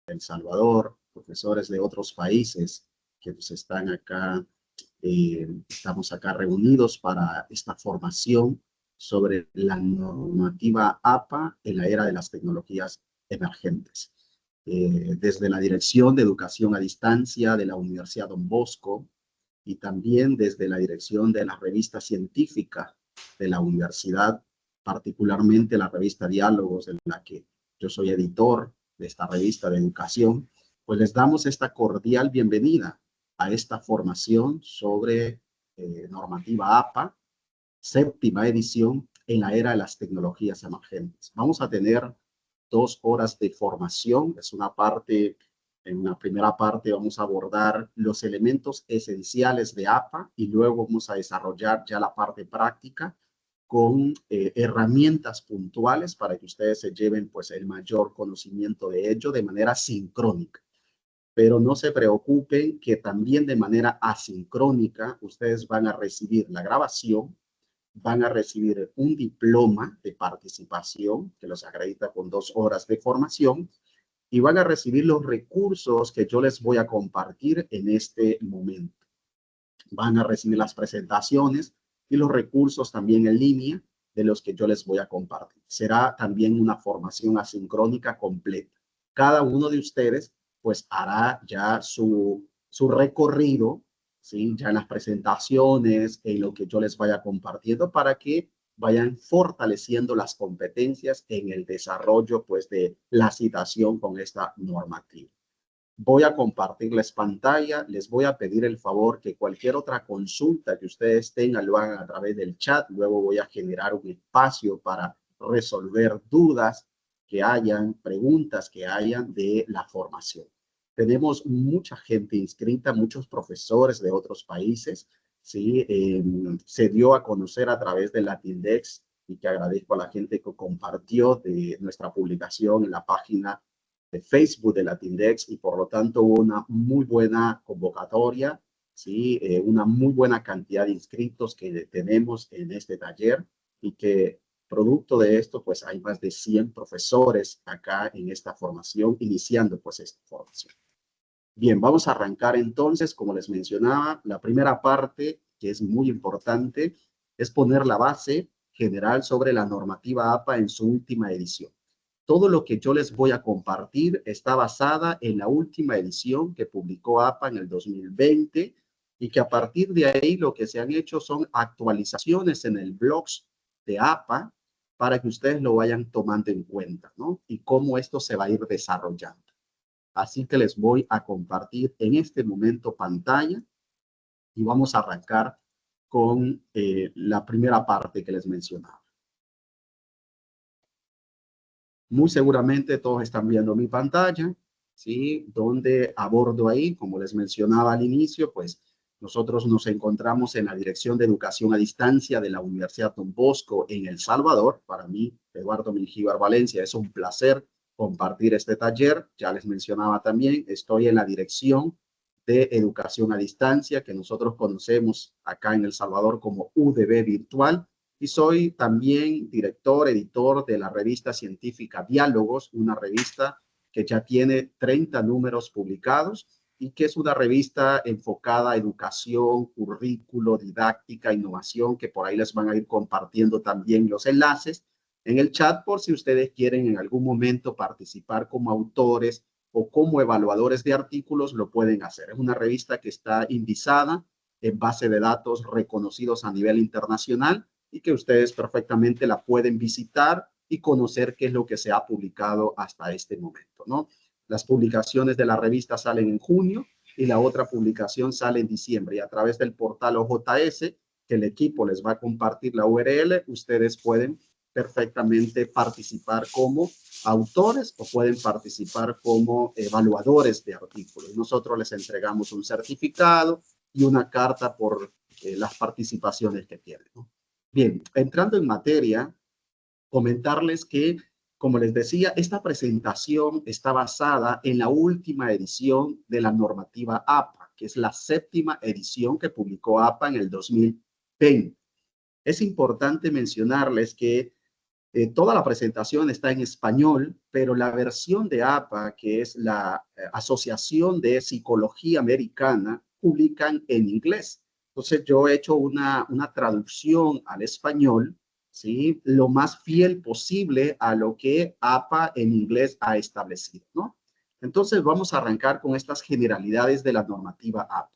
El Salvador, profesores de otros países que pues, están acá, estamos acá reunidos para esta formación sobre la normativa APA en la era de las tecnologías emergentes. Desde la Dirección de Educación a Distancia de la Universidad Don Bosco y también desde la Dirección de la Revista Científica de la Universidad, particularmente la revista Diálogos, en la que yo soy editor de esta revista de educación, pues les damos esta cordial bienvenida a esta formación sobre normativa APA, séptima edición en la era de las tecnologías emergentes. Vamos a tener 2 horas de formación, es una parte, en una primera parte vamos a abordar los elementos esenciales de APA y luego vamos a desarrollar ya la parte práctica con herramientas puntuales para que ustedes se lleven pues el mayor conocimiento de ello de manera sincrónica. Pero no se preocupen que también de manera asincrónica ustedes van a recibir la grabación, van a recibir un diploma de participación que los acredita con 2 horas de formación y van a recibir los recursos que yo les voy a compartir en este momento. Van a recibir las presentaciones y los recursos también en línea de los que yo les voy a compartir. Será también una formación asincrónica completa. Cada uno de ustedes pues hará ya su recorrido, ¿sí? Ya en las presentaciones, en lo que yo les vaya compartiendo para que vayan fortaleciendo las competencias en el desarrollo pues de la citación con esta normativa. Voy a compartirles pantalla, les voy a pedir el favor que cualquier otra consulta que ustedes tengan lo hagan a través del chat, luego voy a generar un espacio para resolver dudas que hayan, preguntas que hayan de la formación. Tenemos mucha gente inscrita, muchos profesores de otros países, ¿sí? Se dio a conocer a través de Latindex y que agradezco a la gente que compartió de nuestra publicación en la página de Facebook de Latindex y por lo tanto hubo una muy buena convocatoria, ¿sí? Una muy buena cantidad de inscritos que tenemos en este taller y que producto de esto pues hay más de 100 profesores acá en esta formación, iniciando pues esta formación. Bien, vamos a arrancar entonces, como les mencionaba, la primera parte que es muy importante es poner la base general sobre la normativa APA en su última edición. Todo lo que yo les voy a compartir está basada en la última edición que publicó APA en el 2020 y que a partir de ahí lo que se han hecho son actualizaciones en el blog de APA para que ustedes lo vayan tomando en cuenta, ¿no? Y cómo esto se va a ir desarrollando. Así que les voy a compartir en este momento pantalla y vamos a arrancar con la primera parte que les mencionaba. Muy seguramente todos están viendo mi pantalla, ¿sí? Donde abordo ahí, como les mencionaba al inicio, pues nosotros nos encontramos en la Dirección de Educación a Distancia de la Universidad Don Bosco en El Salvador. Para mí, Eduardo Mingíbar Valencia, es un placer compartir este taller. Ya les mencionaba también, estoy en la Dirección de Educación a Distancia, que nosotros conocemos acá en El Salvador como UDB Virtual. Y soy también director, editor de la revista científica Diálogos, una revista que ya tiene 30 números publicados y que es una revista enfocada a educación, currículo, didáctica, innovación, que por ahí les van a ir compartiendo también los enlaces en el chat por si ustedes quieren en algún momento participar como autores o como evaluadores de artículos, lo pueden hacer. Es una revista que está indizada en base de datos reconocidos a nivel internacional y que ustedes perfectamente la pueden visitar y conocer qué es lo que se ha publicado hasta este momento, ¿no? Las publicaciones de la revista salen en junio y la otra publicación sale en diciembre y a través del portal OJS, que el equipo les va a compartir la URL, ustedes pueden perfectamente participar como autores o pueden participar como evaluadores de artículos. Nosotros les entregamos un certificado y una carta por las participaciones que tienen, ¿no? Bien, entrando en materia, comentarles que, como les decía, esta presentación está basada en la última edición de la normativa APA, que es la séptima edición que publicó APA en el 2020. Es importante mencionarles que Toda la presentación está en español, pero la versión de APA, que es la Asociación de Psicología Americana, publican en inglés. Entonces yo he hecho una traducción al español, ¿sí? Lo más fiel posible a lo que APA en inglés ha establecido, ¿no? Entonces vamos a arrancar con estas generalidades de la normativa APA.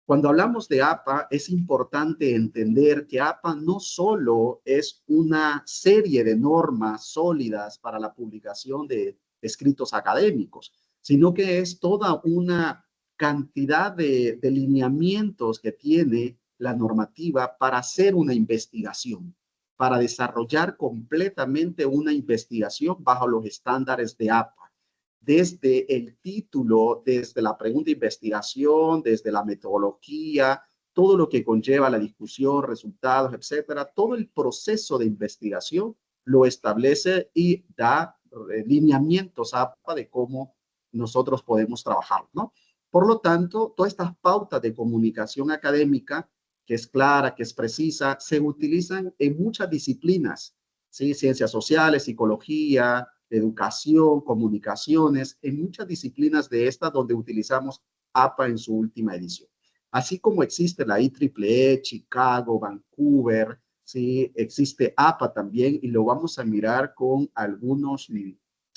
Cuando hablamos de APA, es importante entender que APA no solo es una serie de normas sólidas para la publicación de escritos académicos, sino que es toda una cantidad de lineamientos que tiene la normativa para hacer una investigación, para desarrollar completamente una investigación bajo los estándares de APA, desde el título, desde la pregunta de investigación, desde la metodología, todo lo que conlleva la discusión, resultados, etcétera, todo el proceso de investigación lo establece y da lineamientos APA de cómo nosotros podemos trabajar, ¿no? Por lo tanto, todas estas pautas de comunicación académica, que es clara, que es precisa, se utilizan en muchas disciplinas, ¿sí? Ciencias sociales, psicología, educación, comunicaciones, en muchas disciplinas de estas donde utilizamos APA en su última edición. Así como existe la IEEE, Chicago, Vancouver, ¿sí? Existe APA también y lo vamos a mirar con algunos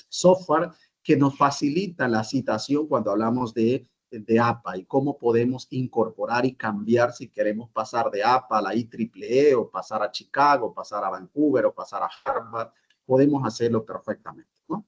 software que nos facilitan la citación cuando hablamos de APA y cómo podemos incorporar y cambiar si queremos pasar de APA a la IEEE o pasar a Chicago, pasar a Vancouver o pasar a Harvard. Podemos hacerlo perfectamente, ¿no?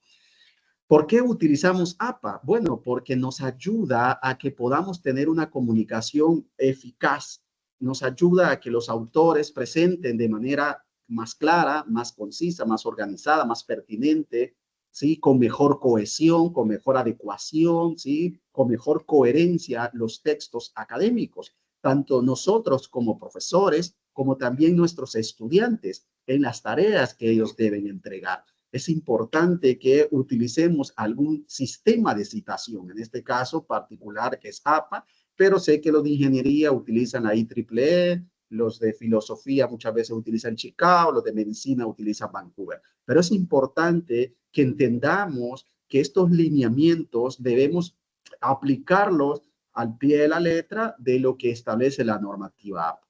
¿Por qué utilizamos APA? Bueno, porque nos ayuda a que podamos tener una comunicación eficaz, nos ayuda a que los autores presenten de manera más clara, más concisa, más organizada, más pertinente, ¿sí? Con mejor cohesión, con mejor adecuación, ¿sí? Con mejor coherencia los textos académicos, tanto nosotros como profesores, como también nuestros estudiantes en las tareas que ellos deben entregar. Es importante que utilicemos algún sistema de citación, en este caso particular que es APA, pero sé que los de ingeniería utilizan la IEEE, los de filosofía muchas veces utilizan Chicago, los de medicina utilizan Vancouver. Pero es importante que entendamos que estos lineamientos debemos aplicarlos al pie de la letra de lo que establece la normativa APA.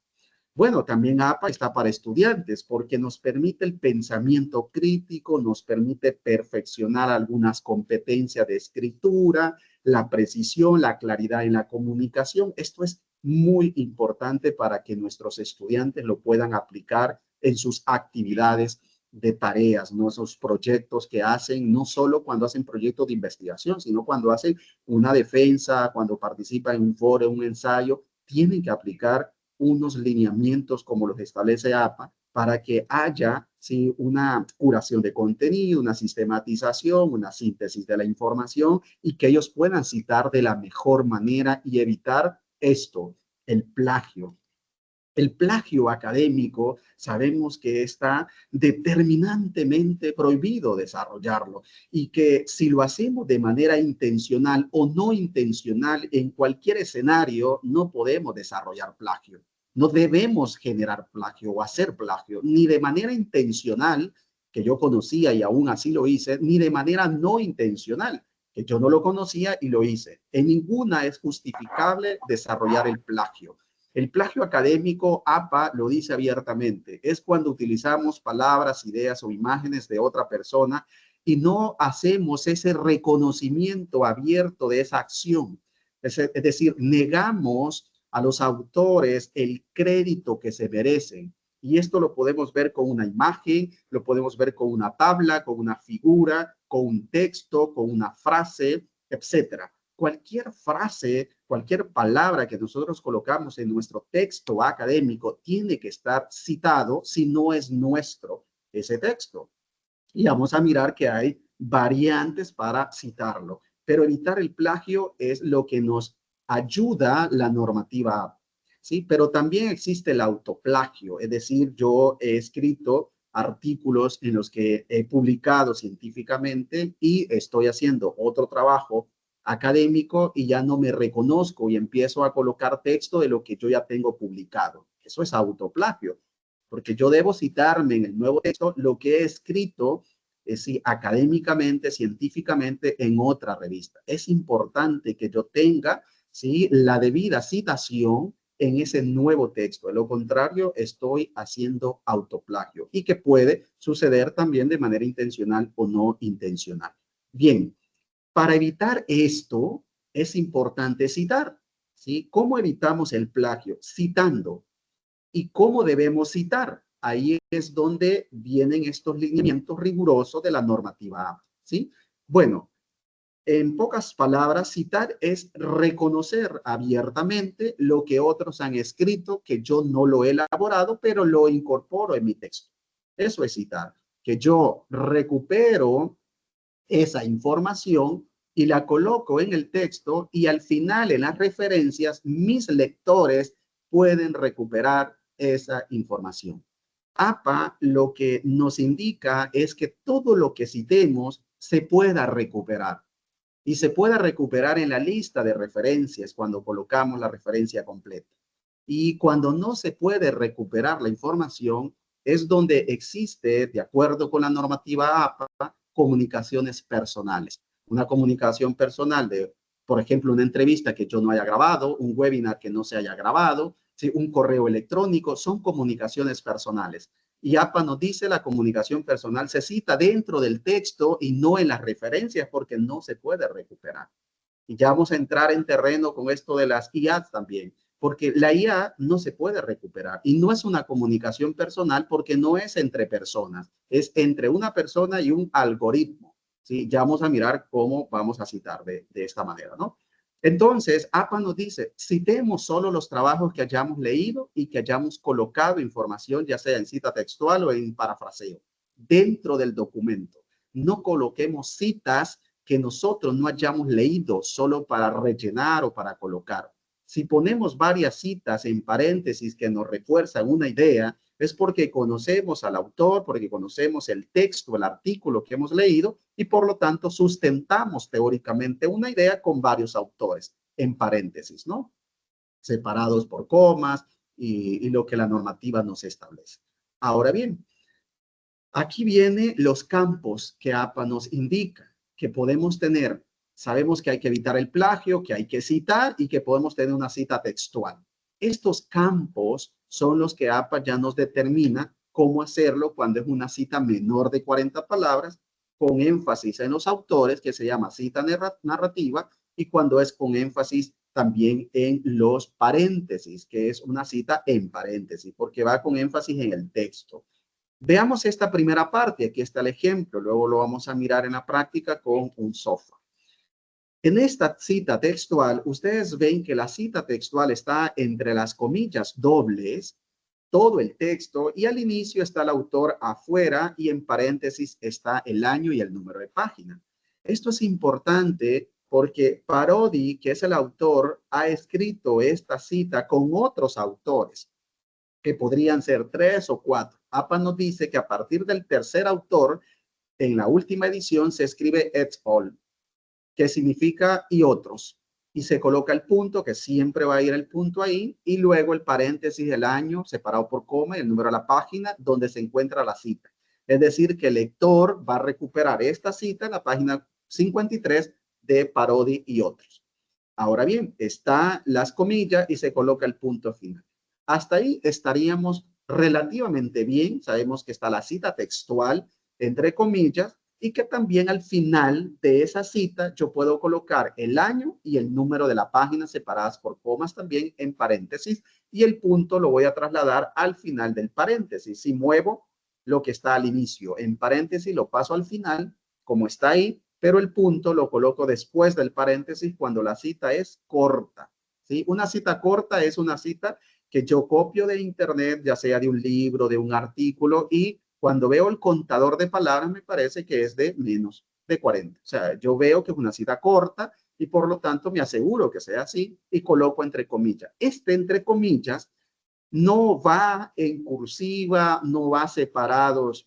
Bueno, también APA está para estudiantes porque nos permite el pensamiento crítico, nos permite perfeccionar algunas competencias de escritura, la precisión, la claridad en la comunicación. Esto es muy importante para que nuestros estudiantes lo puedan aplicar en sus actividades de tareas, ¿no? Esos proyectos que hacen, no solo cuando hacen proyectos de investigación, sino cuando hacen una defensa, cuando participan en un foro, un ensayo, tienen que aplicar unos lineamientos como los establece APA para que haya, ¿sí? Una curación de contenido, una sistematización, una síntesis de la información y que ellos puedan citar de la mejor manera y evitar esto, el plagio. El plagio académico sabemos que está determinantemente prohibido desarrollarlo y que si lo hacemos de manera intencional o no intencional en cualquier escenario no podemos desarrollar plagio. No debemos generar plagio o hacer plagio ni de manera intencional, que yo conocía y aún así lo hice, ni de manera no intencional, que yo no lo conocía y lo hice. En ninguna es justificable desarrollar el plagio. El plagio académico, APA lo dice abiertamente, es cuando utilizamos palabras, ideas o imágenes de otra persona y no hacemos ese reconocimiento abierto de esa acción. Es decir, negamos a los autores el crédito que se merecen. Y esto lo podemos ver con una imagen, lo podemos ver con una tabla, con una figura, con un texto, con una frase, etcétera. Cualquier frase, cualquier palabra que nosotros colocamos en nuestro texto académico tiene que estar citado si no es nuestro ese texto. Y vamos a mirar que hay variantes para citarlo, pero evitar el plagio es lo que nos ayuda la normativa, ¿sí? Pero también existe el autoplagio, es decir, yo he escrito artículos en los que he publicado científicamente y estoy haciendo otro trabajo académico y ya no me reconozco y empiezo a colocar texto de lo que yo ya tengo publicado. Eso es autoplagio. porque yo debo citarme en el nuevo texto lo que he escrito sí, académicamente, científicamente en otra revista. Es importante que yo tenga sí, la debida citación en ese nuevo texto. De lo contrario, estoy haciendo autoplagio y que puede suceder también de manera intencional o no intencional. Bien, para evitar esto es importante citar. ¿Sí? ¿Cómo evitamos el plagio? Citando. ¿Y cómo debemos citar? Ahí es donde vienen estos lineamientos rigurosos de la normativa APA, ¿sí? Bueno, en pocas palabras, citar es reconocer abiertamente lo que otros han escrito, que yo no lo he elaborado, pero lo incorporo en mi texto. Eso es citar, que yo recupero esa información y la coloco en el texto y al final en las referencias mis lectores pueden recuperar esa información. APA lo que nos indica es que todo lo que citemos se pueda recuperar y se pueda recuperar en la lista de referencias cuando colocamos la referencia completa. Y cuando no se puede recuperar la información es donde existe, de acuerdo con la normativa APA, comunicaciones personales. Una comunicación personal de, por ejemplo, una entrevista que yo no haya grabado, un webinar que no se haya grabado, ¿sí? Un correo electrónico, son comunicaciones personales. Y APA nos dice la comunicación personal se cita dentro del texto y no en las referencias porque no se puede recuperar. Y ya vamos a entrar en terreno con esto de las IA también, porque la IA no se puede recuperar y no es una comunicación personal porque no es entre personas, es entre una persona y un algoritmo. ¿Sí? Ya vamos a mirar cómo vamos a citar de esta manera, ¿no? Entonces, APA nos dice, citemos solo los trabajos que hayamos leído y que hayamos colocado información, ya sea en cita textual o en parafraseo, dentro del documento. No coloquemos citas que nosotros no hayamos leído solo para rellenar o para colocar. Si ponemos varias citas en paréntesis que nos refuerzan una idea, es porque conocemos al autor, porque conocemos el texto, el artículo que hemos leído y por lo tanto sustentamos teóricamente una idea con varios autores en paréntesis, ¿no? Separados por comas y lo que la normativa nos establece. Ahora bien, aquí vienen los campos que APA nos indica que podemos tener. Sabemos que hay que evitar el plagio, que hay que citar y que podemos tener una cita textual. Estos campos son los que APA ya nos determina cómo hacerlo cuando es una cita menor de 40 palabras, con énfasis en los autores, que se llama cita narrativa, y cuando es con énfasis también en los paréntesis, que es una cita en paréntesis, porque va con énfasis en el texto. Veamos esta primera parte, aquí está el ejemplo, luego lo vamos a mirar en la práctica con un software. En esta cita textual, ustedes ven que la cita textual está entre las comillas dobles, todo el texto, y al inicio está el autor afuera y en paréntesis está el año y el número de página. Esto es importante porque Parodi, que es el autor, ha escrito esta cita con otros autores, que podrían ser 3 o 4. APA nos dice que a partir del tercer autor, en la última edición se escribe et al, que significa y otros. Y se coloca el punto, que siempre va a ir el punto ahí, y luego el paréntesis del año, separado por coma, y el número de la página donde se encuentra la cita. Es decir, que el lector va a recuperar esta cita en la página 53 de Parodi y otros. Ahora bien, está las comillas y se coloca el punto final. Hasta ahí estaríamos relativamente bien. Sabemos que está la cita textual, entre comillas, y que también al final de esa cita yo puedo colocar el año y el número de la página separadas por comas también en paréntesis, y el punto lo voy a trasladar al final del paréntesis. Si muevo lo que está al inicio en paréntesis, lo paso al final, como está ahí, pero el punto lo coloco después del paréntesis cuando la cita es corta. ¿Sí? Una cita corta es una cita que yo copio de internet, ya sea de un libro, de un artículo, y cuando veo el contador de palabras me parece que es de menos de 40. O sea, yo veo que es una cita corta y por lo tanto me aseguro que sea así y coloco entre comillas. Este entre comillas no va en cursiva, no va separados,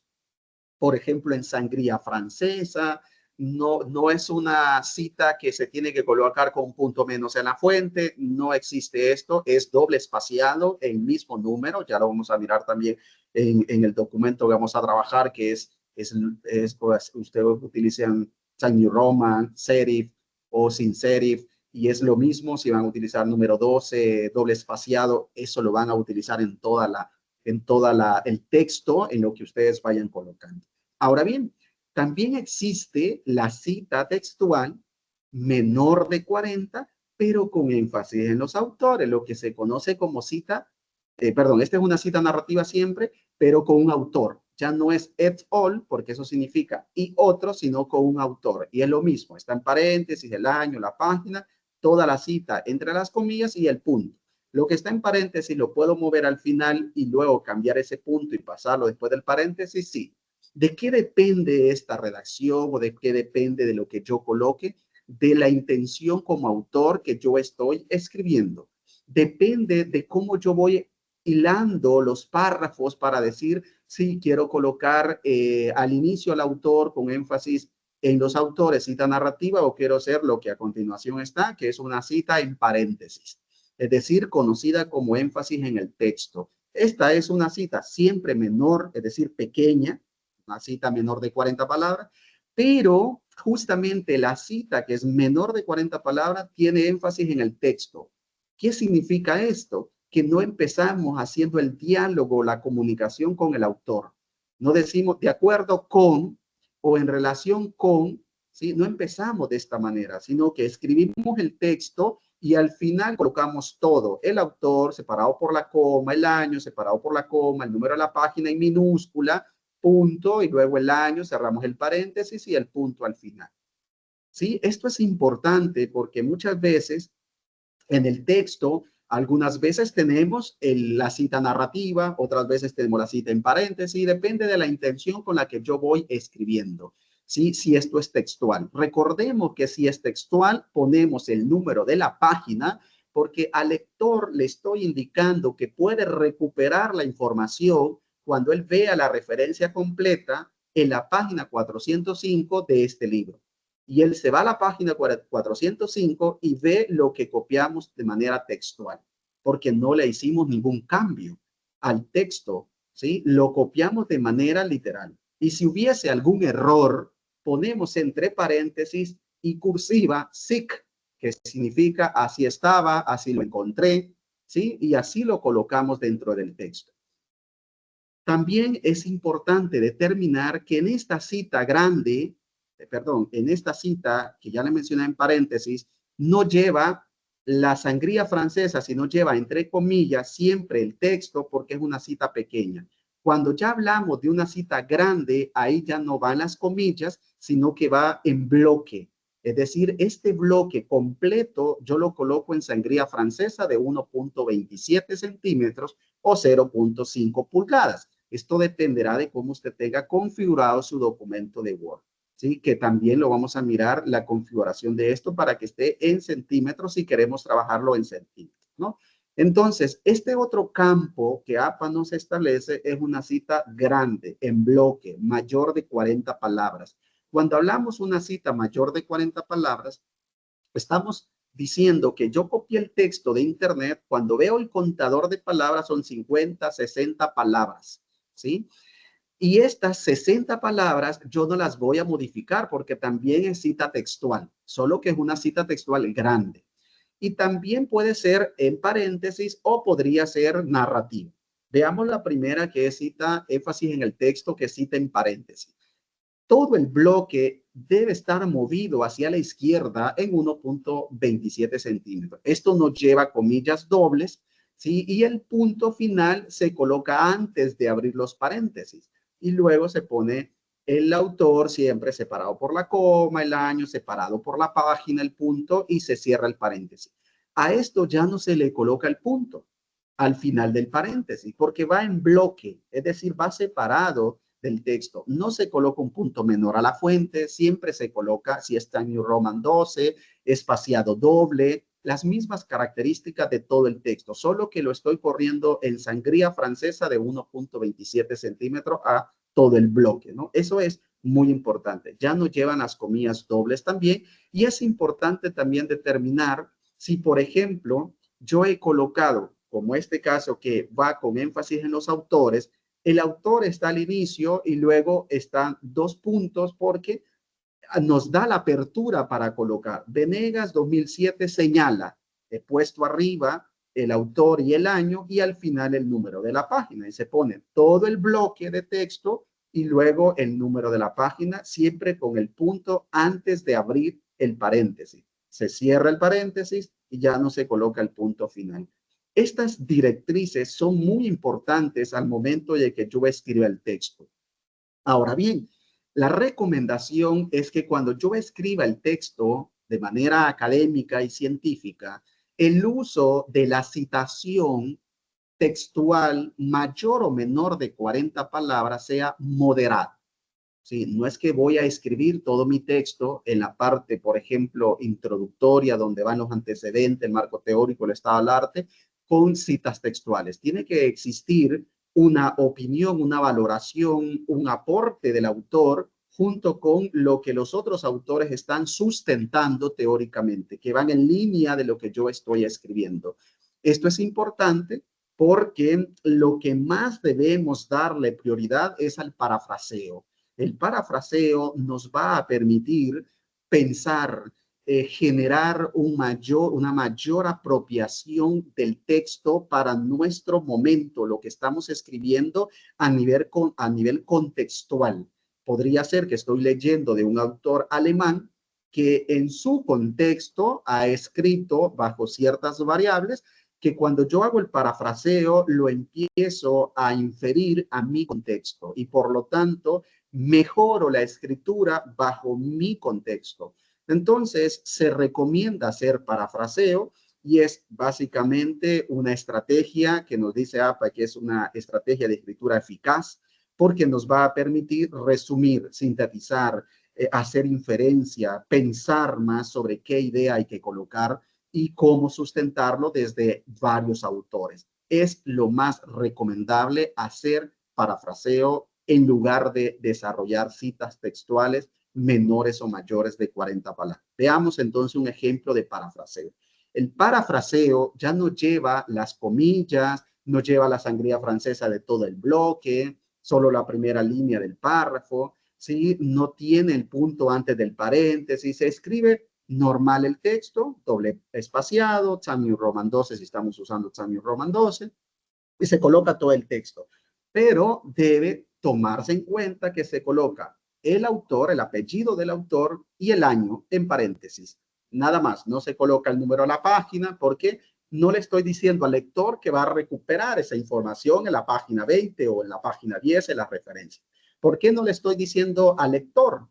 por ejemplo, en sangría francesa, no es una cita que se tiene que colocar con un punto menos en la fuente, no existe esto, es doble espaciado, el mismo número, ya lo vamos a mirar también en el documento que vamos a trabajar, que pues, ustedes utilizan Times New Roman, serif o sin serif, y es lo mismo si van a utilizar número 12, doble espaciado, eso lo van a utilizar en el texto en lo que ustedes vayan colocando. Ahora bien, también existe la cita textual menor de 40, pero con énfasis en los autores, lo que se conoce como cita, esta es una cita narrativa siempre, pero con un autor. Ya no es et al, porque eso significa y otro, sino con un autor. Y es lo mismo, está en paréntesis, el año, la página, toda la cita entre las comillas y el punto. Lo que está en paréntesis lo puedo mover al final y luego cambiar ese punto y pasarlo después del paréntesis, sí. ¿De qué depende esta redacción o de qué depende de lo que yo coloque? De la intención como autor que yo estoy escribiendo. Depende de cómo yo voy hilando los párrafos para decir si quiero colocar al inicio al autor con énfasis en los autores, cita narrativa, o quiero hacer lo que a continuación está, que es una cita en paréntesis, es decir, conocida como énfasis en el texto. Esta es una cita siempre menor, es decir, pequeña, una cita menor de 40 palabras, pero justamente la cita que es menor de 40 palabras tiene énfasis en el texto. ¿Qué significa esto? Que no empezamos haciendo el diálogo, la comunicación con el autor. No decimos de acuerdo con o en relación con, ¿sí? No empezamos de esta manera, sino que escribimos el texto y al final colocamos todo, el autor separado por la coma, el año separado por la coma, el número de la página en minúscula, punto, y luego el año, cerramos el paréntesis y el punto al final. ¿Sí? Esto es importante porque muchas veces en el texto, algunas veces tenemos la cita narrativa, otras veces tenemos la cita en paréntesis, depende de la intención con la que yo voy escribiendo. ¿Sí? Si esto es textual. Recordemos que si es textual, ponemos el número de la página porque al lector le estoy indicando que puede recuperar la información cuando él vea la referencia completa en la página 405 de este libro. Y él se va a la página 405 y ve lo que copiamos de manera textual, porque no le hicimos ningún cambio al texto, ¿sí? Lo copiamos de manera literal. Y si hubiese algún error, ponemos entre paréntesis y cursiva SIC, que significa así estaba, así lo encontré, ¿sí? Y así lo colocamos dentro del texto. También es importante determinar que en esta cita grande, en esta cita que ya le mencioné en paréntesis, no lleva la sangría francesa, sino lleva entre comillas siempre el texto porque es una cita pequeña. Cuando ya hablamos de una cita grande, ahí ya no van las comillas, sino que va en bloque. Es decir, este bloque completo yo lo coloco en sangría francesa de 1.27 centímetros o 0.5 pulgadas. Esto dependerá de cómo usted tenga configurado su documento de Word. ¿Sí? Que también lo vamos a mirar la configuración de esto para que esté en centímetros si queremos trabajarlo en centímetros, ¿no? Entonces, este otro campo que APA nos establece es una cita grande, en bloque, mayor de 40 palabras. Cuando hablamos una cita mayor de 40 palabras, estamos diciendo que yo copié el texto de internet, cuando veo el contador de palabras son 50, 60 palabras, ¿sí? Y estas 60 palabras yo no las voy a modificar porque también es cita textual, solo que es una cita textual grande. Y también puede ser en paréntesis o podría ser narrativa. Veamos la primera, que es cita énfasis en el texto, que es cita en paréntesis. Todo el bloque debe estar movido hacia la izquierda en 1.27 centímetros. Esto no lleva comillas dobles, ¿sí? Y el punto final se coloca antes de abrir los paréntesis. Y luego se pone el autor siempre separado por la coma, el año separado por la página, el punto, y se cierra el paréntesis. A esto ya no se le coloca el punto al final del paréntesis, porque va en bloque, es decir, va separado del texto. No se coloca un punto menor a la fuente, siempre se coloca, si está en New Roman 12, espaciado doble, las mismas características de todo el texto, solo que lo estoy corriendo en sangría francesa de 1.27 centímetros a todo el bloque, ¿no? Eso es muy importante. Ya no llevan las comillas dobles también, y es importante también determinar si, por ejemplo, yo he colocado, como este caso que va con énfasis en los autores, el autor está al inicio y luego están dos puntos porque nos da la apertura para colocar. Venegas 2007 señala, he puesto arriba el autor y el año y al final el número de la página y se pone todo el bloque de texto y luego el número de la página, siempre con el punto antes de abrir el paréntesis. Se cierra el paréntesis y ya no se coloca el punto final. Estas directrices son muy importantes al momento de que yo escriba el texto. Ahora bien, la recomendación es que cuando yo escriba el texto de manera académica y científica, el uso de la citación textual mayor o menor de 40 palabras sea moderado. ¿Sí? No es que voy a escribir todo mi texto en la parte, por ejemplo, introductoria, donde van los antecedentes, el marco teórico, el estado del arte, con citas textuales. Tiene que existir una opinión, una valoración, un aporte del autor junto con lo que los otros autores están sustentando teóricamente, que van en línea de lo que yo estoy escribiendo. Esto es importante porque lo que más debemos darle prioridad es al parafraseo. El parafraseo nos va a permitir pensar, generar una mayor apropiación del texto para nuestro momento, lo que estamos escribiendo a nivel contextual. Podría ser que estoy leyendo de un autor alemán que en su contexto ha escrito bajo ciertas variables que cuando yo hago el parafraseo lo empiezo a inferir a mi contexto y por lo tanto mejoro la escritura bajo mi contexto. Entonces, se recomienda hacer parafraseo y es básicamente una estrategia que nos dice APA que es una estrategia de escritura eficaz porque nos va a permitir resumir, sintetizar, hacer inferencia, pensar más sobre qué idea hay que colocar y cómo sustentarlo desde varios autores. Es lo más recomendable hacer parafraseo en lugar de desarrollar citas textuales menores o mayores de 40 palabras. Veamos entonces un ejemplo de parafraseo. El parafraseo ya no lleva las comillas, no lleva la sangría francesa de todo el bloque, solo la primera línea del párrafo, ¿sí? No tiene el punto antes del paréntesis, se escribe normal el texto, doble espaciado, Times New Roman 12 si estamos usando Times New Roman 12, y se coloca todo el texto. Pero debe tomarse en cuenta que se coloca el autor, el apellido del autor y el año en paréntesis. Nada más, no se coloca el número a la página porque no le estoy diciendo al lector que va a recuperar esa información en la página 20 o en la página 10 en la referencia. ¿Por qué no le estoy diciendo al lector?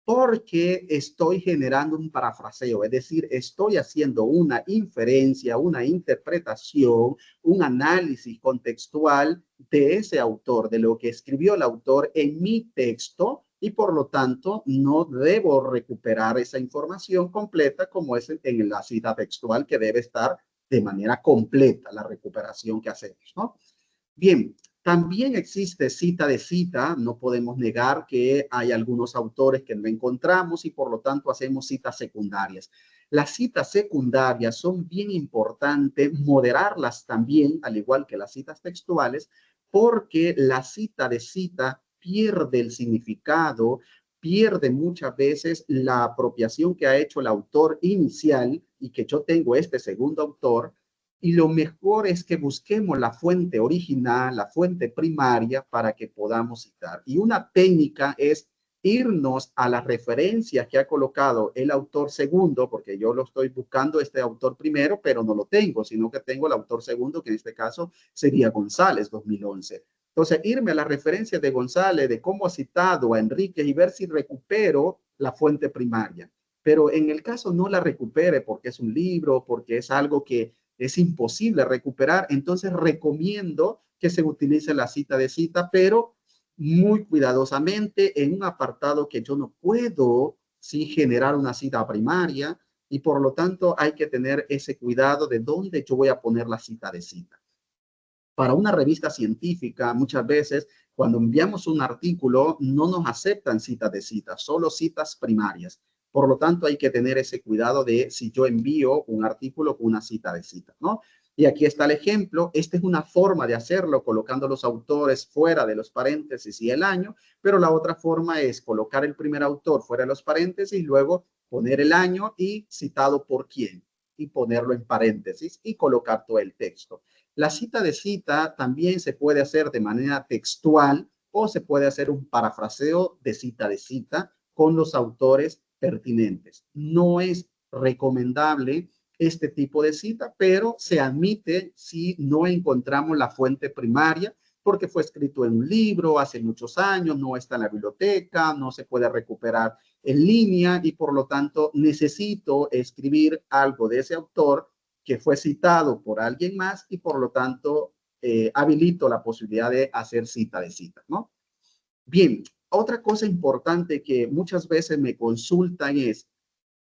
Porque estoy generando un parafraseo, es decir, estoy haciendo una inferencia, una interpretación, un análisis contextual de ese autor, de lo que escribió el autor en mi texto y por lo tanto no debo recuperar esa información completa como es en la cita textual que debe estar de manera completa la recuperación que hacemos, ¿no? Bien, también existe cita de cita, no podemos negar que hay algunos autores que no encontramos y por lo tanto hacemos citas secundarias. Las citas secundarias son bien importantes, moderarlas también, al igual que las citas textuales, porque la cita de cita pierde el significado, pierde muchas veces la apropiación que ha hecho el autor inicial y que yo tengo este segundo autor. Y lo mejor es que busquemos la fuente original, la fuente primaria para que podamos citar. Y una técnica es irnos a las referencias que ha colocado el autor segundo, porque yo lo estoy buscando este autor primero, pero no lo tengo, sino que tengo el autor segundo, que en este caso sería González 2011. Entonces, irme a las referencias de González, de cómo ha citado a Enríquez y ver si recupero la fuente primaria. Pero en el caso no la recupere porque es un libro, porque es algo que es imposible recuperar, entonces recomiendo que se utilice la cita de cita, pero muy cuidadosamente en un apartado que yo no puedo sí generar una cita primaria y por lo tanto hay que tener ese cuidado de dónde yo voy a poner la cita de cita. Para una revista científica, muchas veces, cuando enviamos un artículo, no nos aceptan citas de citas, solo citas primarias. Por lo tanto, hay que tener ese cuidado de si yo envío un artículo con una cita de citas, ¿no? Y aquí está el ejemplo. Esta es una forma de hacerlo, colocando los autores fuera de los paréntesis y el año, pero la otra forma es colocar el primer autor fuera de los paréntesis, luego poner el año y citado por quién, y ponerlo en paréntesis y colocar todo el texto. La cita de cita también se puede hacer de manera textual o se puede hacer un parafraseo de cita con los autores pertinentes. No es recomendable este tipo de cita, pero se admite si no encontramos la fuente primaria porque fue escrito en un libro hace muchos años, no está en la biblioteca, no se puede recuperar en línea y por lo tanto necesito escribir algo de ese autor que fue citado por alguien más y por lo tanto habilito la posibilidad de hacer cita de cita, ¿no? Bien, otra cosa importante que muchas veces me consultan es,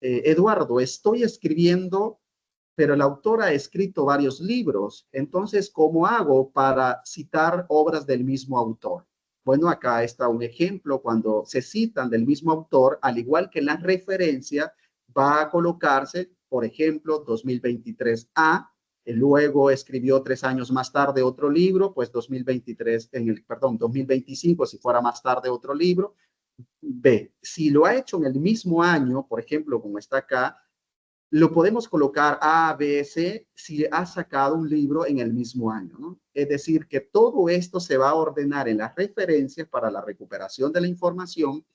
Eduardo, estoy escribiendo, pero el autor ha escrito varios libros, entonces, ¿cómo hago para citar obras del mismo autor? Bueno, acá está un ejemplo, cuando se citan del mismo autor, al igual que la referencia, va a colocarse, por ejemplo, 2023A, luego escribió 3 años más tarde otro libro, pues 2023, perdón, 2025, si fuera más tarde otro libro. B, si lo ha hecho en el mismo año, por ejemplo, como está acá, lo podemos colocar A, B, C si ha sacado un libro en el mismo año, ¿no? Es decir, que todo esto se va a ordenar en las referencias para la recuperación de la información.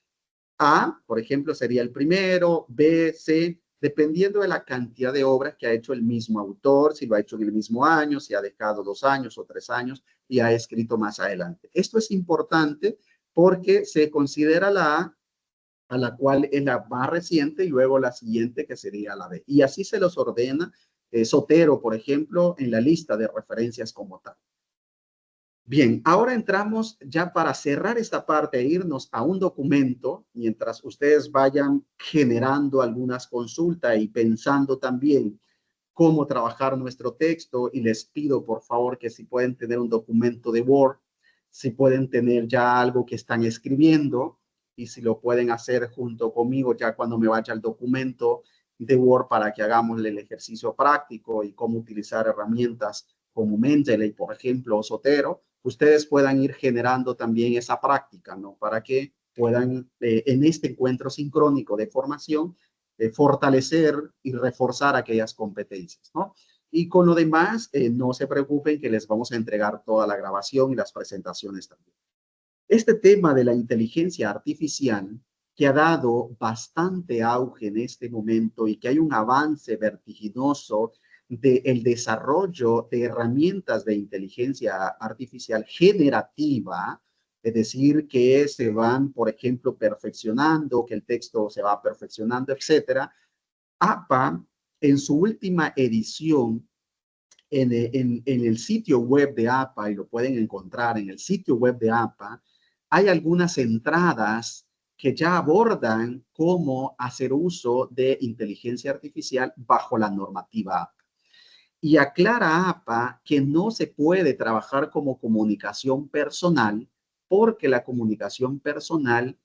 A, por ejemplo, sería el primero, B, C, dependiendo de la cantidad de obras que ha hecho el mismo autor, si lo ha hecho en el mismo año, si ha dejado 2 años o 3 años y ha escrito más adelante. Esto es importante porque se considera la A la cual es la más reciente y luego la siguiente que sería la B. Y así se los ordena Sotero, por ejemplo, en la lista de referencias como tal. Bien, ahora entramos ya para cerrar esta parte e irnos a un documento, mientras ustedes vayan generando algunas consultas y pensando también cómo trabajar nuestro texto y les pido por favor que si pueden tener un documento de Word, si pueden tener ya algo que están escribiendo y si lo pueden hacer junto conmigo ya cuando me vaya al documento de Word para que hagamos el ejercicio práctico y cómo utilizar herramientas como Mendeley, por ejemplo, o Zotero, ustedes puedan ir generando también esa práctica, ¿no? Para que puedan en este encuentro sincrónico de formación fortalecer y reforzar aquellas competencias, ¿no? Y con lo demás, no se preocupen que les vamos a entregar toda la grabación y las presentaciones también. Este tema de la inteligencia artificial, que ha dado bastante auge en este momento y que hay un avance vertiginoso del desarrollo de herramientas de inteligencia artificial generativa, es decir, que se van, por ejemplo, perfeccionando, que el texto se va perfeccionando, etcétera. APA, en su última edición, en el sitio web de APA, y lo pueden encontrar en el sitio web de APA, hay algunas entradas que ya abordan cómo hacer uso de inteligencia artificial bajo la normativa APA. Y aclara APA que no se puede trabajar como comunicación personal porque la comunicación personal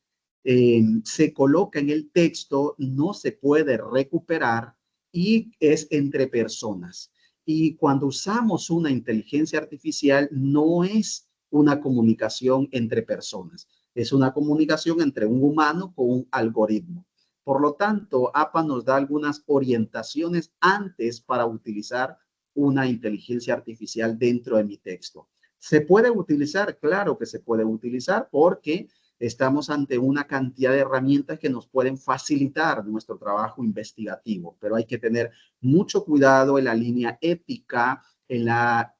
se coloca en el texto, no se puede recuperar y es entre personas. Y cuando usamos una inteligencia artificial, no es una comunicación entre personas, es una comunicación entre un humano con un algoritmo. Por lo tanto, APA nos da algunas orientaciones antes para utilizar una inteligencia artificial dentro de mi texto. ¿Se puede utilizar? Claro que se puede utilizar porque estamos ante una cantidad de herramientas que nos pueden facilitar nuestro trabajo investigativo, pero hay que tener mucho cuidado en la línea ética, en la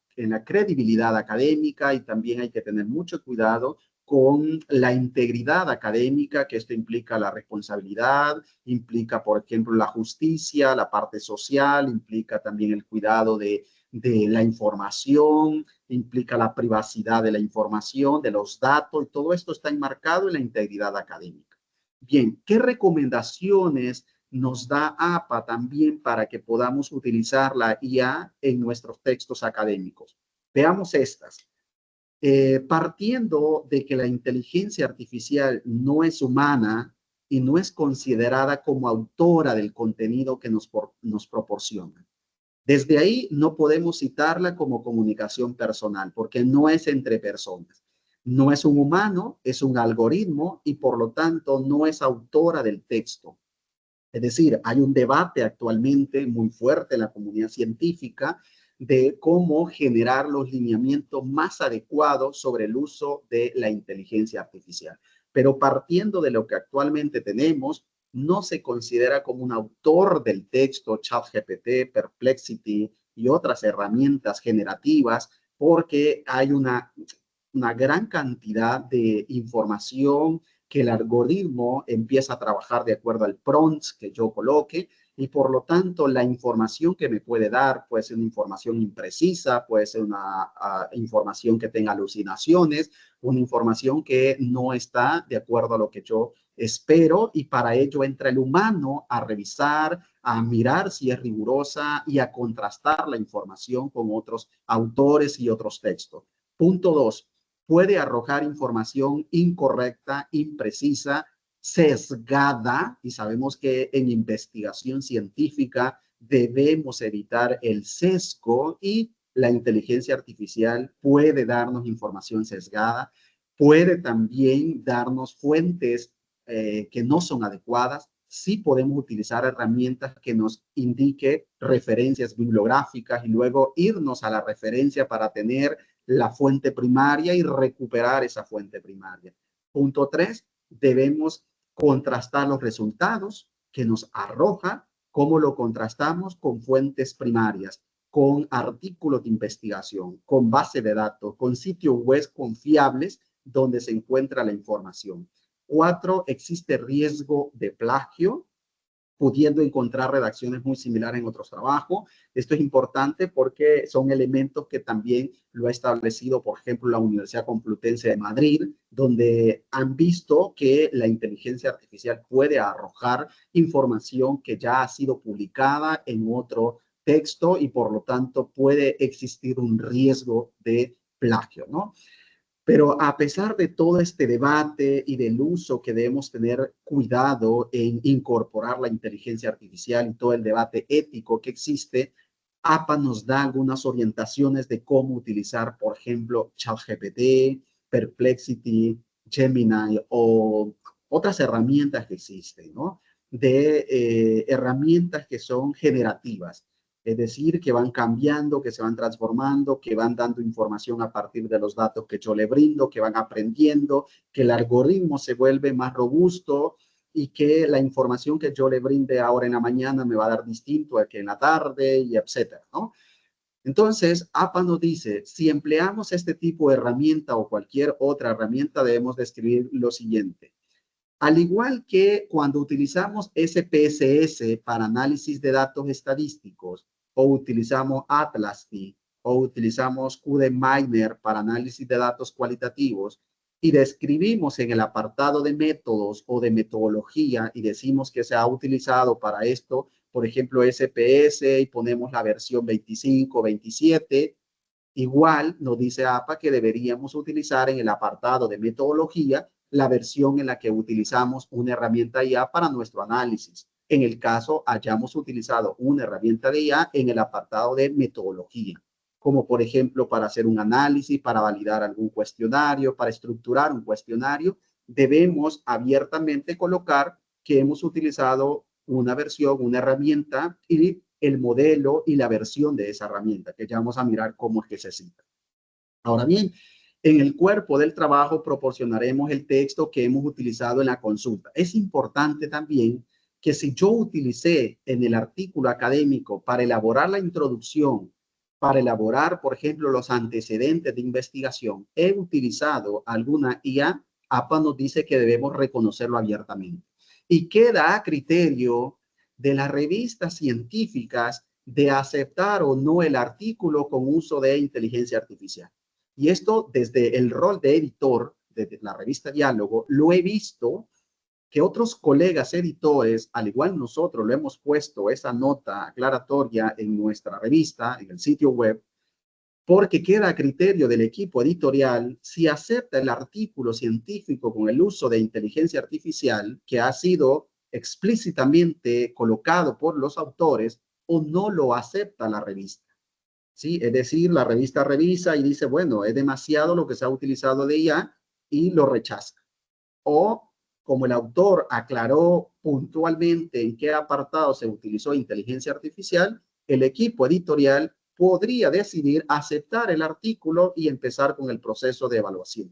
credibilidad académica y también hay que tener mucho cuidado con la integridad académica, que esto implica la responsabilidad, implica, por ejemplo, la justicia, la parte social, implica también el cuidado de la información, implica la privacidad de la información, de los datos, y todo esto está enmarcado en la integridad académica. Bien, ¿qué recomendaciones nos da APA también para que podamos utilizar la IA en nuestros textos académicos? Veamos estas. Partiendo de que la inteligencia artificial no es humana y no es considerada como autora del contenido que nos proporciona. Desde ahí no podemos citarla como comunicación personal porque no es entre personas. No es un humano, es un algoritmo y por lo tanto no es autora del texto. Es decir, hay un debate actualmente muy fuerte en la comunidad científica de cómo generar los lineamientos más adecuados sobre el uso de la inteligencia artificial. Pero partiendo de lo que actualmente tenemos, no se considera como un autor del texto ChatGPT, Perplexity y otras herramientas generativas porque hay una gran cantidad de información que el algoritmo empieza a trabajar de acuerdo al prompt que yo coloque y por lo tanto la información que me puede dar puede ser una información imprecisa, puede ser una información que tenga alucinaciones, una información que no está de acuerdo a lo que yo espero y para ello entra el humano a revisar, a mirar si es rigurosa y a contrastar la información con otros autores y otros textos. Punto 2, puede arrojar información incorrecta, imprecisa, sesgada, y sabemos que en investigación científica debemos evitar el sesgo y la inteligencia artificial puede darnos información sesgada, puede también darnos fuentes que no son adecuadas. Sí podemos utilizar herramientas que nos indique referencias bibliográficas y luego irnos a la referencia para tener la fuente primaria y recuperar esa fuente primaria. Punto 3, debemos contrastar los resultados que nos arroja, cómo lo contrastamos con fuentes primarias, con artículos de investigación, con base de datos, con sitios web confiables donde se encuentra la información. 4, existe riesgo de plagio, pudiendo encontrar redacciones muy similares en otros trabajos. Esto es importante porque son elementos que también lo ha establecido, por ejemplo, la Universidad Complutense de Madrid, donde han visto que la inteligencia artificial puede arrojar información que ya ha sido publicada en otro texto y por lo tanto puede existir un riesgo de plagio, ¿no? Pero a pesar de todo este debate y del uso que debemos tener cuidado en incorporar la inteligencia artificial y todo el debate ético que existe, APA nos da algunas orientaciones de cómo utilizar, por ejemplo, ChatGPT, Perplexity, Gemini o otras herramientas que existen, ¿no? De herramientas que son generativas. Es decir, que van cambiando, que se van transformando, que van dando información a partir de los datos que yo le brindo, que van aprendiendo, que el algoritmo se vuelve más robusto y que la información que yo le brinde ahora en la mañana me va a dar distinto a que en la tarde y etcétera, ¿no? Entonces, APA nos dice, si empleamos este tipo de herramienta o cualquier otra herramienta, debemos describir lo siguiente. Al igual que cuando utilizamos SPSS para análisis de datos estadísticos, o utilizamos Atlasty, o utilizamos QDMiner para análisis de datos cualitativos, y describimos en el apartado de métodos o de metodología y decimos que se ha utilizado para esto, por ejemplo, SPS y ponemos la versión 25, 27, igual nos dice APA que deberíamos utilizar en el apartado de metodología la versión en la que utilizamos una herramienta IA para nuestro análisis. En el caso hayamos utilizado una herramienta de IA en el apartado de metodología, como por ejemplo para hacer un análisis, para validar algún cuestionario, para estructurar un cuestionario, debemos abiertamente colocar que hemos utilizado una versión, una herramienta y el modelo y la versión de esa herramienta, que ya vamos a mirar cómo es que se cita. Ahora bien, en el cuerpo del trabajo proporcionaremos el texto que hemos utilizado en la consulta. Es importante también que si yo utilicé en el artículo académico para elaborar la introducción, para elaborar, por ejemplo, los antecedentes de investigación, he utilizado alguna IA, APA nos dice que debemos reconocerlo abiertamente. Y queda a criterio de las revistas científicas de aceptar o no el artículo con uso de inteligencia artificial. Y esto desde el rol de editor de la revista Diálogo, lo he visto que otros colegas editores, al igual nosotros lo hemos puesto esa nota aclaratoria en nuestra revista, en el sitio web, porque queda a criterio del equipo editorial si acepta el artículo científico con el uso de inteligencia artificial que ha sido explícitamente colocado por los autores o no lo acepta la revista. ¿Sí? Es decir, la revista revisa y dice, bueno, es demasiado lo que se ha utilizado de IA y lo rechaza. O como el autor aclaró puntualmente en qué apartado se utilizó inteligencia artificial, el equipo editorial podría decidir aceptar el artículo y empezar con el proceso de evaluación.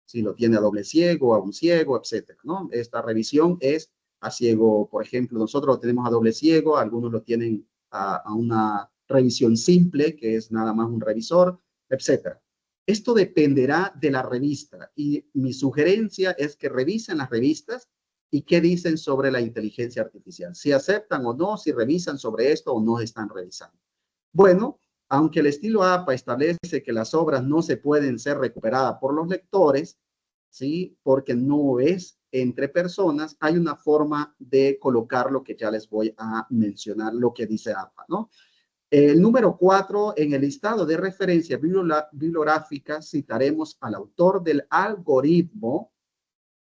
Si lo tiene a doble ciego, a un ciego, etcétera, ¿no? Esta revisión es a ciego, por ejemplo, nosotros lo tenemos a doble ciego, algunos lo tienen a una revisión simple, que es nada más un revisor, etcétera. Esto dependerá de la revista y mi sugerencia es que revisen las revistas y qué dicen sobre la inteligencia artificial, si aceptan o no, si revisan sobre esto o no están revisando. Bueno, aunque el estilo APA establece que las obras no se pueden ser recuperadas por los lectores, ¿sí? Porque no es entre personas, hay una forma de colocar lo que ya les voy a mencionar, lo que dice APA, ¿no? El número 4, en el listado de referencia bibliográfica citaremos al autor del algoritmo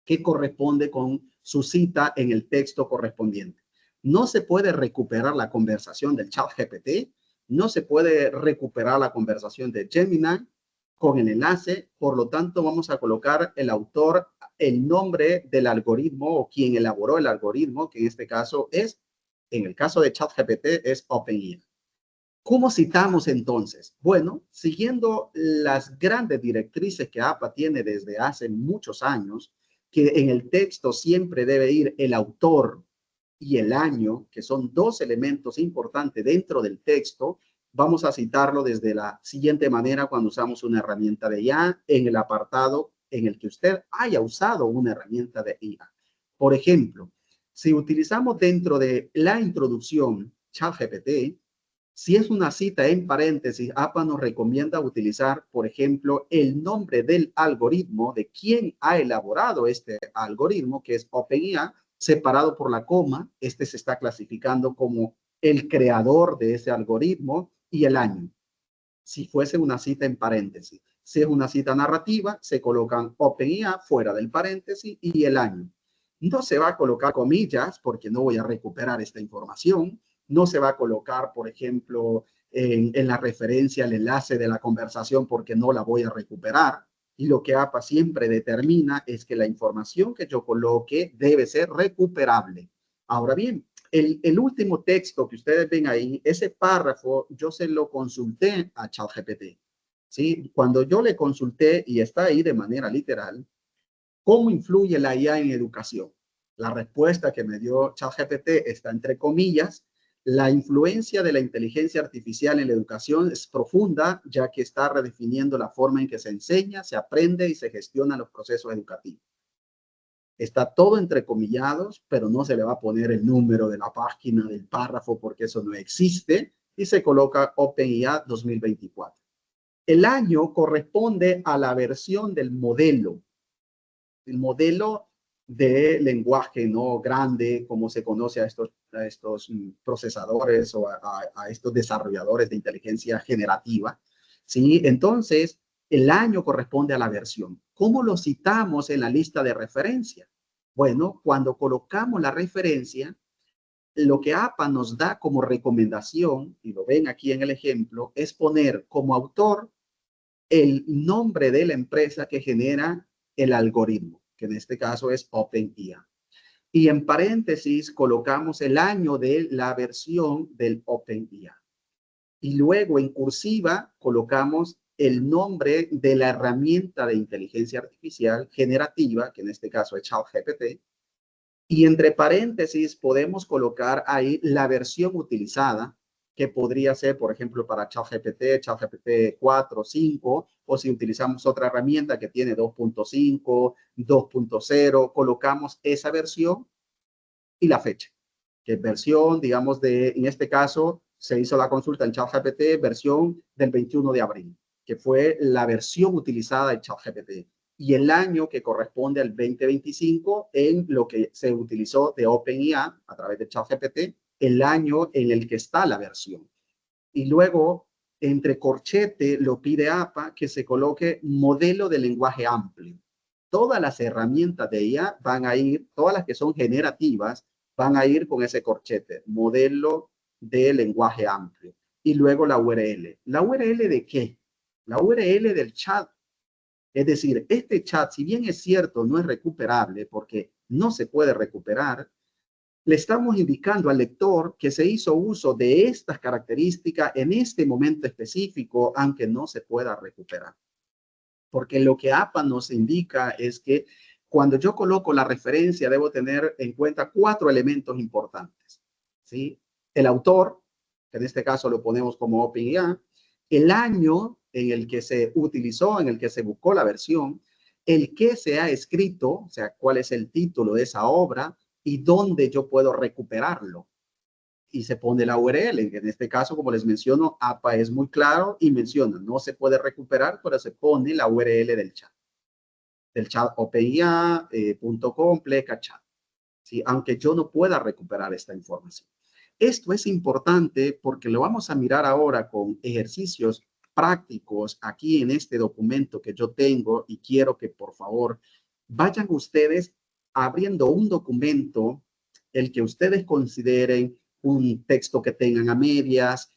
que corresponde con su cita en el texto correspondiente. No se puede recuperar la conversación del chat GPT, no se puede recuperar la conversación de Gemini con el enlace, por lo tanto vamos a colocar el autor, el nombre del algoritmo o quien elaboró el algoritmo, que en este caso es, en el caso de ChatGPT es OpenAI. ¿Cómo citamos entonces? Bueno, siguiendo las grandes directrices que APA tiene desde hace muchos años, que en el texto siempre debe ir el autor y el año, que son dos elementos importantes dentro del texto, vamos a citarlo desde la siguiente manera cuando usamos una herramienta de IA en el apartado en el que usted haya usado una herramienta de IA. Por ejemplo, si utilizamos dentro de la introducción ChatGPT, si es una cita en paréntesis, APA nos recomienda utilizar, por ejemplo, el nombre del algoritmo, de quién ha elaborado este algoritmo, que es OpenAI, separado por la coma. Este se está clasificando como el creador de ese algoritmo y el año. Si fuese una cita en paréntesis. Si es una cita narrativa, se colocan OpenAI fuera del paréntesis y el año. No se va a colocar comillas porque no voy a recuperar esta información. No se va a colocar, por ejemplo, en la referencia el enlace de la conversación porque no la voy a recuperar. Y lo que APA siempre determina es que la información que yo coloque debe ser recuperable. Ahora bien, el último texto que ustedes ven ahí, ese párrafo, yo se lo consulté a ChatGPT. ¿Sí? Cuando yo le consulté, y está ahí de manera literal, ¿cómo influye la IA en educación? La respuesta que me dio ChatGPT está entre comillas. La influencia de la inteligencia artificial en la educación es profunda, ya que está redefiniendo la forma en que se enseña, se aprende y se gestionan los procesos educativos. Está todo entrecomillados, pero no se le va a poner el número de la página del párrafo porque eso no existe y se coloca OpenAI 2024. El año corresponde a la versión del modelo. El modelo de lenguaje no grande, como se conoce a estos procesadores o a estos desarrolladores de inteligencia generativa. ¿Sí? Entonces, el año corresponde a la versión. ¿Cómo lo citamos en la lista de referencia? Bueno, cuando colocamos la referencia, lo que APA nos da como recomendación, y lo ven aquí en el ejemplo, es poner como autor el nombre de la empresa que genera el algoritmo, que en este caso es OpenAI. Y en paréntesis colocamos el año de la versión del OpenAI. Y luego en cursiva colocamos el nombre de la herramienta de inteligencia artificial generativa, que en este caso es ChatGPT. Y entre paréntesis podemos colocar ahí la versión utilizada, que podría ser, por ejemplo, para ChatGPT, ChatGPT 4, 5, o si utilizamos otra herramienta que tiene 2.5, 2.0, colocamos esa versión y la fecha, que es versión, digamos, en este caso, se hizo la consulta en ChatGPT, versión del 21 de abril, que fue la versión utilizada de ChatGPT, y el año que corresponde al 2025 en lo que se utilizó de OpenAI a través de ChatGPT, el año en el que está la versión. Y luego entre corchete lo pide APA que se coloque modelo de lenguaje amplio. Todas las herramientas de IA van a ir, todas las que son generativas, van a ir con ese corchete, modelo de lenguaje amplio. Y luego la URL. ¿La URL de qué? La URL del chat. Es decir, este chat, si bien es cierto, no es recuperable porque no se puede recuperar, le estamos indicando al lector que se hizo uso de estas características en este momento específico, aunque no se pueda recuperar. Porque lo que APA nos indica es que cuando yo coloco la referencia, debo tener en cuenta 4 elementos importantes, ¿sí? El autor, que en este caso lo ponemos como OpenAI, el año en el que se utilizó, en el que se buscó la versión, el que se ha escrito, o sea, cuál es el título de esa obra y dónde yo puedo recuperarlo. Y se pone la URL. En este caso, como les menciono, APA es muy claro y menciona, no se puede recuperar, pero se pone la URL del chat openai.com, pleca chat. ¿Sí? Aunque yo no pueda recuperar esta información. Esto es importante porque lo vamos a mirar ahora con ejercicios prácticos aquí en este documento que yo tengo y quiero que por favor vayan ustedes abriendo un documento, el que ustedes consideren un texto que tengan a medias,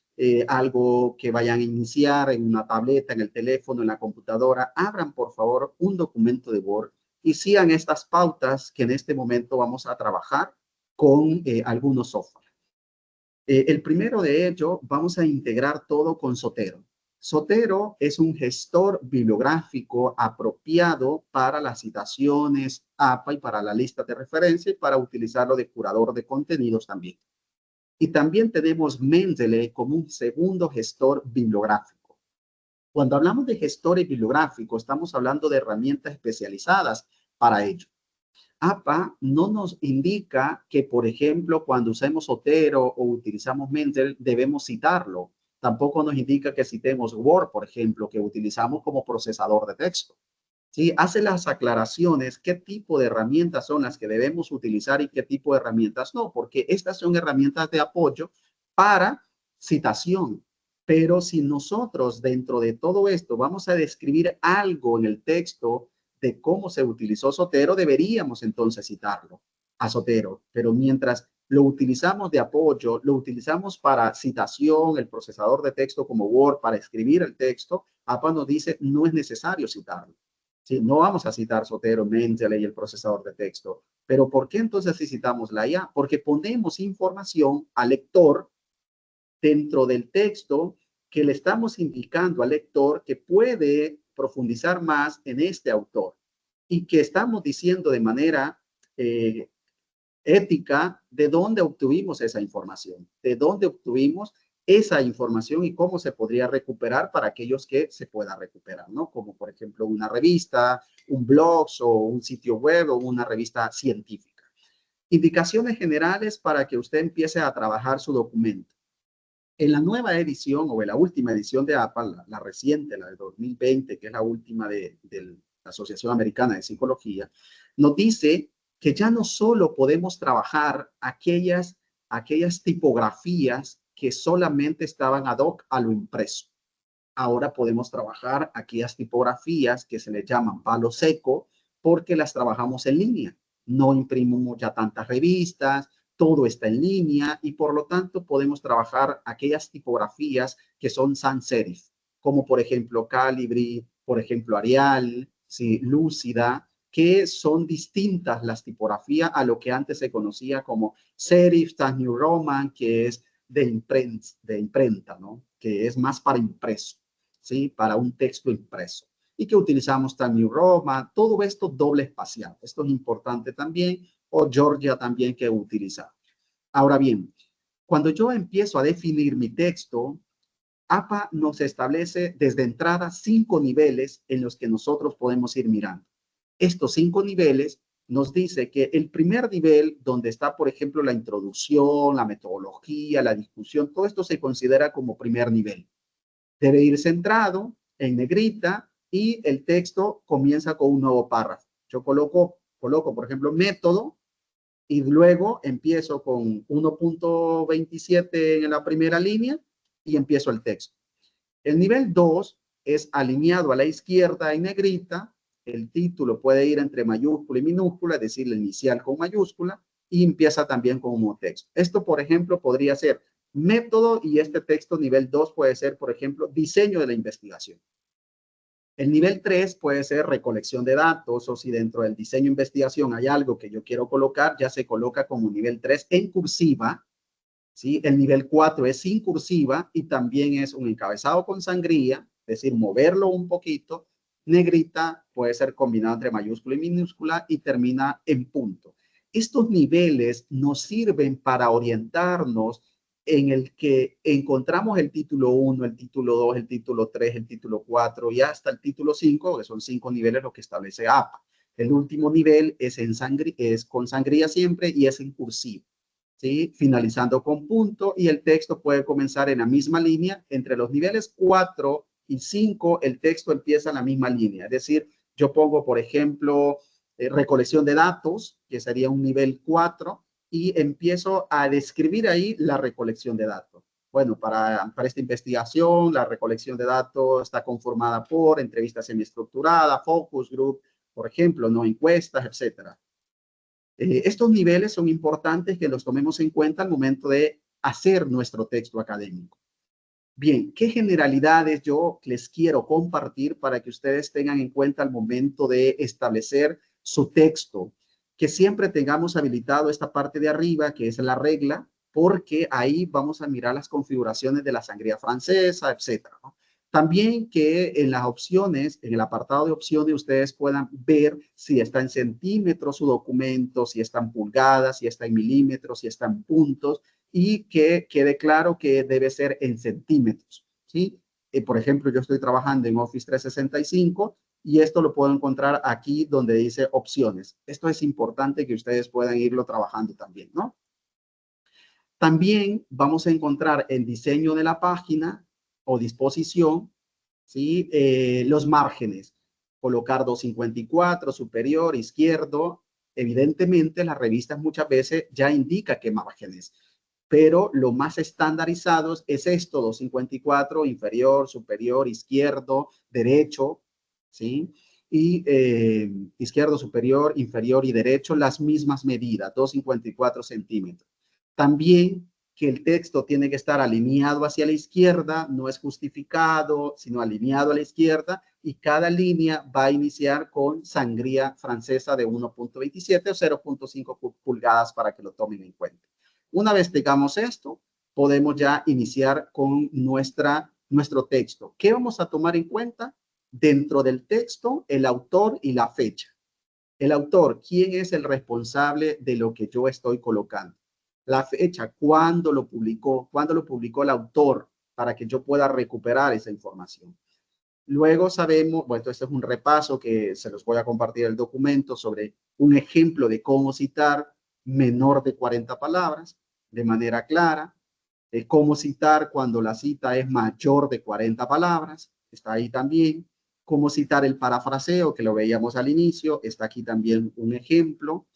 algo que vayan a iniciar en una tableta, en el teléfono, en la computadora. Abran por favor un documento de Word y sigan estas pautas que en este momento vamos a trabajar con algunos software. El primero de ellos, vamos a integrar todo con Zotero. Zotero es un gestor bibliográfico apropiado para las citaciones APA y para la lista de referencia y para utilizarlo de curador de contenidos también. Y también tenemos Mendeley como un segundo gestor bibliográfico. Cuando hablamos de gestores bibliográficos, estamos hablando de herramientas especializadas para ello. APA no nos indica que, por ejemplo, cuando usemos Zotero o utilizamos Mendeley, debemos citarlo. Tampoco nos indica que citemos Word, por ejemplo, que utilizamos como procesador de texto. ¿Sí? Hace las aclaraciones, qué tipo de herramientas son las que debemos utilizar y qué tipo de herramientas no, porque estas son herramientas de apoyo para citación. Pero si nosotros dentro de todo esto vamos a describir algo en el texto de cómo se utilizó Zotero, deberíamos entonces citarlo a Zotero. Pero mientras lo utilizamos de apoyo, lo utilizamos para citación, el procesador de texto como Word, para escribir el texto, APA nos dice no es necesario citarlo. ¿Sí? No vamos a citar Zotero, Mendeley y el procesador de texto. Pero ¿por qué entonces si citamos la IA? Porque ponemos información al lector dentro del texto que le estamos indicando al lector que puede profundizar más en este autor y que estamos diciendo de manera ética de dónde obtuvimos esa información, de dónde obtuvimos esa información y cómo se podría recuperar para aquellos que se pueda recuperar, ¿no? Como por ejemplo una revista, un blog o un sitio web o una revista científica. Indicaciones generales para que usted empiece a trabajar su documento. En la nueva edición o en la última edición de APA, la reciente, la de 2020, que es la última de la Asociación Americana de Psicología, nos dice que ya no solo podemos trabajar aquellas tipografías que solamente estaban ad hoc a lo impreso. Ahora podemos trabajar aquellas tipografías que se le llaman palo seco porque las trabajamos en línea. No imprimimos ya tantas revistas, todo está en línea y por lo tanto podemos trabajar aquellas tipografías que son sans serif, como por ejemplo Calibri, por ejemplo Arial, ¿sí? Lúcida, que son distintas las tipografías a lo que antes se conocía como serif, Times New Roman, que es de imprenta, ¿no? Que es más para impreso, ¿sí? Para un texto impreso. Y que utilizamos Times New Roman, todo esto doble espacial. Esto es importante también, o Georgia también que utilizar. Ahora bien, cuando yo empiezo a definir mi texto, APA nos establece desde entrada 5 niveles en los que nosotros podemos ir mirando. Estos 5 niveles nos dice que el primer nivel, donde está, por ejemplo, la introducción, la metodología, la discusión, todo esto se considera como primer nivel. Debe ir centrado en negrita y el texto comienza con un nuevo párrafo. Yo coloco, por ejemplo, método y luego empiezo con 1.27 en la primera línea y empiezo el texto. El nivel 2 es alineado a la izquierda en negrita. El título puede ir entre mayúscula y minúscula, es decir, la inicial con mayúscula, y empieza también como texto. Esto, por ejemplo, podría ser método, y este texto nivel 2 puede ser, por ejemplo, diseño de la investigación. El nivel 3 puede ser recolección de datos, o si dentro del diseño de investigación hay algo que yo quiero colocar, ya se coloca como nivel 3 en cursiva. ¿Sí? El nivel 4 es sin cursiva y también es un encabezado con sangría, es decir, moverlo un poquito. Negrita puede ser combinado entre mayúscula y minúscula y termina en punto. Estos niveles nos sirven para orientarnos en el que encontramos el título 1, el título 2, el título 3, el título 4 y hasta el título 5, que son 5 niveles lo que establece APA. El último nivel es, es con sangría siempre y es en cursiva. ¿Sí? Finalizando con punto, y el texto puede comenzar en la misma línea. Entre los niveles 4 y 5, el texto empieza en la misma línea. Es decir, yo pongo, por ejemplo, recolección de datos, que sería un nivel 4, y empiezo a describir ahí la recolección de datos. Bueno, para esta investigación, la recolección de datos está conformada por entrevistas semiestructuradas, focus group, por ejemplo, no encuestas, etcétera. Estos niveles son importantes que los tomemos en cuenta al momento de hacer nuestro texto académico. Bien, ¿qué generalidades yo les quiero compartir para que ustedes tengan en cuenta al momento de establecer su texto? Que siempre tengamos habilitado esta parte de arriba, que es la regla, porque ahí vamos a mirar las configuraciones de la sangría francesa, etcétera, ¿no? También que en las opciones, en el apartado de opciones, ustedes puedan ver si está en centímetros su documento, si está en pulgadas, si está en milímetros, si está en puntos, y que quede claro que debe ser en centímetros, ¿sí? Por ejemplo, yo estoy trabajando en Office 365 y esto lo puedo encontrar aquí donde dice opciones. Esto es importante que ustedes puedan irlo trabajando también, ¿no? También vamos a encontrar el diseño de la página o disposición, ¿sí? Los márgenes, colocar 254, superior, izquierdo. Evidentemente, las revistas muchas veces ya indican qué márgenes, pero lo más estandarizados es esto, 254, inferior, superior, izquierdo, derecho, ¿sí? Y izquierdo, superior, inferior y derecho, las mismas medidas, 254 centímetros. También que el texto tiene que estar alineado hacia la izquierda, no es justificado, sino alineado a la izquierda, y cada línea va a iniciar con sangría francesa de 1.27 o 0.5 pulgadas para que lo tomen en cuenta. Una vez tengamos esto, podemos ya iniciar con nuestro texto. ¿Qué vamos a tomar en cuenta? Dentro del texto, el autor y la fecha. El autor, ¿quién es el responsable de lo que yo estoy colocando? La fecha, ¿cuándo lo publicó el autor para que yo pueda recuperar esa información? Luego sabemos, bueno, esto es un repaso que se los voy a compartir el documento sobre un ejemplo de cómo citar menor de 40 palabras de manera clara, cómo citar cuando la cita es mayor de 40 palabras, está ahí también, cómo citar el parafraseo, que lo veíamos al inicio, está aquí también un ejemplo.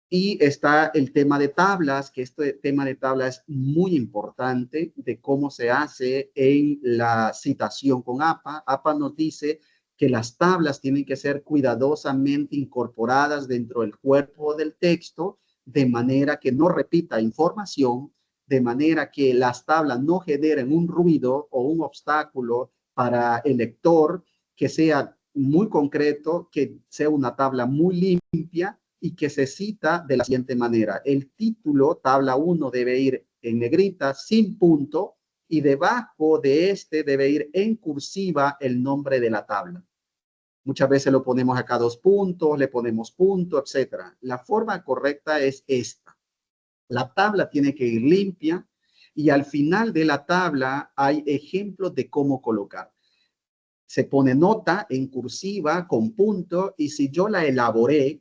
Y está el tema de tablas, que este tema de tablas es muy importante de cómo se hace en la citación con APA. APA nos dice que las tablas tienen que ser cuidadosamente incorporadas dentro del cuerpo del texto, de manera que no repita información, de manera que las tablas no generen un ruido o un obstáculo para el lector, que sea muy concreto, que sea una tabla muy limpia y que se cita de la siguiente manera. El título, tabla 1, debe ir en negrita, sin punto, y debajo de este debe ir en cursiva el nombre de la tabla. Muchas veces lo ponemos acá 2 puntos, le ponemos punto, etcétera. La forma correcta es esta. La tabla tiene que ir limpia y al final de la tabla hay ejemplos de cómo colocar. Se pone nota en cursiva con punto, y si yo la elaboré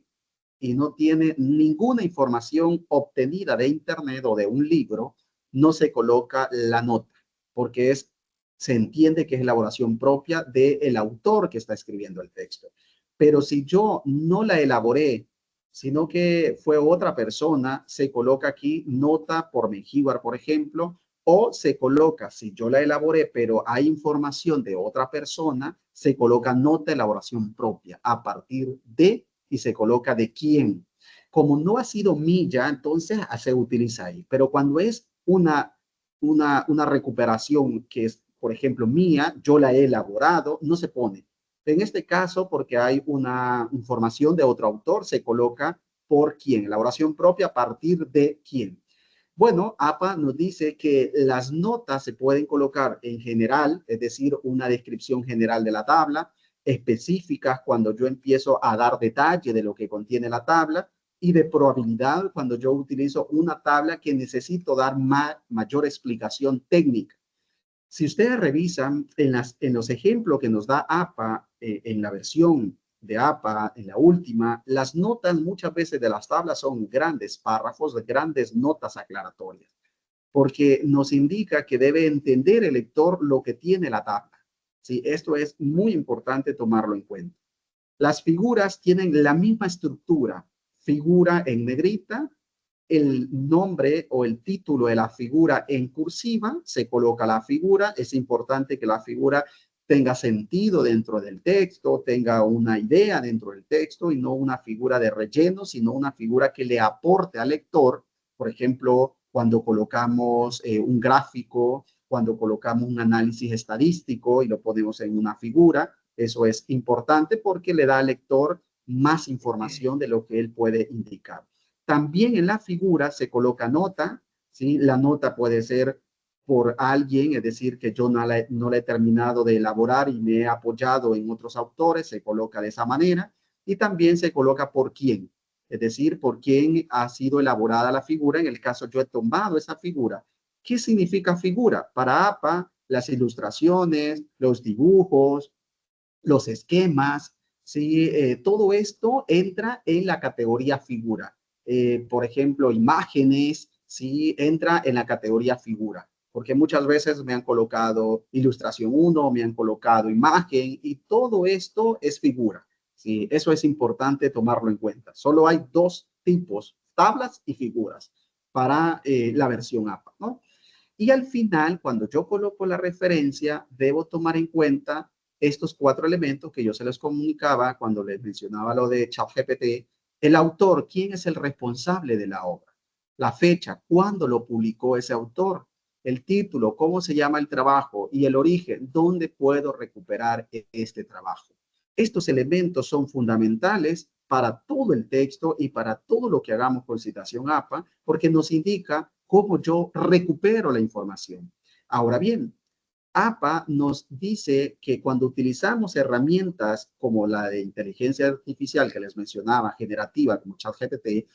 y no tiene ninguna información obtenida de internet o de un libro, no se coloca la nota, porque se entiende que es elaboración propia del autor que está escribiendo el texto. Pero si yo no la elaboré, sino que fue otra persona, se coloca aquí nota por Mengíbar, por ejemplo, O se coloca, si yo la elaboré, pero hay información de otra persona, se coloca nota de elaboración propia a partir de, y se coloca de quién. Como no ha sido mía, entonces se utiliza ahí. Pero cuando es una recuperación que es, por ejemplo, mía, yo la he elaborado, no se pone. En este caso, porque hay una información de otro autor, se coloca por quién, elaboración propia a partir de quién. Bueno, APA nos dice que las notas se pueden colocar en general, es decir, una descripción general de la tabla, específicas cuando yo empiezo a dar detalle de lo que contiene la tabla, y de probabilidad cuando yo utilizo una tabla que necesito dar mayor explicación técnica. Si ustedes revisan en los ejemplos que nos da APA, en la versión de APA, en la última, las notas muchas veces de las tablas son grandes párrafos, de grandes notas aclaratorias, porque nos indica que debe entender el lector lo que tiene la tabla. ¿Sí? Esto es muy importante tomarlo en cuenta. Las figuras tienen la misma estructura, figura en negrita, el nombre o el título de la figura en cursiva, se coloca la figura. Es importante que la figura tenga sentido dentro del texto, tenga una idea dentro del texto y no una figura de relleno, sino una figura que le aporte al lector. Por ejemplo, cuando colocamos un gráfico, cuando colocamos un análisis estadístico y lo ponemos en una figura, eso es importante porque le da al lector más información de lo que él puede indicar. También en la figura se coloca nota, ¿sí? La nota puede ser por alguien, es decir, que yo no la he terminado de elaborar y me he apoyado en otros autores, se coloca de esa manera. Y también se coloca por quién, es decir, por quién ha sido elaborada la figura. En el caso yo he tomado esa figura. ¿Qué significa figura? Para APA, las ilustraciones, los dibujos, los esquemas, ¿sí? Todo esto entra en la categoría figura. Por ejemplo, imágenes, ¿sí? Entra en la categoría figura, porque muchas veces me han colocado ilustración 1, me han colocado imagen, y todo esto es figura. ¿Sí? Eso es importante tomarlo en cuenta. Solo hay dos tipos, tablas y figuras, para la versión APA, ¿no? Y al final, cuando yo coloco la referencia, debo tomar en cuenta estos cuatro elementos que yo se les comunicaba cuando les mencionaba lo de ChatGPT. El autor, ¿quién es el responsable de la obra? La fecha, ¿cuándo lo publicó ese autor? El título, ¿cómo se llama el trabajo? Y el origen, ¿dónde puedo recuperar este trabajo? Estos elementos son fundamentales para todo el texto y para todo lo que hagamos con citación APA, porque nos indica cómo yo recupero la información. Ahora bien, APA nos dice que cuando utilizamos herramientas como la de inteligencia artificial que les mencionaba, generativa, como ChatGPT,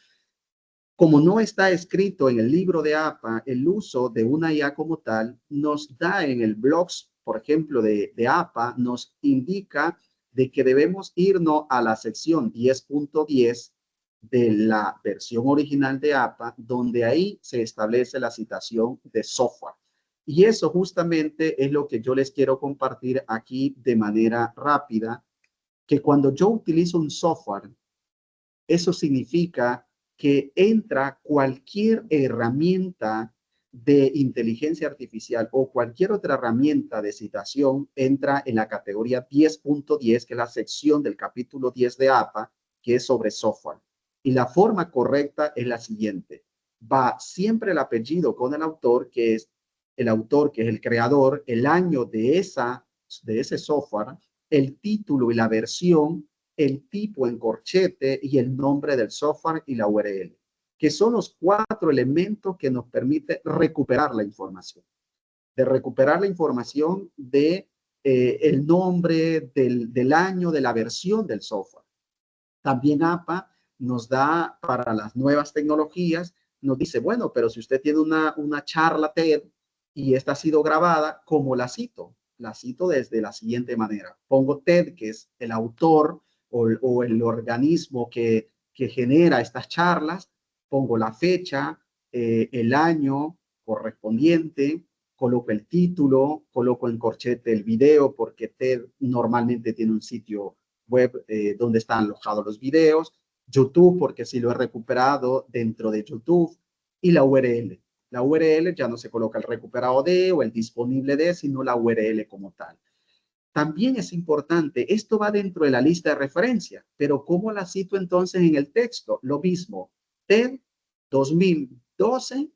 como no está escrito en el libro de APA, el uso de una IA como tal nos da en el blog, por ejemplo, de APA, nos indica de que debemos irnos a la sección 10.10 de la versión original de APA, donde ahí se establece la citación de software. Y eso justamente es lo que yo les quiero compartir aquí de manera rápida, que cuando yo utilizo un software, eso significa que entra cualquier herramienta de inteligencia artificial o cualquier otra herramienta de citación, entra en la categoría 10.10, que es la sección del capítulo 10 de APA, que es sobre software. Y la forma correcta es la siguiente. Va siempre el apellido con el autor, que es el autor, que es el creador, el año de ese software, el título y la versión, el tipo en corchete y el nombre del software y la URL, que son los cuatro elementos que nos permite recuperar la información. De recuperar la información de el nombre, del año, de la versión del software. También APA nos da para las nuevas tecnologías, nos dice, bueno, pero si usted tiene una charla TED y esta ha sido grabada, ¿cómo la cito? La cito desde la siguiente manera. Pongo TED, que es el autor o el organismo que genera estas charlas, pongo la fecha, el año correspondiente, coloco el título, coloco en corchete el video, porque TED normalmente tiene un sitio web donde están alojados los videos, YouTube, porque si lo he recuperado dentro de YouTube, y la URL. La URL ya no se coloca el recuperado de o el disponible de, sino la URL como tal. También es importante, esto va dentro de la lista de referencia, pero ¿cómo la cito entonces en el texto? Lo mismo, TED 2012,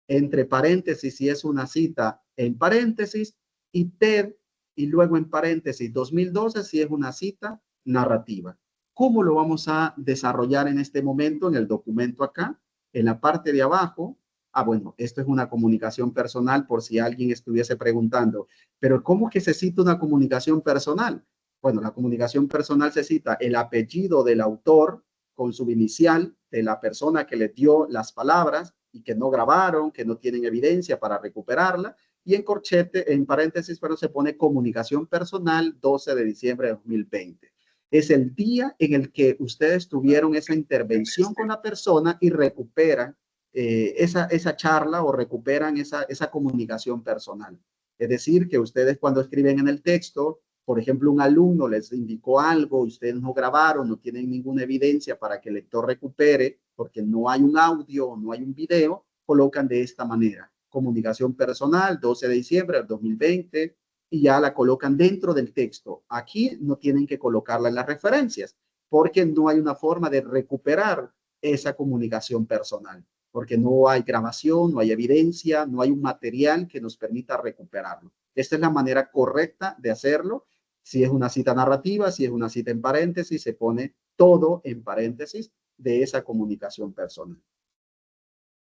entre paréntesis, si es una cita en paréntesis, y TED, y luego en paréntesis 2012, si es una cita narrativa. ¿Cómo lo vamos a desarrollar en este momento en el documento acá? En la parte de abajo, bueno, esto es una comunicación personal por si alguien estuviese preguntando, pero ¿cómo que se cita una comunicación personal? Bueno, la comunicación personal se cita el apellido del autor con su inicial de la persona que le dio las palabras y que no grabaron, que no tienen evidencia para recuperarla. Y en corchete, en paréntesis, pero se pone comunicación personal 12 de diciembre de 2020. Es el día en el que ustedes tuvieron esa intervención con la persona y recuperan esa charla o recuperan esa comunicación personal. Es decir, que ustedes cuando escriben en el texto, por ejemplo, un alumno les indicó algo, ustedes no grabaron, no tienen ninguna evidencia para que el lector recupere, porque no hay un audio, no hay un video, colocan de esta manera. Comunicación personal, 12 de diciembre del 2020, y ya la colocan dentro del texto. Aquí no tienen que colocarla en las referencias, porque no hay una forma de recuperar esa comunicación personal, porque no hay grabación, no hay evidencia, no hay un material que nos permita recuperarlo. Esta es la manera correcta de hacerlo. Si es una cita narrativa, si es una cita en paréntesis, se pone todo en paréntesis de esa comunicación personal.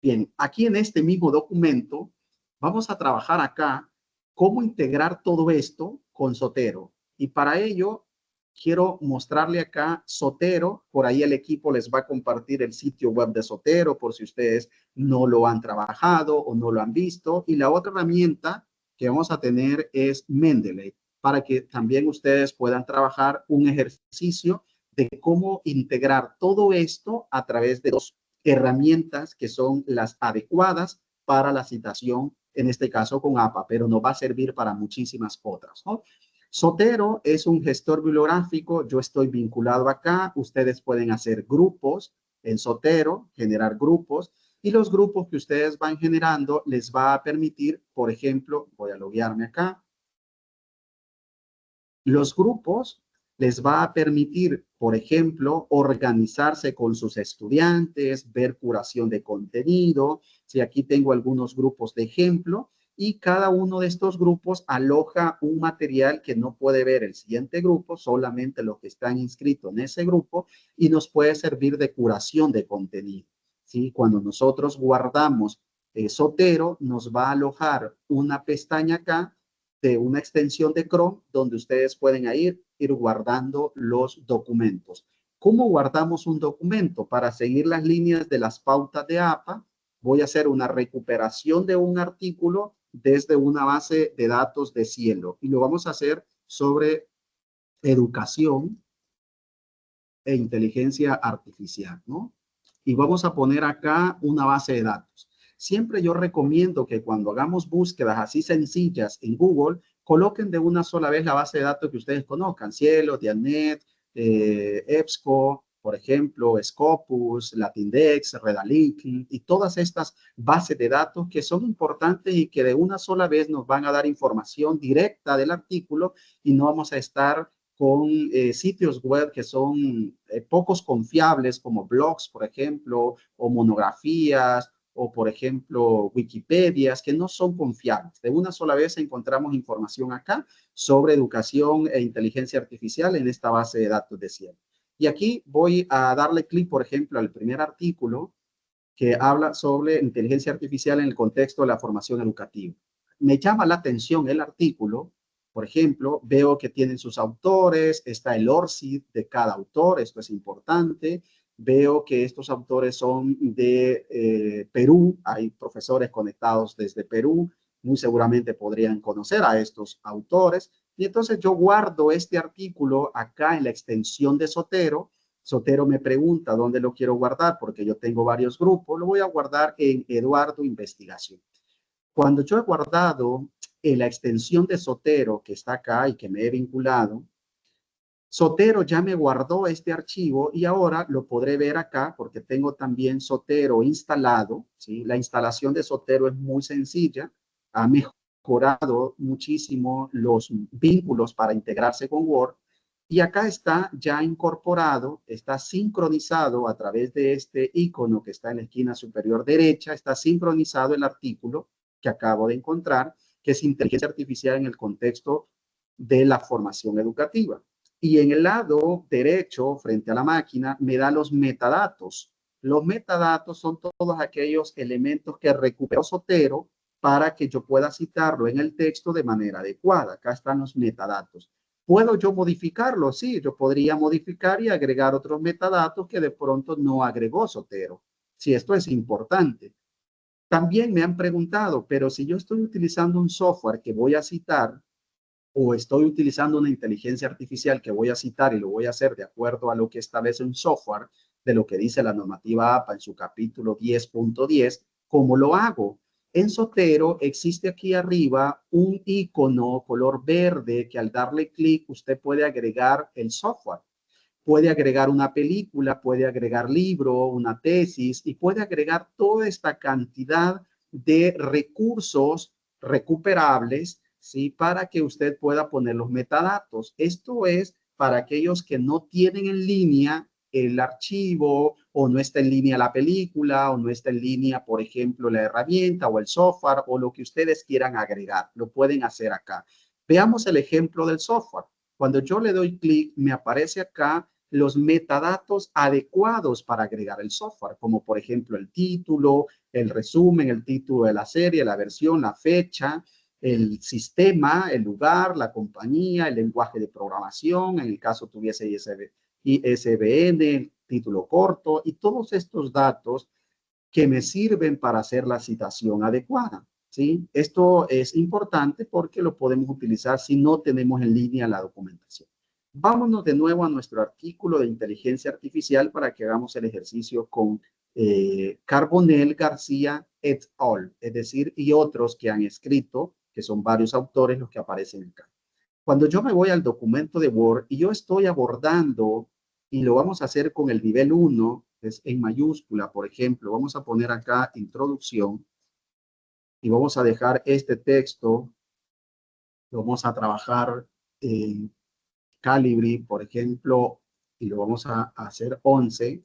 Bien, aquí en este mismo documento vamos a trabajar acá cómo integrar todo esto con Zotero. Y para ello quiero mostrarle acá Zotero. Por ahí el equipo les va a compartir el sitio web de Zotero por si ustedes no lo han trabajado o no lo han visto. Y la otra herramienta que vamos a tener es Mendeley, para que también ustedes puedan trabajar un ejercicio de cómo integrar todo esto a través de dos herramientas que son las adecuadas para la citación, en este caso con APA, pero nos va a servir para muchísimas otras, ¿no? Zotero es un gestor bibliográfico, yo estoy vinculado acá, ustedes pueden hacer grupos en Zotero, generar grupos, y los grupos que ustedes van generando les va a permitir, por ejemplo, voy a loguearme acá, los grupos les va a permitir, por ejemplo, organizarse con sus estudiantes, ver curación de contenido. Si aquí tengo algunos grupos de ejemplo y cada uno de estos grupos aloja un material que no puede ver el siguiente grupo, solamente los que están inscritos en ese grupo y nos puede servir de curación de contenido. ¿Sí? Cuando nosotros guardamos Zotero, nos va a alojar una pestaña acá de una extensión de Chrome donde ustedes pueden ir guardando los documentos. ¿Cómo guardamos un documento? Para seguir las líneas de las pautas de APA, voy a hacer una recuperación de un artículo desde una base de datos de Cielo y lo vamos a hacer sobre educación e inteligencia artificial, ¿no? Y vamos a poner acá una base de datos. Siempre yo recomiendo que cuando hagamos búsquedas así sencillas en Google, coloquen de una sola vez la base de datos que ustedes conozcan, Cielo, Dialnet, EBSCO, por ejemplo, Scopus, Latindex, Redalytics y todas estas bases de datos que son importantes y que de una sola vez nos van a dar información directa del artículo y no vamos a estar con sitios web que son pocos confiables como blogs, por ejemplo, o monografías, o por ejemplo, Wikipedias, que no son confiables. De una sola vez encontramos información acá sobre educación e inteligencia artificial en esta base de datos de Cielo. Y aquí voy a darle clic, por ejemplo, al primer artículo que habla sobre inteligencia artificial en el contexto de la formación educativa. Me llama la atención el artículo. Por ejemplo, veo que tienen sus autores, está el ORCID de cada autor, esto es importante. Veo que estos autores son de Perú, hay profesores conectados desde Perú, muy seguramente podrían conocer a estos autores. Y entonces yo guardo este artículo acá en la extensión de Zotero. Zotero me pregunta dónde lo quiero guardar porque yo tengo varios grupos. Lo voy a guardar en Eduardo Investigación. Cuando yo he guardado en la extensión de Zotero que está acá y que me he vinculado, Zotero ya me guardó este archivo y ahora lo podré ver acá porque tengo también Zotero instalado, ¿sí? La instalación de Zotero es muy sencilla, ha mejorado muchísimo los vínculos para integrarse con Word y acá está ya incorporado, está sincronizado a través de este icono que está en la esquina superior derecha, está sincronizado el artículo que acabo de encontrar, que es inteligencia artificial en el contexto de la formación educativa. Y en el lado derecho, frente a la máquina, me da los metadatos. Los metadatos son todos aquellos elementos que recuperó Zotero para que yo pueda citarlo en el texto de manera adecuada. Acá están los metadatos. ¿Puedo yo modificarlo? Sí, yo podría modificar y agregar otros metadatos que de pronto no agregó Zotero. Sí, esto es importante. También me han preguntado, pero si yo estoy utilizando un software que voy a citar, o estoy utilizando una inteligencia artificial que voy a citar y lo voy a hacer de acuerdo a lo que establece un software, de lo que dice la normativa APA en su capítulo 10.10, ¿cómo lo hago? En Zotero existe aquí arriba un icono color verde que al darle clic usted puede agregar el software. Puede agregar una película, puede agregar libro, una tesis y puede agregar toda esta cantidad de recursos recuperables, ¿sí? Para que usted pueda poner los metadatos. Esto es para aquellos que no tienen en línea el archivo o no está en línea la película o no está en línea, por ejemplo, la herramienta o el software o lo que ustedes quieran agregar. Lo pueden hacer acá. Veamos el ejemplo del software. Cuando yo le doy clic, me aparece acá los metadatos adecuados para agregar el software, como por ejemplo el título, el resumen, el título de la serie, la versión, la fecha, el sistema, el lugar, la compañía, el lenguaje de programación, en el caso tuviese ISBN, el título corto y todos estos datos que me sirven para hacer la citación adecuada. ¿Sí? Esto es importante porque lo podemos utilizar si no tenemos en línea la documentación. Vámonos de nuevo a nuestro artículo de inteligencia artificial para que hagamos el ejercicio con Carbonell, García et al., es decir, y otros que han escrito, que son varios autores los que aparecen acá. Cuando yo me voy al documento de Word y yo estoy abordando, y lo vamos a hacer con el nivel 1, que es en mayúscula, por ejemplo, vamos a poner acá introducción y vamos a dejar este texto, lo vamos a trabajar en Calibri, por ejemplo, y lo vamos a hacer 11,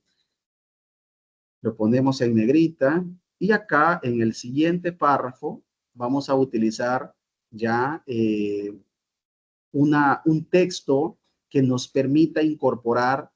lo ponemos en negrita y acá en el siguiente párrafo vamos a utilizar ya un texto que nos permita incorporar,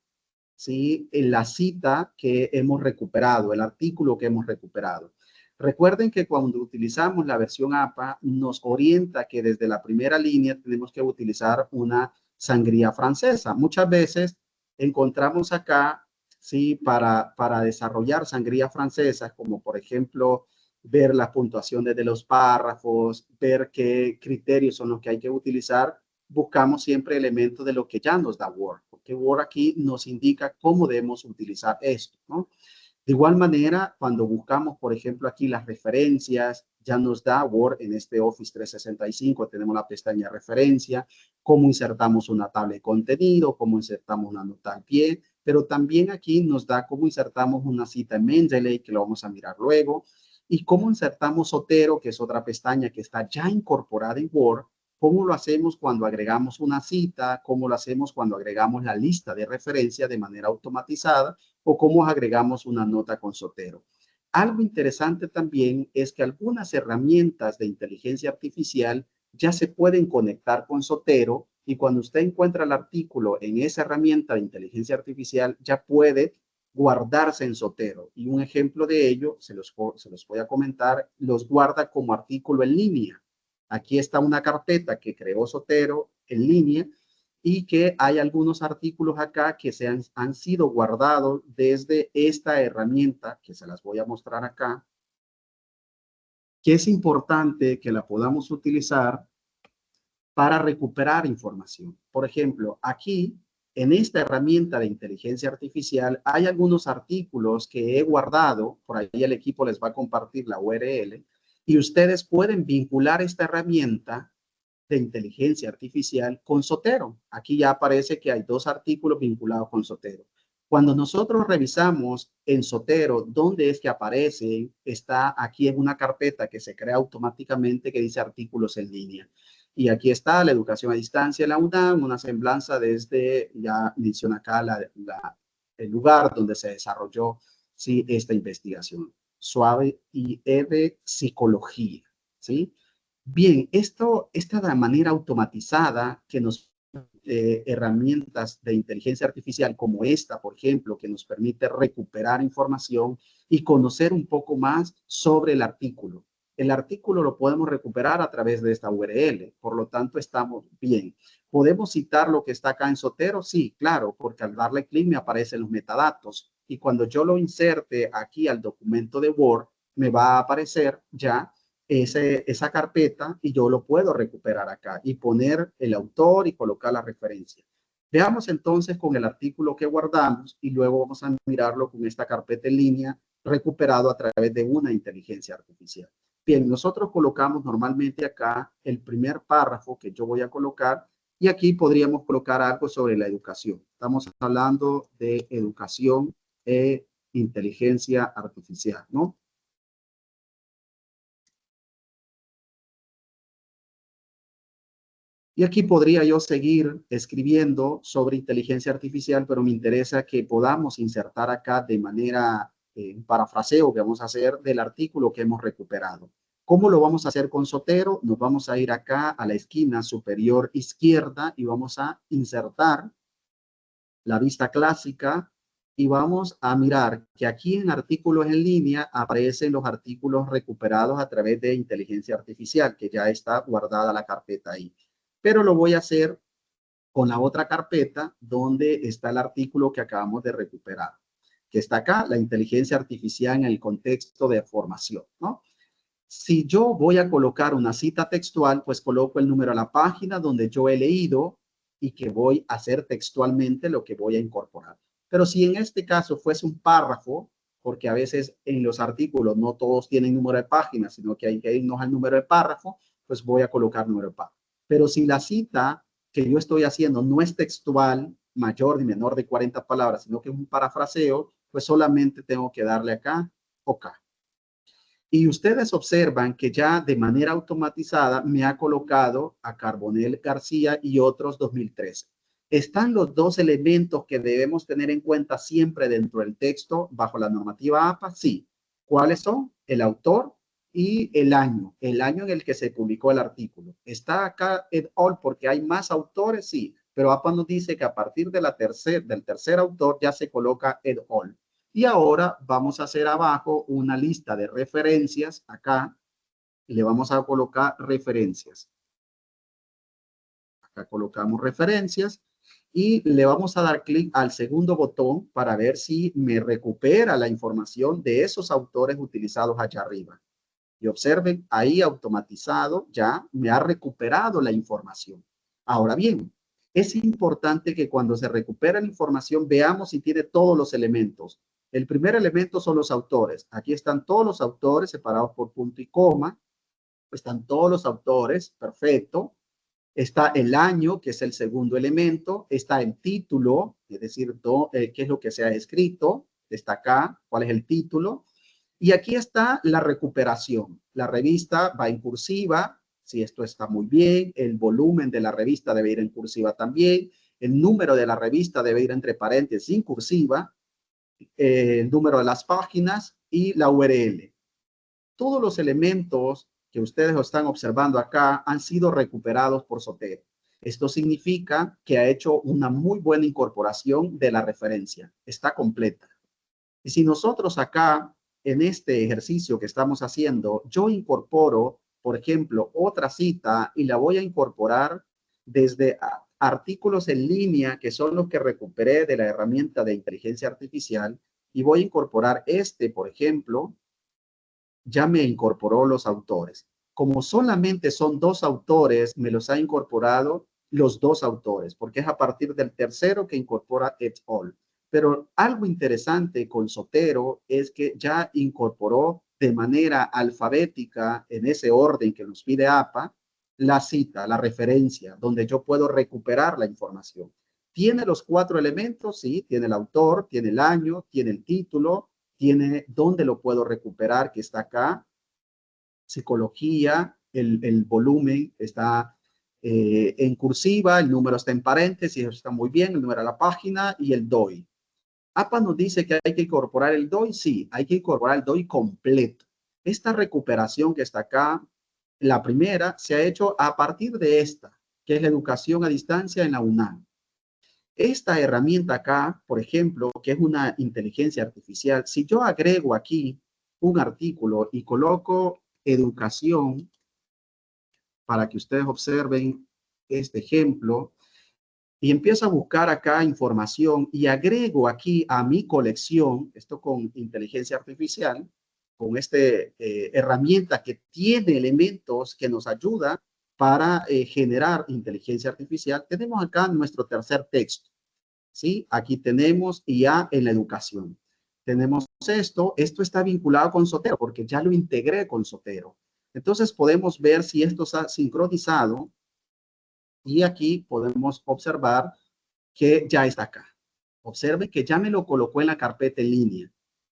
¿sí?, en la cita que hemos recuperado, el artículo que hemos recuperado. Recuerden que cuando utilizamos la versión APA, nos orienta que desde la primera línea tenemos que utilizar una sangría francesa. Muchas veces encontramos acá, ¿sí?, para desarrollar sangría francesas, como por ejemplo ver las puntuaciones de los párrafos, ver qué criterios son los que hay que utilizar, buscamos siempre elementos de lo que ya nos da Word, porque Word aquí nos indica cómo debemos utilizar esto, ¿no? De igual manera, cuando buscamos, por ejemplo, aquí las referencias, ya nos da Word en este Office 365, tenemos la pestaña referencia, cómo insertamos una tabla de contenido, cómo insertamos una nota al pie, pero también aquí nos da cómo insertamos una cita en Mendeley, que lo vamos a mirar luego, y cómo insertamos Zotero, que es otra pestaña que está ya incorporada en Word, cómo lo hacemos cuando agregamos una cita, cómo lo hacemos cuando agregamos la lista de referencia de manera automatizada o cómo agregamos una nota con Zotero. Algo interesante también es que algunas herramientas de inteligencia artificial ya se pueden conectar con Zotero y cuando usted encuentra el artículo en esa herramienta de inteligencia artificial ya puede guardarse en Zotero. Y un ejemplo de ello, se los voy a comentar, los guarda como artículo en línea. Aquí está una carpeta que creó Zotero en línea y que hay algunos artículos acá que han sido guardados desde esta herramienta, que se las voy a mostrar acá, que es importante que la podamos utilizar para recuperar información. Por ejemplo, aquí en esta herramienta de inteligencia artificial hay algunos artículos que he guardado, por ahí el equipo les va a compartir la URL, y ustedes pueden vincular esta herramienta de inteligencia artificial con Zotero. Aquí ya aparece que hay 2 artículos vinculados con Zotero. Cuando nosotros revisamos en Zotero dónde es que aparece, está aquí en una carpeta que se crea automáticamente que dice artículos en línea. Y aquí está la educación a distancia en la UNAM, una semblanza desde, ya menciona acá el lugar donde se desarrolló sí, esta investigación. Suave y de psicología, ¿sí? Bien, esta de manera automatizada que nos herramientas de inteligencia artificial como esta, por ejemplo, que nos permite recuperar información y conocer un poco más sobre el artículo. El artículo lo podemos recuperar a través de esta URL, por lo tanto estamos bien. ¿Podemos citar lo que está acá en Zotero? Sí, claro, porque al darle clic me aparecen los metadatos y cuando yo lo inserte aquí al documento de Word, me va a aparecer ya esa carpeta y yo lo puedo recuperar acá y poner el autor y colocar la referencia. Veamos entonces con el artículo que guardamos y luego vamos a mirarlo con esta carpeta en línea recuperado a través de una inteligencia artificial. Bien, nosotros colocamos normalmente acá el primer párrafo que yo voy a colocar y aquí podríamos colocar algo sobre la educación. Estamos hablando de educación e inteligencia artificial, ¿no? Y aquí podría yo seguir escribiendo sobre inteligencia artificial, pero me interesa que podamos insertar acá de manera, un parafraseo que vamos a hacer del artículo que hemos recuperado. ¿Cómo lo vamos a hacer con Zotero? Nos vamos a ir acá a la esquina superior izquierda y vamos a insertar la vista clásica y vamos a mirar que aquí en artículos en línea aparecen los artículos recuperados a través de inteligencia artificial, que ya está guardada la carpeta ahí. Pero lo voy a hacer con la otra carpeta donde está el artículo que acabamos de recuperar, que está acá, la inteligencia artificial en el contexto de formación, ¿no? Si yo voy a colocar una cita textual, pues coloco el número a la página donde yo he leído y que voy a hacer textualmente lo que voy a incorporar. Pero si en este caso fuese un párrafo, porque a veces en los artículos no todos tienen número de página, sino que hay que irnos al número de párrafo, pues voy a colocar número de párrafo. Pero si la cita que yo estoy haciendo no es textual, mayor ni menor de 40 palabras, sino que es un parafraseo, pues solamente tengo que darle acá, OK. Y ustedes observan que ya de manera automatizada me ha colocado a Carbonell García y otros 2013. ¿Están los 2 elementos que debemos tener en cuenta siempre dentro del texto bajo la normativa APA? Sí. ¿Cuáles son? El autor y el año en el que se publicó el artículo. ¿Está acá et al porque hay más autores? Sí, pero APA nos dice que a partir de del tercer autor ya se coloca et al. Y ahora vamos a hacer abajo una lista de referencias acá y le vamos a colocar referencias. Acá colocamos referencias y le vamos a dar clic al segundo botón para ver si me recupera la información de esos autores utilizados allá arriba. Y observen, ahí automatizado ya me ha recuperado la información. Ahora bien, es importante que cuando se recupera la información veamos si tiene todos los elementos. El primer elemento son los autores. Aquí están todos los autores separados por punto y coma. Están todos los autores, perfecto. Está el año, que es el segundo elemento. Está el título, es decir, qué es lo que se ha escrito. Está acá, cuál es el título. Y aquí está la recuperación. La revista va en cursiva, si esto está muy bien. El volumen de la revista debe ir en cursiva también. El número de la revista debe ir entre paréntesis en cursiva. El número de las páginas y la URL. Todos los elementos que ustedes están observando acá han sido recuperados por Zotero. Esto significa que ha hecho una muy buena incorporación de la referencia. Está completa. Y si nosotros acá, en este ejercicio que estamos haciendo, yo incorporo, por ejemplo, otra cita y la voy a incorporar desde artículos en línea, que son los que recuperé de la herramienta de inteligencia artificial, y voy a incorporar por ejemplo, ya me incorporó los autores. Como solamente son 2 autores, me los ha incorporado los 2 autores, porque es a partir del tercero que incorpora et al. Pero algo interesante con Zotero es que ya incorporó de manera alfabética, en ese orden que nos pide APA, la cita, la referencia, donde yo puedo recuperar la información. ¿Tiene los 4 elementos? Sí, tiene el autor, tiene el año, tiene el título, tiene dónde lo puedo recuperar, que está acá, psicología, el volumen está en cursiva, el número está en paréntesis, eso está muy bien, el número de la página y el DOI. APA nos dice que hay que incorporar el DOI, sí, hay que incorporar el DOI completo. Esta recuperación que está acá, la primera, se ha hecho a partir de esta, que es la educación a distancia en la UNAM. Esta herramienta acá, por ejemplo, que es una inteligencia artificial, si yo agrego aquí un artículo y coloco educación, para que ustedes observen este ejemplo, y empiezo a buscar acá información y agrego aquí a mi colección, esto con inteligencia artificial, con esta herramienta que tiene elementos que nos ayuda para generar inteligencia artificial, tenemos acá nuestro tercer texto. ¿Sí? Aquí tenemos IA en la educación. Tenemos esto está vinculado con Zotero, porque ya lo integré con Zotero. Entonces podemos ver si esto está sincronizado y aquí podemos observar que ya está acá. Observe que ya me lo colocó en la carpeta en línea.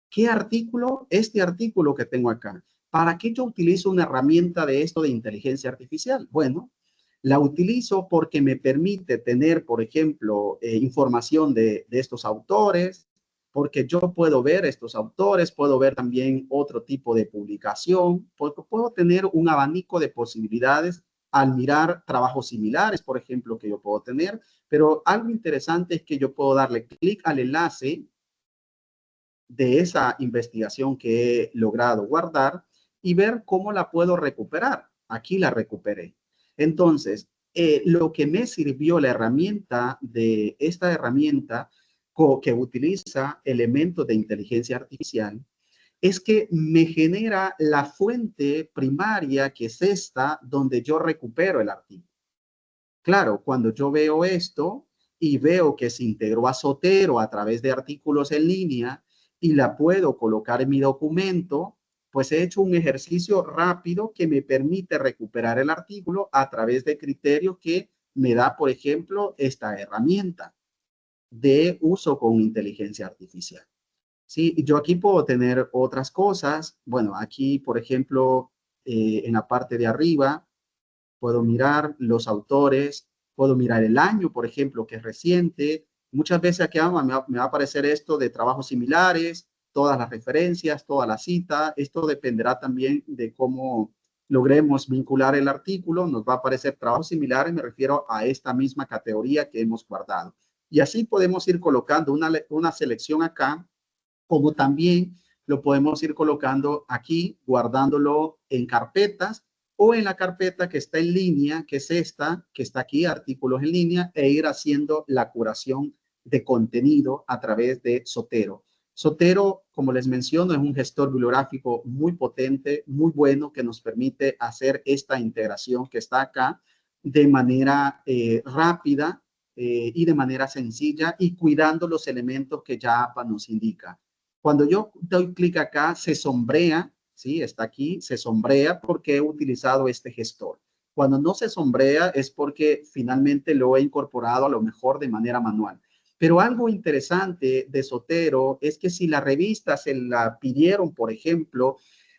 ¿Qué artículo? Este artículo que tengo acá. ¿Para qué yo utilizo una herramienta de esto de inteligencia artificial? Bueno, la utilizo porque me permite tener, por ejemplo, información de estos autores, porque yo puedo ver estos autores, puedo ver también otro tipo de publicación, porque puedo tener un abanico de posibilidades al mirar trabajos similares, por ejemplo, que yo puedo tener. Pero algo interesante es que yo puedo darle clic al enlace de esa investigación que he logrado guardar y ver cómo la puedo recuperar. Aquí la recuperé. Entonces, lo que me sirvió la herramienta de esta herramienta que utiliza elementos de inteligencia artificial es que me genera la fuente primaria, que es esta, donde yo recupero el artículo. Claro, cuando yo veo esto y veo que se integró a Zotero a través de artículos en línea y la puedo colocar en mi documento, pues he hecho un ejercicio rápido que me permite recuperar el artículo a través de criterios que me da, por ejemplo, esta herramienta de uso con inteligencia artificial. Sí, yo aquí puedo tener otras cosas. Bueno, aquí, por ejemplo, en la parte de arriba, puedo mirar los autores, puedo mirar el año, por ejemplo, que es reciente. Muchas veces aquí me va a aparecer esto de trabajos similares, todas las referencias, toda la cita. Esto dependerá también de cómo logremos vincular el artículo. Nos va a aparecer trabajos similares, me refiero a esta misma categoría que hemos guardado. Y así podemos ir colocando una selección acá, como también lo podemos ir colocando aquí, guardándolo en carpetas o en la carpeta que está en línea, que es esta, que está aquí, artículos en línea, e ir haciendo la curación de contenido a través de Zotero. Zotero, como les menciono, es un gestor bibliográfico muy potente, muy bueno, que nos permite hacer esta integración que está acá de manera rápida y de manera sencilla y cuidando los elementos que ya APA nos indica. Cuando yo doy clic acá, se sombrea, ¿sí? Está aquí, se sombrea porque he utilizado este gestor. Cuando no se sombrea es porque finalmente lo he incorporado a lo mejor de manera manual. Pero algo interesante de Zotero es que si la revista se la pidieron, por ejemplo,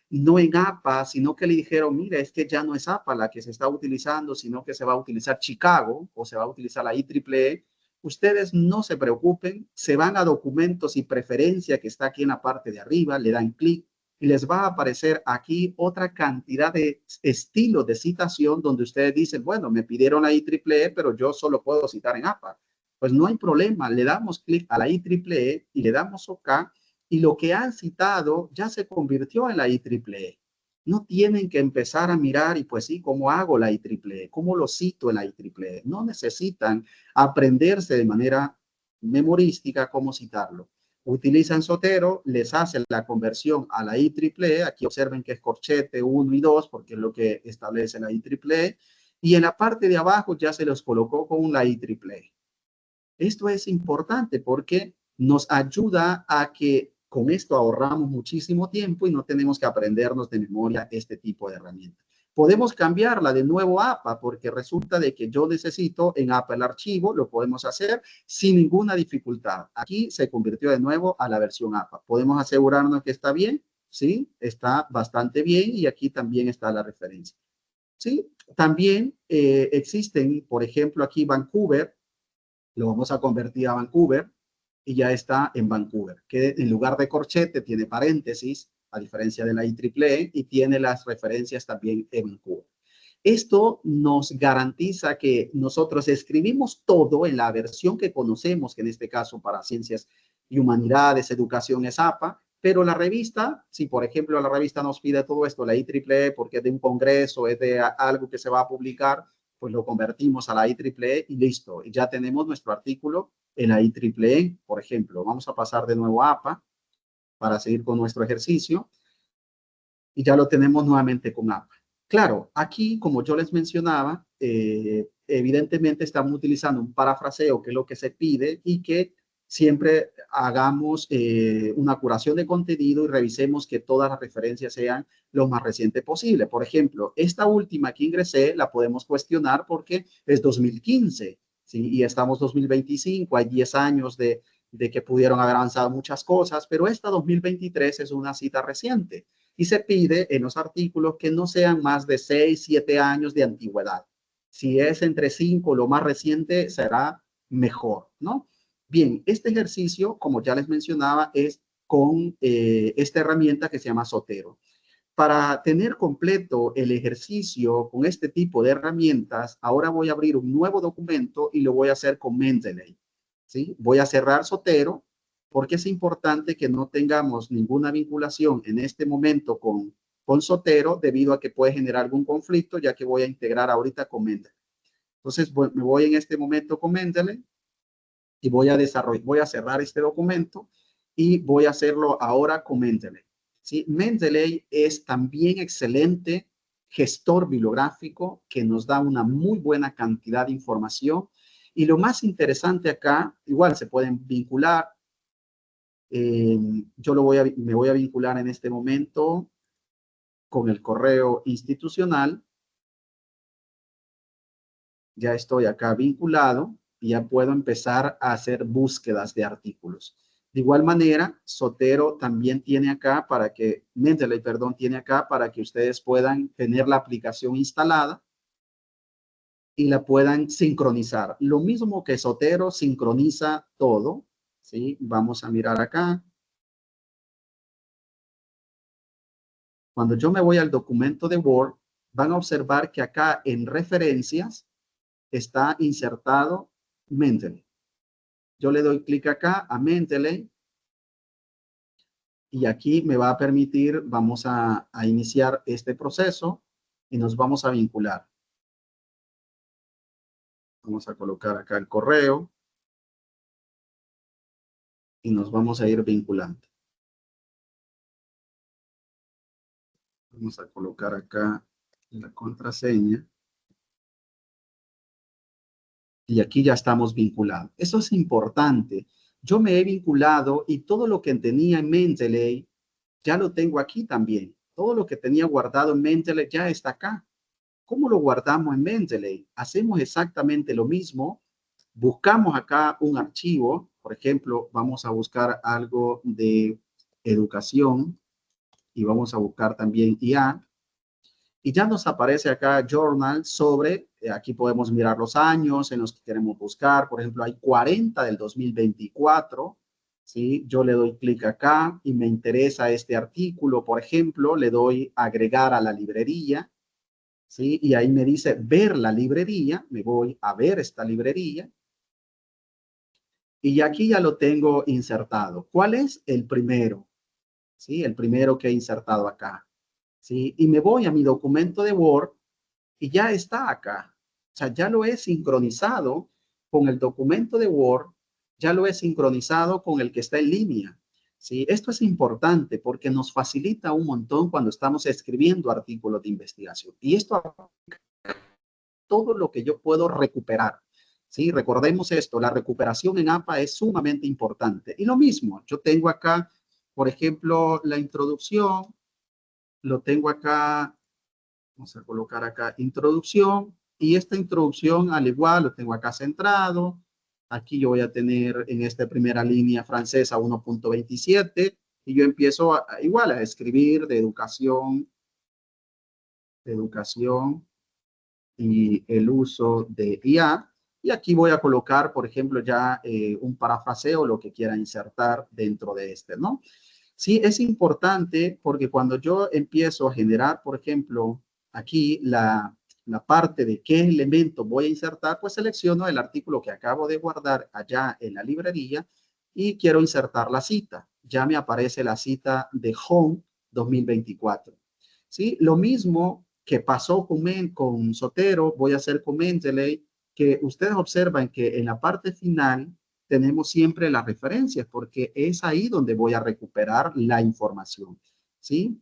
no en APA, sino que le dijeron, mira, es que ya no es APA la que se está utilizando, sino que se va a utilizar Chicago o se va a utilizar la IEEE, ustedes no se preocupen, se van a documentos y preferencia que está aquí en la parte de arriba, le dan clic y les va a aparecer aquí otra cantidad de estilos de citación donde ustedes dicen, bueno, me pidieron la IEEE, pero yo solo puedo citar en APA. Pues no hay problema, le damos clic a la IEEE y le damos OK y lo que han citado ya se convirtió en la IEEE. No tienen que empezar a mirar y pues sí, ¿cómo hago la IEEE? ¿Cómo lo cito en la IEEE? No necesitan aprenderse de manera memorística cómo citarlo. Utilizan Zotero, les hacen la conversión a la IEEE. Aquí observen que es corchete 1 y 2 porque es lo que establece la IEEE. Y en la parte de abajo ya se los colocó con la IEEE. Esto es importante porque nos ayuda a que con esto ahorramos muchísimo tiempo y no tenemos que aprendernos de memoria este tipo de herramientas. Podemos cambiarla de nuevo a APA porque resulta de que yo necesito en APA el archivo, lo podemos hacer sin ninguna dificultad. Aquí se convirtió de nuevo a la versión APA. Podemos asegurarnos que está bien, ¿sí? Está bastante bien y aquí también está la referencia. ¿Sí? También existen, por ejemplo, aquí Vancouver, lo vamos a convertir a Vancouver y ya está en Vancouver, que en lugar de corchete tiene paréntesis, a diferencia de la IEEE, y tiene las referencias también en Vancouver. Esto nos garantiza que nosotros escribimos todo en la versión que conocemos, que en este caso para ciencias y humanidades, educación es APA, pero la revista, si por ejemplo la revista nos pide todo esto, la IEEE, porque es de un congreso, es de algo que se va a publicar, pues lo convertimos a la IEEE y listo. Y ya tenemos nuestro artículo en la IEEE, por ejemplo. Vamos a pasar de nuevo a APA para seguir con nuestro ejercicio y ya lo tenemos nuevamente con APA. Claro, aquí, como yo les mencionaba, evidentemente estamos utilizando un parafraseo, que es lo que se pide, y que siempre hagamos una curación de contenido y revisemos que todas las referencias sean lo más reciente posible. Por ejemplo, esta última que ingresé la podemos cuestionar porque es 2015, ¿sí? Y estamos 2025, hay 10 años de que pudieron haber avanzado muchas cosas, pero esta 2023 es una cita reciente y se pide en los artículos que no sean más de 6, 7 años de antigüedad. Si es entre 5, lo más reciente será mejor, ¿no? Bien, este ejercicio, como ya les mencionaba, es con esta herramienta que se llama Zotero. Para tener completo el ejercicio con este tipo de herramientas, ahora voy a abrir un nuevo documento y lo voy a hacer con Mendeley. ¿Sí? Voy a cerrar Zotero porque es importante que no tengamos ninguna vinculación en este momento con Zotero debido a que puede generar algún conflicto, ya que voy a integrar ahorita con Mendeley. Entonces, me voy en este momento con Mendeley y voy a cerrar este documento y voy a hacerlo ahora con Mendeley. ¿Sí? Mendeley es también excelente gestor bibliográfico que nos da una muy buena cantidad de información. Y lo más interesante acá, igual se pueden vincular. Yo me voy a vincular en este momento con el correo institucional. Ya estoy acá vinculado y ya puedo empezar a hacer búsquedas de artículos. De igual manera, Zotero también tiene acá para que, Mendeley, perdón, tiene acá para que ustedes puedan tener la aplicación instalada y la puedan sincronizar. Lo mismo que Zotero sincroniza todo, ¿sí? Vamos a mirar acá. Cuando yo me voy al documento de Word, van a observar que acá en referencias está insertado Mendeley. Yo le doy clic acá a Mendeley y aquí me va a permitir, vamos a iniciar este proceso y nos vamos a vincular. Vamos a colocar acá el correo y nos vamos a ir vinculando. Vamos a colocar acá la contraseña. Y aquí ya estamos vinculados. Eso es importante. Yo me he vinculado y todo lo que tenía en Mendeley ya lo tengo aquí también. Todo lo que tenía guardado en Mendeley ya está acá. ¿Cómo lo guardamos en Mendeley? Hacemos exactamente lo mismo. Buscamos acá un archivo. Por ejemplo, vamos a buscar algo de educación y vamos a buscar también IA. Y ya nos aparece acá Journal sobre, aquí podemos mirar los años en los que queremos buscar. Por ejemplo, hay 40 del 2024. ¿Sí? Yo le doy clic acá y me interesa este artículo. Por ejemplo, le doy agregar a la librería. ¿Sí? Y ahí me dice ver la librería. Me voy a ver esta librería. Y aquí ya lo tengo insertado. ¿Cuál es el primero? ¿Sí? El primero que he insertado acá. ¿Sí? Y me voy a mi documento de Word y ya está acá. O sea, ya lo he sincronizado con el documento de Word, ya lo he sincronizado con el que está en línea. ¿Sí? Esto es importante porque nos facilita un montón cuando estamos escribiendo artículos de investigación. Y esto todo lo que yo puedo recuperar. ¿Sí? Recordemos esto, la recuperación en APA es sumamente importante. Y lo mismo, yo tengo acá, por ejemplo, la introducción, lo tengo acá Vamos a colocar acá introducción. Y esta introducción, al igual, lo tengo acá centrado. Aquí yo voy a tener en esta primera línea francesa 1.27 y yo empiezo igual a escribir de educación y el uso de IA. Y aquí voy a colocar, por ejemplo, ya un parafraseo, lo que quiera insertar dentro de este, ¿no? Sí, es importante porque cuando yo empiezo a generar, por ejemplo, aquí la parte de qué elemento voy a insertar, pues selecciono el artículo que acabo de guardar allá en la librería y quiero insertar la cita. Ya me aparece la cita de Home 2024. ¿Sí? Lo mismo que pasó con Sotero, voy a hacer con Mendeley, que ustedes observan que en la parte final tenemos siempre las referencias, porque es ahí donde voy a recuperar la información, ¿sí?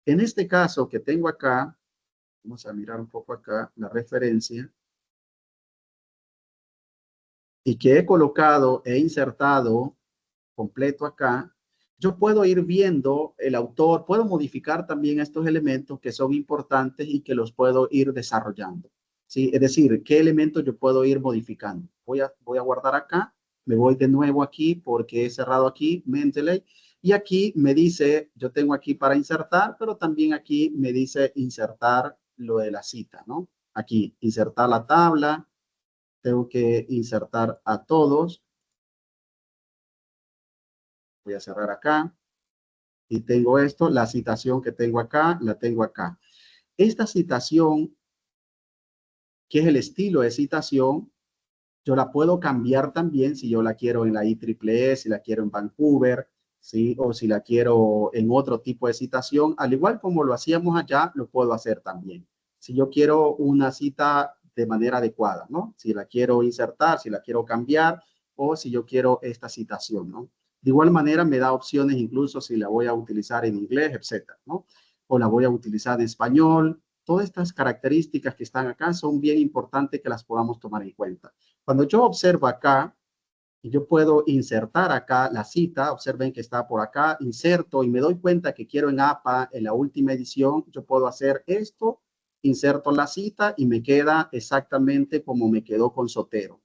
En este caso que tengo acá, vamos a mirar un poco acá la referencia, y que he colocado, he insertado completo acá, yo puedo ir viendo el autor, puedo modificar también estos elementos que son importantes y que los puedo ir desarrollando. ¿Sí? Es decir, qué elementos yo puedo ir modificando. Voy a guardar acá, me voy de nuevo aquí porque he cerrado aquí Mendeley y aquí me dice, yo tengo aquí para insertar, pero también aquí me dice insertar lo de la cita, ¿no? Aquí, insertar la tabla, tengo que insertar a todos. Voy a cerrar acá. Y tengo esto, la citación que tengo acá, la tengo acá. Esta citación, que es el estilo de citación, yo la puedo cambiar también si yo la quiero en la IEEE, si la quiero en Vancouver, ¿sí? O si la quiero en otro tipo de citación. Al igual como lo hacíamos allá, lo puedo hacer también. Si yo quiero una cita de manera adecuada, ¿no? Si la quiero insertar, si la quiero cambiar o si yo quiero esta citación, ¿no? De igual manera me da opciones incluso si la voy a utilizar en inglés, etcétera, ¿no? O la voy a utilizar en español. Todas estas características que están acá son bien importantes que las podamos tomar en cuenta. Cuando yo observo acá, y yo puedo insertar acá la cita, observen que está por acá, inserto y me doy cuenta que quiero en APA, en la última edición, yo puedo hacer esto, inserto la cita y me queda exactamente como me quedó con Sotero.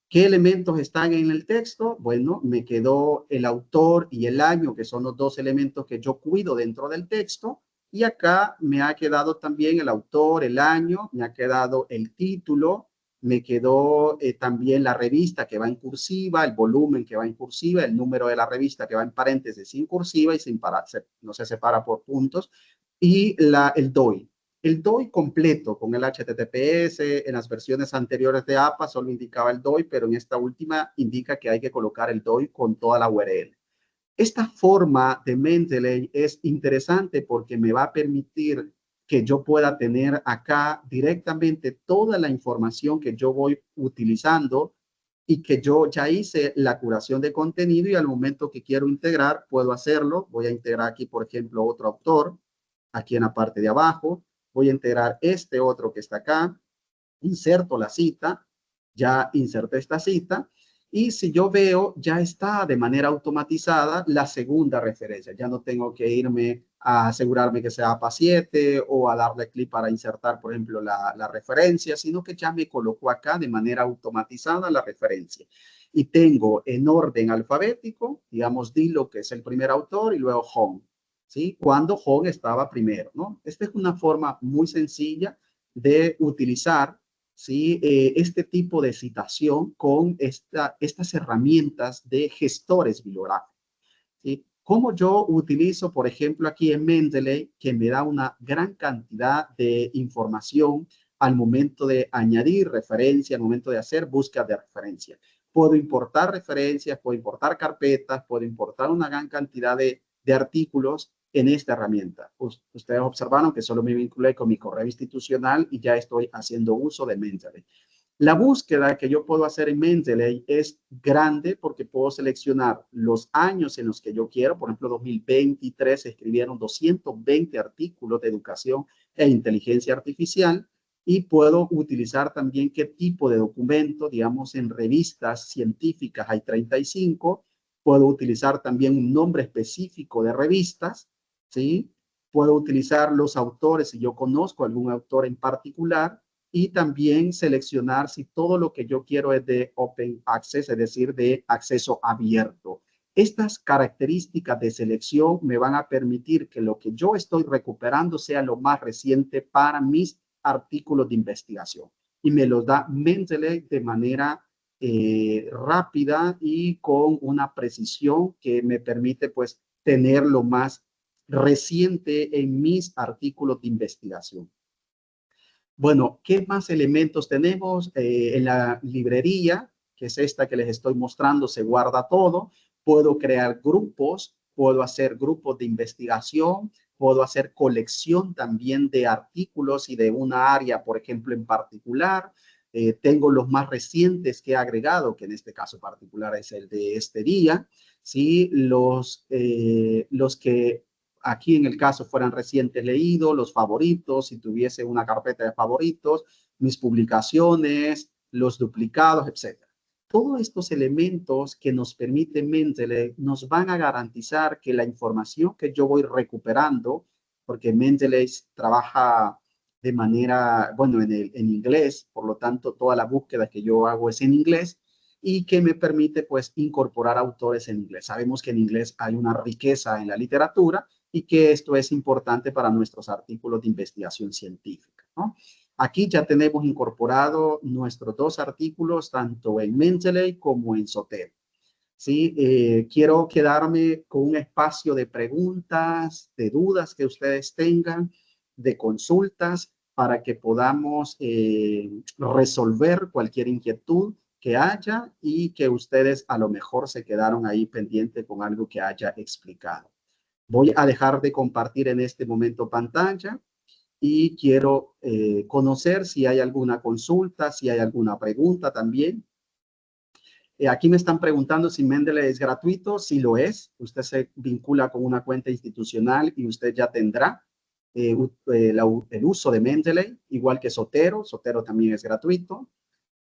¿Qué elementos están en el texto? Bueno, me quedó el autor y el año, que son los dos elementos que yo cuido dentro del texto. Y acá me ha quedado también el autor, el año, me ha quedado el título, me quedó también la revista que va en cursiva, el volumen que va en cursiva, el número de la revista que va en paréntesis sin cursiva y sin no se separa por puntos, y el DOI. El DOI completo con el HTTPS, en las versiones anteriores de APA solo indicaba el DOI, pero en esta última indica que hay que colocar el DOI con toda la URL. Esta forma de Mendeley es interesante porque me va a permitir que yo pueda tener acá directamente toda la información que yo voy utilizando y que yo ya hice la curación de contenido y al momento que quiero integrar, puedo hacerlo. Voy a integrar aquí, por ejemplo, otro autor, aquí en la parte de abajo. Voy a integrar este otro que está acá, inserto la cita, ya inserté esta cita, y si yo veo, ya está de manera automatizada la segunda referencia. Ya no tengo que irme a asegurarme que sea APA 7 o a darle clic para insertar, por ejemplo, la referencia, sino que ya me colocó acá de manera automatizada la referencia. Y tengo en orden alfabético, digamos, Dilo, que es el primer autor, y luego Home, ¿sí? Cuando Home estaba primero, ¿no? Esta es una forma muy sencilla de utilizar, ¿sí? Este tipo de citación con estas herramientas de gestores bibliográficos. ¿Sí? Como yo utilizo, por ejemplo, aquí en Mendeley, que me da una gran cantidad de información al momento de añadir referencia, al momento de hacer búsqueda de referencia. Puedo importar referencias, puedo importar carpetas, puedo importar una gran cantidad de artículos en esta herramienta. Ustedes observaron que solo me vinculé con mi correo institucional y ya estoy haciendo uso de Mendeley. La búsqueda que yo puedo hacer en Mendeley es grande porque puedo seleccionar los años en los que yo quiero. Por ejemplo, 2023 se escribieron 220 artículos de educación e inteligencia artificial y puedo utilizar también qué tipo de documento, digamos, en revistas científicas hay 35. Puedo utilizar también un nombre específico de revistas, ¿sí? Puedo utilizar los autores si yo conozco algún autor en particular y también seleccionar si todo lo que yo quiero es de open access, es decir, de acceso abierto. Estas características de selección me van a permitir que lo que yo estoy recuperando sea lo más reciente para mis artículos de investigación. Y me los da Mendeley de manera rápida y con una precisión que me permite pues tener lo más reciente en mis artículos de investigación. Bueno, ¿qué más elementos tenemos? En la librería, que es esta que les estoy mostrando, se guarda todo. Puedo crear grupos, puedo hacer grupos de investigación, puedo hacer colección también de artículos y de una área, por ejemplo, en particular. Tengo los más recientes que he agregado, que en este caso particular es el de este día. ¿Sí? Los que aquí en el caso fueran recientes leídos, los favoritos, si tuviese una carpeta de favoritos, mis publicaciones, los duplicados, etc. Todos estos elementos que nos permite Mendeley nos van a garantizar que la información que yo voy recuperando, porque Mendeley trabaja de manera, bueno, en inglés, por lo tanto, toda la búsqueda que yo hago es en inglés, y que me permite, pues, incorporar autores en inglés. Sabemos que en inglés hay una riqueza en la literatura, y que esto es importante para nuestros artículos de investigación científica, ¿no? Aquí ya tenemos incorporado nuestros dos artículos, tanto en Mendeley como en Zotero. ¿Sí? Quiero quedarme con un espacio de preguntas, de dudas que ustedes tengan, de consultas, para que podamos resolver cualquier inquietud que haya y que ustedes a lo mejor se quedaron ahí pendiente con algo que haya explicado. Voy a dejar de compartir en este momento pantalla y quiero conocer si hay alguna consulta, si hay alguna pregunta también. Aquí me están preguntando si Mendeley es gratuito. Sí lo es. Usted se vincula con una cuenta institucional y usted ya tendrá el uso de Mendeley, igual que Zotero. Zotero también es gratuito.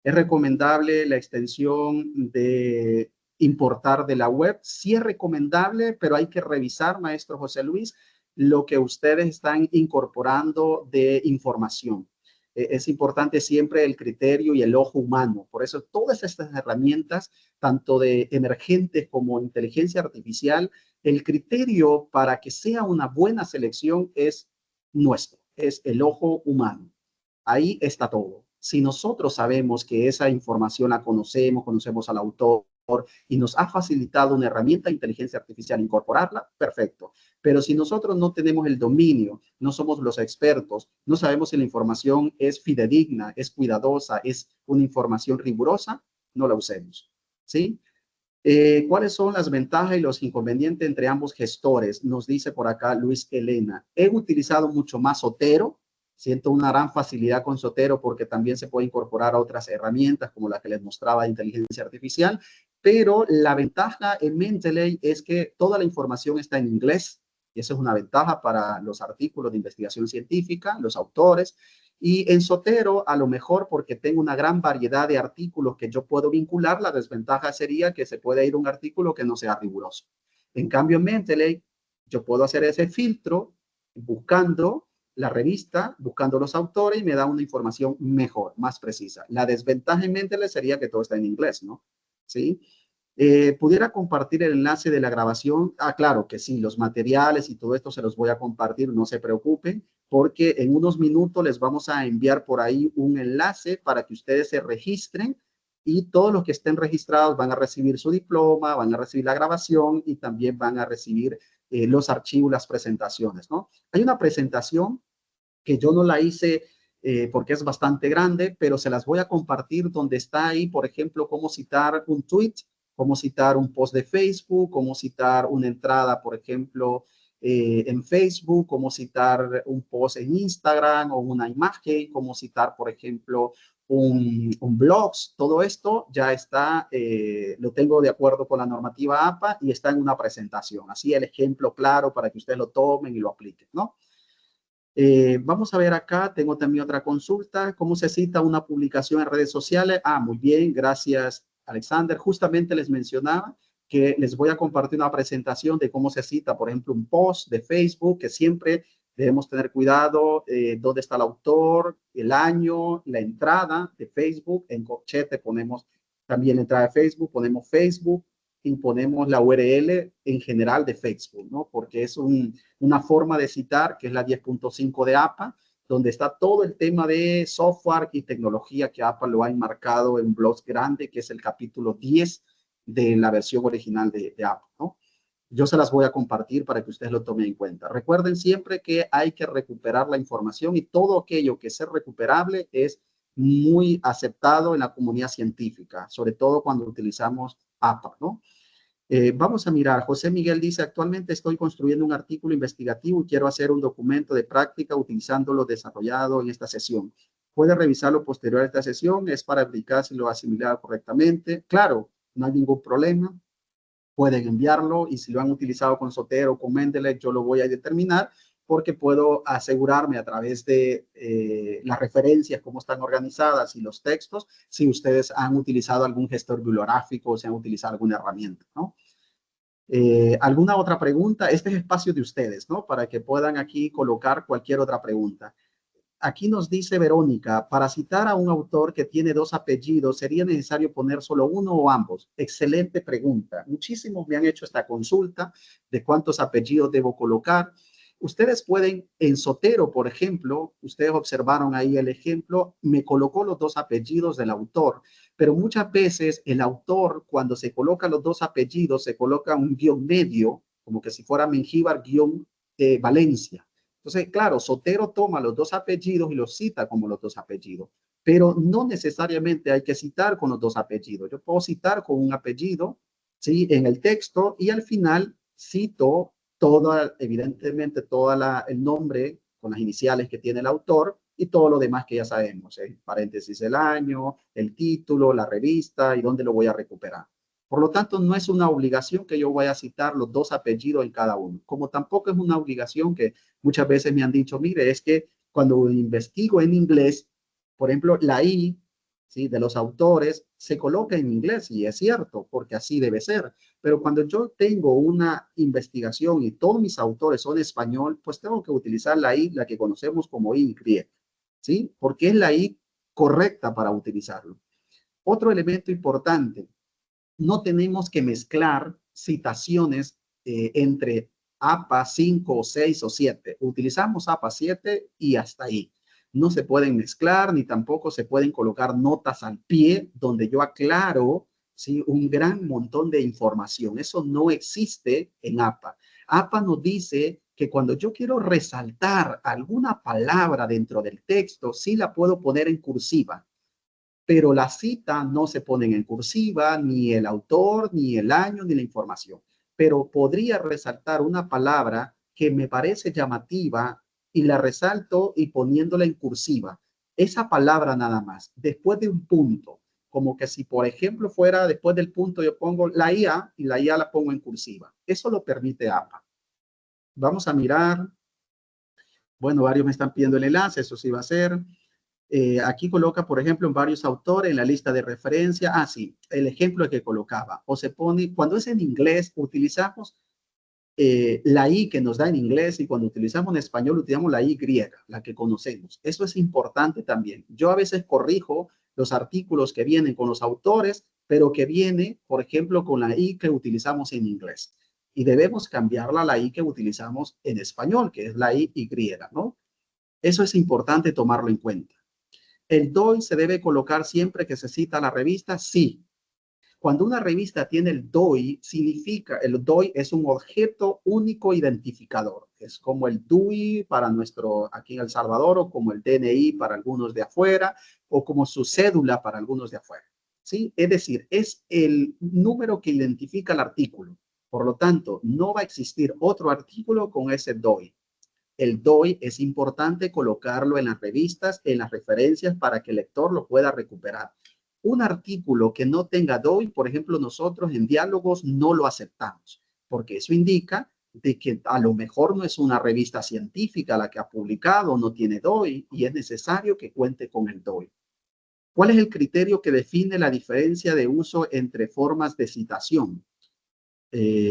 Es recomendable la extensión de importar de la web. Sí es recomendable, pero hay que revisar, maestro José Luis, lo que ustedes están incorporando de información. Es importante siempre el criterio y el ojo humano. Por eso todas estas herramientas, tanto de emergentes como inteligencia artificial, el criterio para que sea una buena selección es nuestro, es el ojo humano. Ahí está todo. Si nosotros sabemos que esa información la conocemos al autor y nos ha facilitado una herramienta de inteligencia artificial incorporarla, perfecto. Pero si nosotros no tenemos el dominio, no somos los expertos, no sabemos si la información es fidedigna, es cuidadosa, es una información rigurosa, no la usemos. ¿Sí? ¿Cuáles son las ventajas y los inconvenientes entre ambos gestores? Nos dice por acá Luis Elena. He utilizado mucho más Zotero. Siento una gran facilidad con Zotero porque también se puede incorporar a otras herramientas como la que les mostraba de inteligencia artificial. Pero la ventaja en Mendeley es que toda la información está en inglés. Y eso es una ventaja para los artículos de investigación científica, los autores. Y en Zotero, a lo mejor porque tengo una gran variedad de artículos que yo puedo vincular, la desventaja sería que se puede ir un artículo que no sea riguroso. En cambio, en Mendeley, yo puedo hacer ese filtro buscando la revista, buscando los autores y me da una información mejor, más precisa. La desventaja en Mendeley sería que todo está en inglés, ¿no? ¿Sí? ¿Pudiera compartir el enlace de la grabación? Ah, claro que sí, los materiales y todo esto se los voy a compartir, no se preocupen, porque en unos minutos les vamos a enviar por ahí un enlace para que ustedes se registren y todos los que estén registrados van a recibir su diploma, van a recibir la grabación y también van a recibir los archivos, las presentaciones, ¿no? Hay una presentación que yo no la hice porque es bastante grande, pero se las voy a compartir donde está ahí, por ejemplo, cómo citar un tweet, cómo citar un post de Facebook, cómo citar una entrada, por ejemplo, en Facebook, cómo citar un post en Instagram o una imagen, cómo citar, por ejemplo, un blog. Todo esto ya está, lo tengo de acuerdo con la normativa APA y está en una presentación. Así el ejemplo claro para que ustedes lo tomen y lo apliquen, ¿no? Vamos a ver acá, tengo también otra consulta. ¿Cómo se cita una publicación en redes sociales? Ah, muy bien, gracias, Alexander. Justamente les mencionaba que les voy a compartir una presentación de cómo se cita, por ejemplo, un post de Facebook, que siempre Debemos tener cuidado dónde está el autor, el año, la entrada de Facebook. En corchete ponemos también la entrada de Facebook, ponemos Facebook y ponemos la URL en general de Facebook, ¿no? Porque es una forma de citar, que es la 10.5 de APA, donde está todo el tema de software y tecnología que APA lo ha enmarcado en un blog grande, que es el capítulo 10 de la versión original de APA, ¿no? Yo se las voy a compartir para que ustedes lo tomen en cuenta. Recuerden siempre que hay que recuperar la información y todo aquello que sea recuperable es muy aceptado en la comunidad científica, sobre todo cuando utilizamos APA, ¿no? Vamos a mirar. José Miguel dice, actualmente estoy construyendo un artículo investigativo y quiero hacer un documento de práctica utilizando lo desarrollado en esta sesión. ¿Puede revisarlo posterior a esta sesión? Es para verificar si lo ha asimilado correctamente. Claro, no hay ningún problema. Pueden enviarlo y si lo han utilizado con Zotero o con Mendeley, yo lo voy a determinar porque puedo asegurarme a través de las referencias, cómo están organizadas y los textos, si ustedes han utilizado algún gestor bibliográfico o si han utilizado alguna herramienta, ¿no? ¿Alguna otra pregunta? Este es espacio de ustedes, ¿no? Para que puedan aquí colocar cualquier otra pregunta. Aquí nos dice Verónica, para citar a un autor que tiene dos apellidos, ¿sería necesario poner solo uno o ambos? Excelente pregunta. Muchísimos me han hecho esta consulta de cuántos apellidos debo colocar. Ustedes pueden, en Zotero, por ejemplo, ustedes observaron ahí el ejemplo, me colocó los dos apellidos del autor, pero muchas veces el autor, cuando se coloca los dos apellidos, se coloca un guión medio, como que si fuera Mengíbar guión Valencia. Entonces, claro, Zotero toma los dos apellidos y los cita como los dos apellidos, pero no necesariamente hay que citar con los dos apellidos. Yo puedo citar con un apellido, ¿sí? En el texto y al final cito evidentemente, el nombre con las iniciales que tiene el autor y todo lo demás que ya sabemos, paréntesis el año, el título, la revista y dónde lo voy a recuperar. Por lo tanto, no es una obligación que yo vaya a citar los dos apellidos en cada uno, como tampoco es una obligación que muchas veces me han dicho, mire, es que cuando investigo en inglés, por ejemplo, la I, ¿sí? De los autores se coloca en inglés y es cierto, porque así debe ser. Pero cuando yo tengo una investigación y todos mis autores son español, pues tengo que utilizar la I, la que conocemos como I griega, ¿sí? Porque es la I correcta para utilizarlo. Otro elemento importante, no tenemos que mezclar citaciones entre APA 5 o 6 o 7. Utilizamos APA 7 y hasta ahí. No se pueden mezclar ni tampoco se pueden colocar notas al pie donde yo aclaro, ¿sí? Un gran montón de información. Eso no existe en APA. APA nos dice que cuando yo quiero resaltar alguna palabra dentro del texto, sí la puedo poner en cursiva, pero la cita no se ponen en cursiva, ni el autor, ni el año, ni la información. Pero podría resaltar una palabra que me parece llamativa y la resalto y poniéndola en cursiva. Esa palabra nada más, después de un punto, como que si por ejemplo fuera después del punto yo pongo la IA y la IA la pongo en cursiva. Eso lo permite APA. Vamos a mirar. Bueno, varios me están pidiendo el enlace, eso sí va a ser. Aquí coloca, por ejemplo, en varios autores en la lista de referencia. Ah, sí, el ejemplo que colocaba. O se pone, cuando es en inglés, utilizamos la I que nos da en inglés y cuando utilizamos en español, utilizamos la Y griega, la que conocemos. Eso es importante también. Yo a veces corrijo los artículos que vienen con los autores, pero que viene, por ejemplo, con la I que utilizamos en inglés. Y debemos cambiarla a la I que utilizamos en español, que es la I griega, ¿no? Eso es importante tomarlo en cuenta. ¿El DOI se debe colocar siempre que se cita la revista? Sí. Cuando una revista tiene el DOI, significa, el DOI es un objeto único identificador. Es como el DUI para nuestro, aquí en El Salvador, o como el DNI para algunos de afuera, o como su cédula para algunos de afuera. ¿Sí? Es decir, es el número que identifica el artículo. Por lo tanto, no va a existir otro artículo con ese DOI. El DOI es importante colocarlo en las revistas, en las referencias para que el lector lo pueda recuperar. Un artículo que no tenga DOI, por ejemplo, nosotros en Diálogos no lo aceptamos, porque eso indica de que a lo mejor no es una revista científica la que ha publicado, no tiene DOI y es necesario que cuente con el DOI. ¿Cuál es el criterio que define la diferencia de uso entre formas de citación?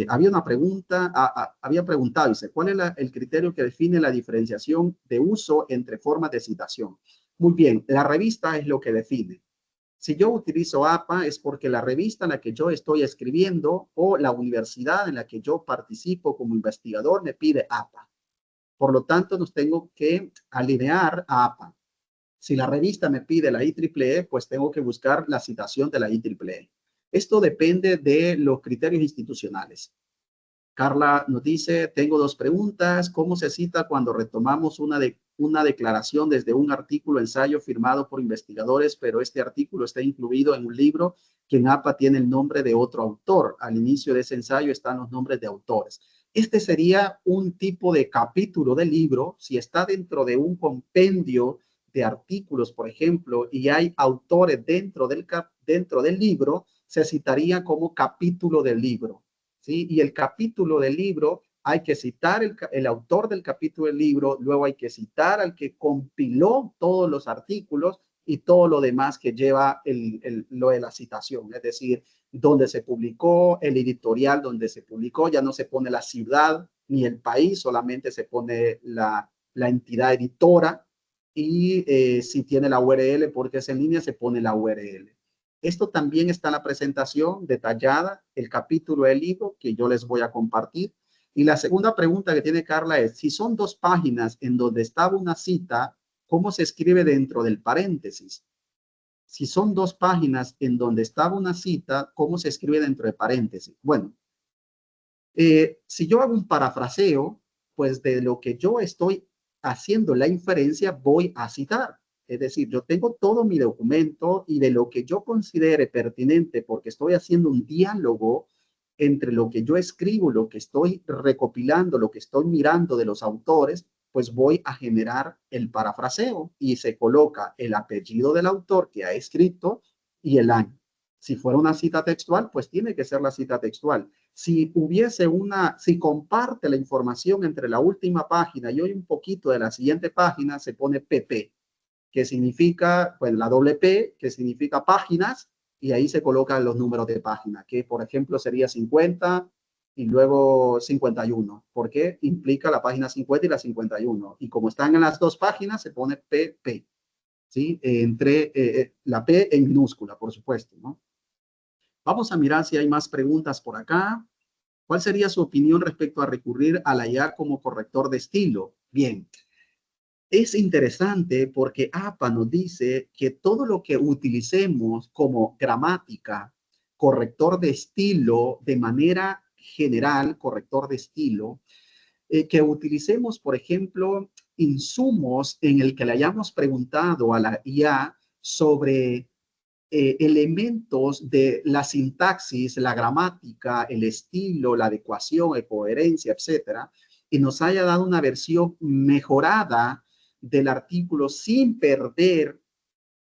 había una pregunta, había preguntado, dice, ¿cuál es el criterio que define la diferenciación de uso entre formas de citación? Muy bien, la revista es lo que define. Si yo utilizo APA es porque la revista en la que yo estoy escribiendo o la universidad en la que yo participo como investigador me pide APA. Por lo tanto, nos tengo que alinear a APA. Si la revista me pide la IEEE, pues tengo que buscar la citación de la IEEE. Esto depende de los criterios institucionales. Carla nos dice, tengo dos preguntas. ¿Cómo se cita cuando retomamos una declaración desde un artículo ensayo firmado por investigadores, pero este artículo está incluido en un libro que en APA tiene el nombre de otro autor? Al inicio de ese ensayo están los nombres de autores. Este sería un tipo de capítulo del libro. Si está dentro de un compendio de artículos, por ejemplo, y hay autores dentro del libro, se citaría como capítulo del libro. ¿Sí? Y el capítulo del libro hay que citar el autor del capítulo del libro, luego hay que citar al que compiló todos los artículos y todo lo demás que lleva lo de la citación, es decir, donde se publicó, el editorial donde se publicó, ya no se pone la ciudad ni el país, solamente se pone la entidad editora y si tiene la URL, porque es en línea, se pone la URL. Esto también está en la presentación detallada, el capítulo del libro que yo les voy a compartir. Y la segunda pregunta que tiene Carla es, si son dos páginas en donde estaba una cita, ¿cómo se escribe dentro del paréntesis? Si son dos páginas en donde estaba una cita, ¿cómo se escribe dentro del paréntesis? Bueno, si yo hago un parafraseo, pues de lo que yo estoy haciendo la inferencia, voy a citar. Es decir, yo tengo todo mi documento y de lo que yo considere pertinente, porque estoy haciendo un diálogo entre lo que yo escribo, lo que estoy recopilando, lo que estoy mirando de los autores, pues voy a generar el parafraseo y se coloca el apellido del autor que ha escrito y el año. Si fuera una cita textual, pues tiene que ser la cita textual. Si si comparte la información entre la última página y hoy un poquito de la siguiente página, se pone PP, que significa, pues la doble P, que significa páginas, y ahí se colocan los números de página, que por ejemplo sería 50 y luego 51, porque implica la página 50 y la 51. Y como están en las dos páginas, se pone PP, ¿sí? La P en minúscula, por supuesto, ¿no? Vamos a mirar si hay más preguntas por acá. ¿Cuál sería su opinión respecto a recurrir a la IA como corrector de estilo? Bien, es interesante porque APA nos dice que todo lo que utilicemos como gramática, corrector de estilo, de manera general, corrector de estilo, que utilicemos, por ejemplo, insumos en el que le hayamos preguntado a la IA sobre elementos de la sintaxis, la gramática, el estilo, la adecuación, la coherencia, etcétera, y nos haya dado una versión mejorada del artículo sin perder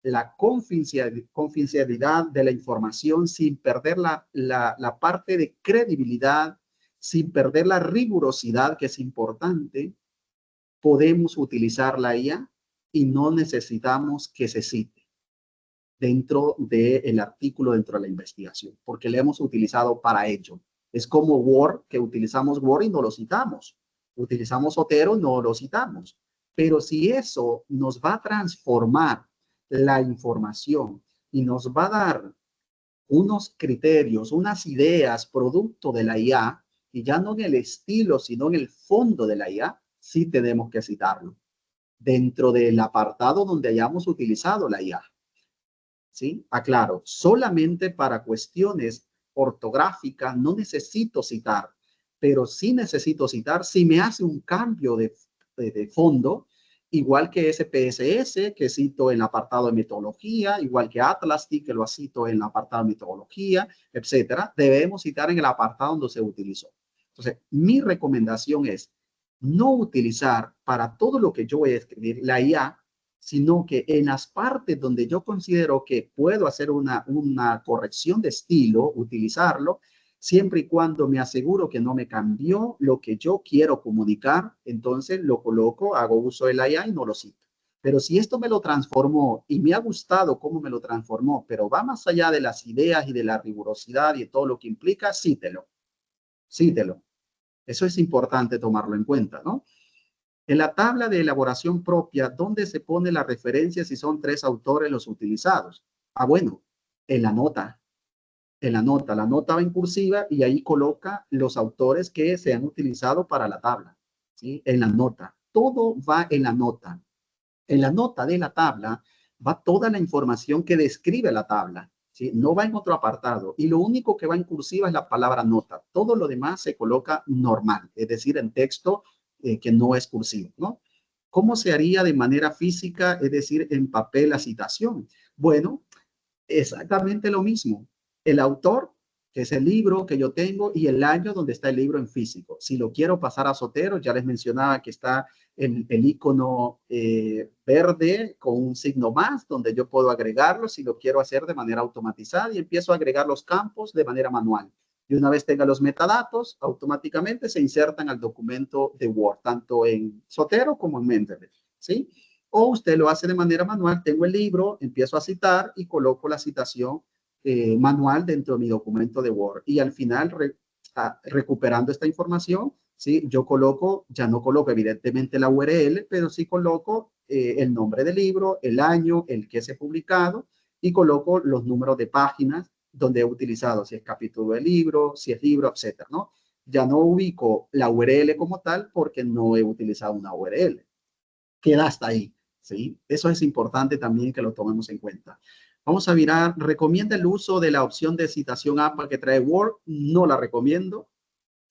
la confidencialidad de la información, sin perder la parte de credibilidad, sin perder la rigurosidad, que es importante, podemos utilizar la IA y no necesitamos que se cite dentro del artículo, dentro de la investigación, porque le hemos utilizado para ello. Es como Word, que utilizamos Word y no lo citamos. Utilizamos Otero, no lo citamos. Pero si eso nos va a transformar la información y nos va a dar unos criterios, unas ideas producto de la IA, y ya no en el estilo, sino en el fondo de la IA, sí tenemos que citarlo dentro del apartado donde hayamos utilizado la IA. ¿Sí? Aclaro, solamente para cuestiones ortográficas no necesito citar, pero sí necesito citar si me hace un cambio de fondo, igual que SPSS, que cito en el apartado de metodología, igual que Atlas-T, que lo cito en el apartado de metodología, etcétera. Debemos citar en el apartado donde se utilizó. Entonces, mi recomendación es no utilizar para todo lo que yo voy a escribir la IA, sino que en las partes donde yo considero que puedo hacer una corrección de estilo, utilizarlo, siempre y cuando me aseguro que no me cambió lo que yo quiero comunicar, entonces lo coloco, hago uso de la IA y no lo cito. Pero si esto me lo transformó y me ha gustado cómo me lo transformó, pero va más allá de las ideas y de la rigurosidad y de todo lo que implica, cítelo. cítelo. Eso es importante tomarlo en cuenta, ¿no? En la tabla de elaboración propia, ¿dónde se pone la referencia si son 3 autores los utilizados? Ah, bueno, en la nota. La nota va en cursiva y ahí coloca los autores que se han utilizado para la tabla, ¿sí? En la nota. Todo va en la nota. En la nota de la tabla va toda la información que describe la tabla, ¿sí? No va en otro apartado. Y lo único que va en cursiva es la palabra nota. Todo lo demás se coloca normal, es decir, en texto que no es cursivo, ¿no? ¿Cómo se haría de manera física, es decir, en papel la citación? Bueno, exactamente lo mismo. El autor, que es el libro que yo tengo, y el año donde está el libro en físico. Si lo quiero pasar a Zotero, ya les mencionaba que está el icono verde con un signo más, donde yo puedo agregarlo si lo quiero hacer de manera automatizada y empiezo a agregar los campos de manera manual. Y una vez tenga los metadatos, automáticamente se insertan al documento de Word, tanto en Zotero como en Mendeley, ¿sí? O usted lo hace de manera manual, tengo el libro, empiezo a citar y coloco la citación manual dentro de mi documento de Word. Y al final, recuperando esta información, ¿sí? Yo coloco, ya no coloco evidentemente la URL, pero sí coloco el nombre del libro, el año, el que se ha publicado y coloco los números de páginas donde he utilizado, si es capítulo del libro, si es libro, etcétera, ¿no? Ya no ubico la URL como tal porque no he utilizado una URL. Queda hasta ahí, ¿sí? Eso es importante también que lo tomemos en cuenta. Vamos a mirar, ¿recomienda el uso de la opción de citación APA que trae Word? No la recomiendo,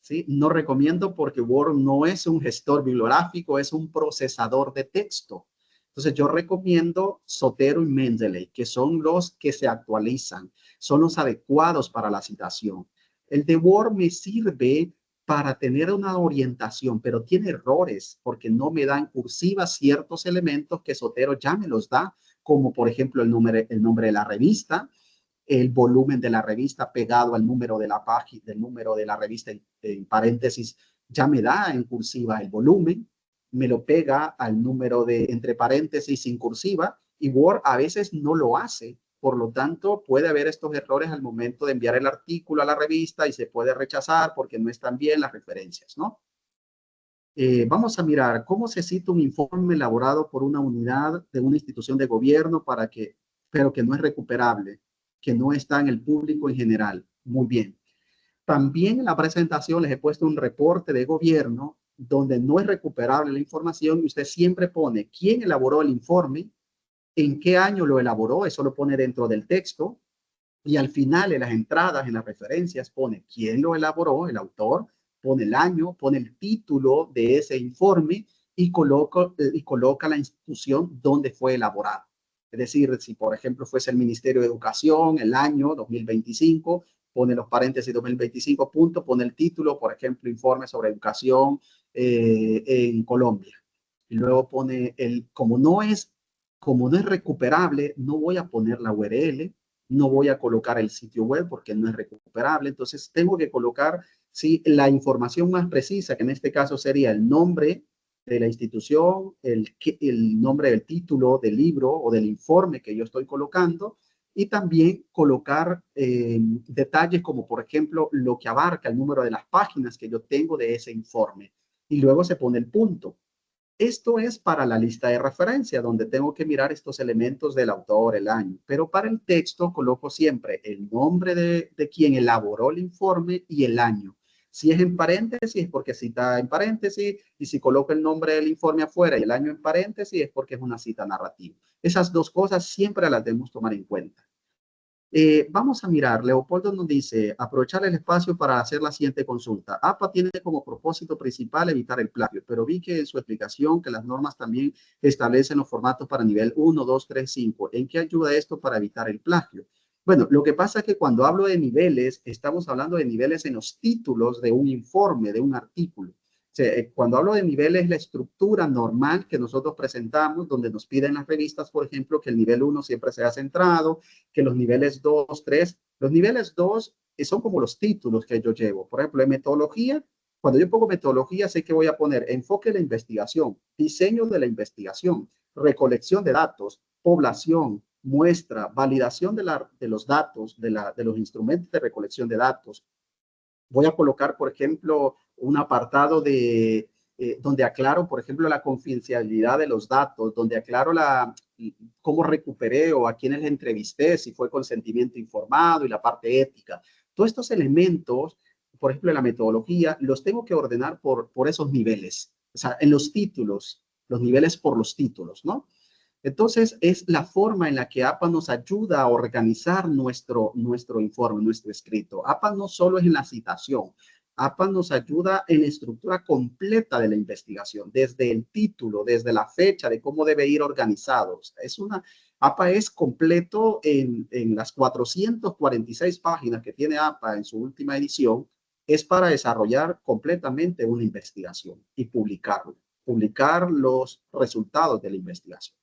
¿sí? No recomiendo porque Word no es un gestor bibliográfico, es un procesador de texto. Entonces yo recomiendo Zotero y Mendeley, que son los que se actualizan, son los adecuados para la citación. El de Word me sirve para tener una orientación, pero tiene errores porque no me dan cursiva ciertos elementos que Zotero ya me los da, como por ejemplo el nombre de la revista, el volumen de la revista pegado al número de la página, del número de la revista en paréntesis, ya me da en cursiva el volumen, me lo pega al número de entre paréntesis sin cursiva y Word a veces no lo hace. Por lo tanto, puede haber estos errores al momento de enviar el artículo a la revista y se puede rechazar porque no están bien las referencias, ¿no? Vamos a mirar cómo se cita un informe elaborado por una unidad de una institución de gobierno pero que no es recuperable, que no está en el público en general. Muy bien. También en la presentación les he puesto un reporte de gobierno donde no es recuperable la información y usted siempre pone quién elaboró el informe, en qué año lo elaboró, eso lo pone dentro del texto, y al final, en las entradas, en las referencias, pone quién lo elaboró, el autor, pone el año, pone el título de ese informe y coloca la institución donde fue elaborado. Es decir, si por ejemplo fuese el Ministerio de Educación, el año 2025, pone los paréntesis 2025 punto, pone el título, por ejemplo, informe sobre educación en Colombia. Y luego pone como no es recuperable, no voy a poner la URL, no voy a colocar el sitio web porque no es recuperable. Entonces tengo que colocar sí, la información más precisa, que en este caso sería el nombre de la institución, el nombre del título del libro o del informe que yo estoy colocando y también colocar detalles como, por ejemplo, lo que abarca el número de las páginas que yo tengo de ese informe. Y luego se pone el punto. Esto es para la lista de referencia, donde tengo que mirar estos elementos del autor, el año. Pero para el texto coloco siempre el nombre de quien elaboró el informe y el año. Si es en paréntesis, es porque cita en paréntesis, y si coloco el nombre del informe afuera y el año en paréntesis, es porque es una cita narrativa. Esas dos cosas siempre las debemos tomar en cuenta. Vamos a mirar, Leopoldo nos dice, aprovechar el espacio para hacer la siguiente consulta. APA tiene como propósito principal evitar el plagio, pero vi que en su explicación que las normas también establecen los formatos para nivel 1, 2, 3, 5. ¿En qué ayuda esto para evitar el plagio? Bueno, lo que pasa es que cuando hablo de niveles, estamos hablando de niveles en los títulos de un informe, de un artículo. Sea, cuando hablo de niveles, la estructura normal que nosotros presentamos, donde nos piden las revistas, por ejemplo, que el nivel 1 siempre sea centrado, que los niveles 2, 3, los niveles 2 son como los títulos que yo llevo. Por ejemplo, en metodología, cuando yo pongo metodología, sé que voy a poner enfoque de la investigación, diseño de la investigación, recolección de datos, población, muestra, validación de los datos, de los instrumentos de recolección de datos, Voy a colocar, por ejemplo, un apartado de donde aclaro, por ejemplo, la confidencialidad de los datos, donde aclaro cómo recuperé o a quiénes le entrevisté, si fue consentimiento informado y la parte ética. Todos estos elementos, por ejemplo, en la metodología, los tengo que ordenar por esos niveles. O sea, en los títulos, los niveles por los títulos, ¿no? Entonces, es la forma en la que APA nos ayuda a organizar nuestro informe, nuestro escrito. APA no solo es en la citación, APA nos ayuda en la estructura completa de la investigación, desde el título, desde la fecha, de cómo debe ir organizado. APA es completo en las 446 páginas que tiene APA en su última edición, es para desarrollar completamente una investigación y publicar los resultados de la investigación.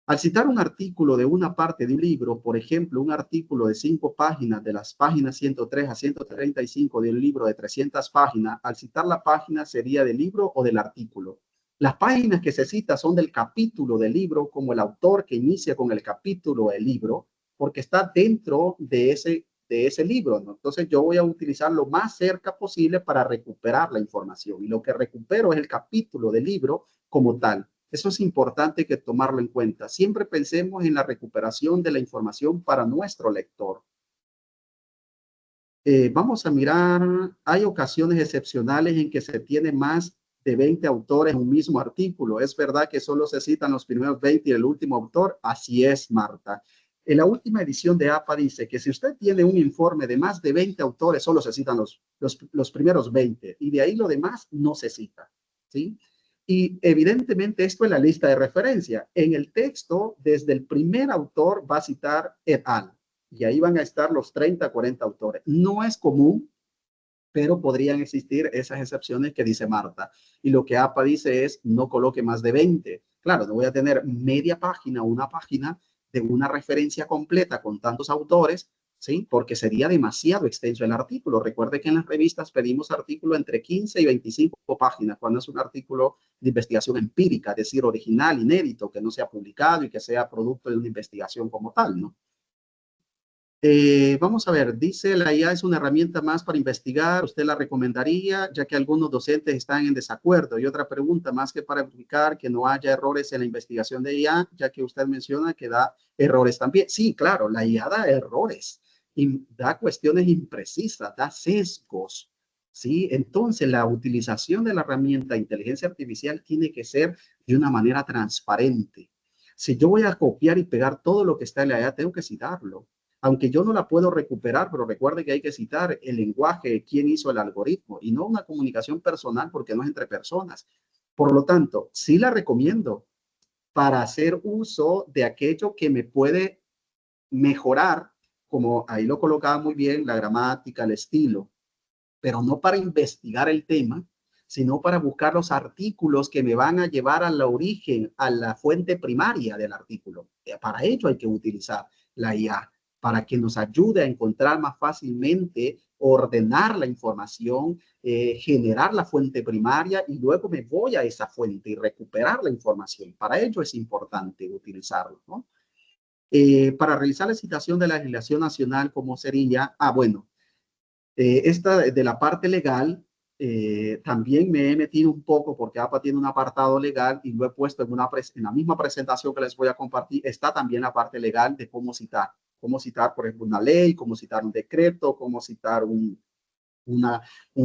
Al citar un artículo de una parte de un libro, por ejemplo, un artículo de 5 páginas, de las páginas 103 a 135 de un libro de 300 páginas, al citar la página sería del libro o del artículo. Las páginas que se citan son del capítulo del libro, como el autor que inicia con el capítulo del libro, porque está dentro de ese libro, ¿no? Entonces yo voy a utilizar lo más cerca posible para recuperar la información. Y lo que recupero es el capítulo del libro como tal. Eso es importante que tomarlo en cuenta. Siempre pensemos en la recuperación de la información para nuestro lector. Vamos a mirar, hay ocasiones excepcionales en que se tiene más de 20 autores en un mismo artículo. ¿Es verdad que solo se citan los primeros 20 y el último autor? Así es, Marta. En la última edición de APA dice que si usted tiene un informe de más de 20 autores, solo se citan los primeros 20 y de ahí lo demás no se cita, ¿sí? Y evidentemente esto es la lista de referencia. En el texto, desde el primer autor va a citar et al. Y ahí van a estar los 30, 40 autores. No es común, pero podrían existir esas excepciones que dice Marta. Y lo que APA dice es no coloque más de 20. Claro, no voy a tener media página o una página de una referencia completa con tantos autores, ¿sí? Porque sería demasiado extenso el artículo. Recuerde que en las revistas pedimos artículo entre 15 y 25 páginas, cuando es un artículo de investigación empírica, es decir, original, inédito, que no sea publicado y que sea producto de una investigación como tal, ¿no? Vamos a ver, dice la IA es una herramienta más para investigar, ¿usted la recomendaría? Ya que algunos docentes están en desacuerdo. Y otra pregunta, más que para verificar que no haya errores en la investigación de IA, ya que usted menciona que da errores también. Sí, claro, la IA da errores, y da cuestiones imprecisas, da sesgos, ¿sí? Entonces, la utilización de la herramienta de inteligencia artificial tiene que ser de una manera transparente. Si yo voy a copiar y pegar todo lo que está en la IA, tengo que citarlo, aunque yo no la puedo recuperar, pero recuerde que hay que citar el lenguaje, quién hizo el algoritmo, y no una comunicación personal porque no es entre personas. Por lo tanto, sí la recomiendo para hacer uso de aquello que me puede mejorar, como ahí lo colocaba muy bien, la gramática, el estilo, pero no para investigar el tema, sino para buscar los artículos que me van a llevar al origen, a la fuente primaria del artículo. Para ello hay que utilizar la IA, para que nos ayude a encontrar más fácilmente, ordenar la información, generar la fuente primaria y luego me voy a esa fuente y recuperar la información. Para ello es importante utilizarlo, ¿no? Para realizar la citación de la legislación nacional, ¿cómo sería? Bueno, esta de la parte legal, también me he metido un poco porque APA tiene un apartado legal y lo he puesto en la misma presentación que les voy a compartir. Está también la parte legal de cómo citar, por ejemplo, una ley, cómo citar un decreto, cómo citar un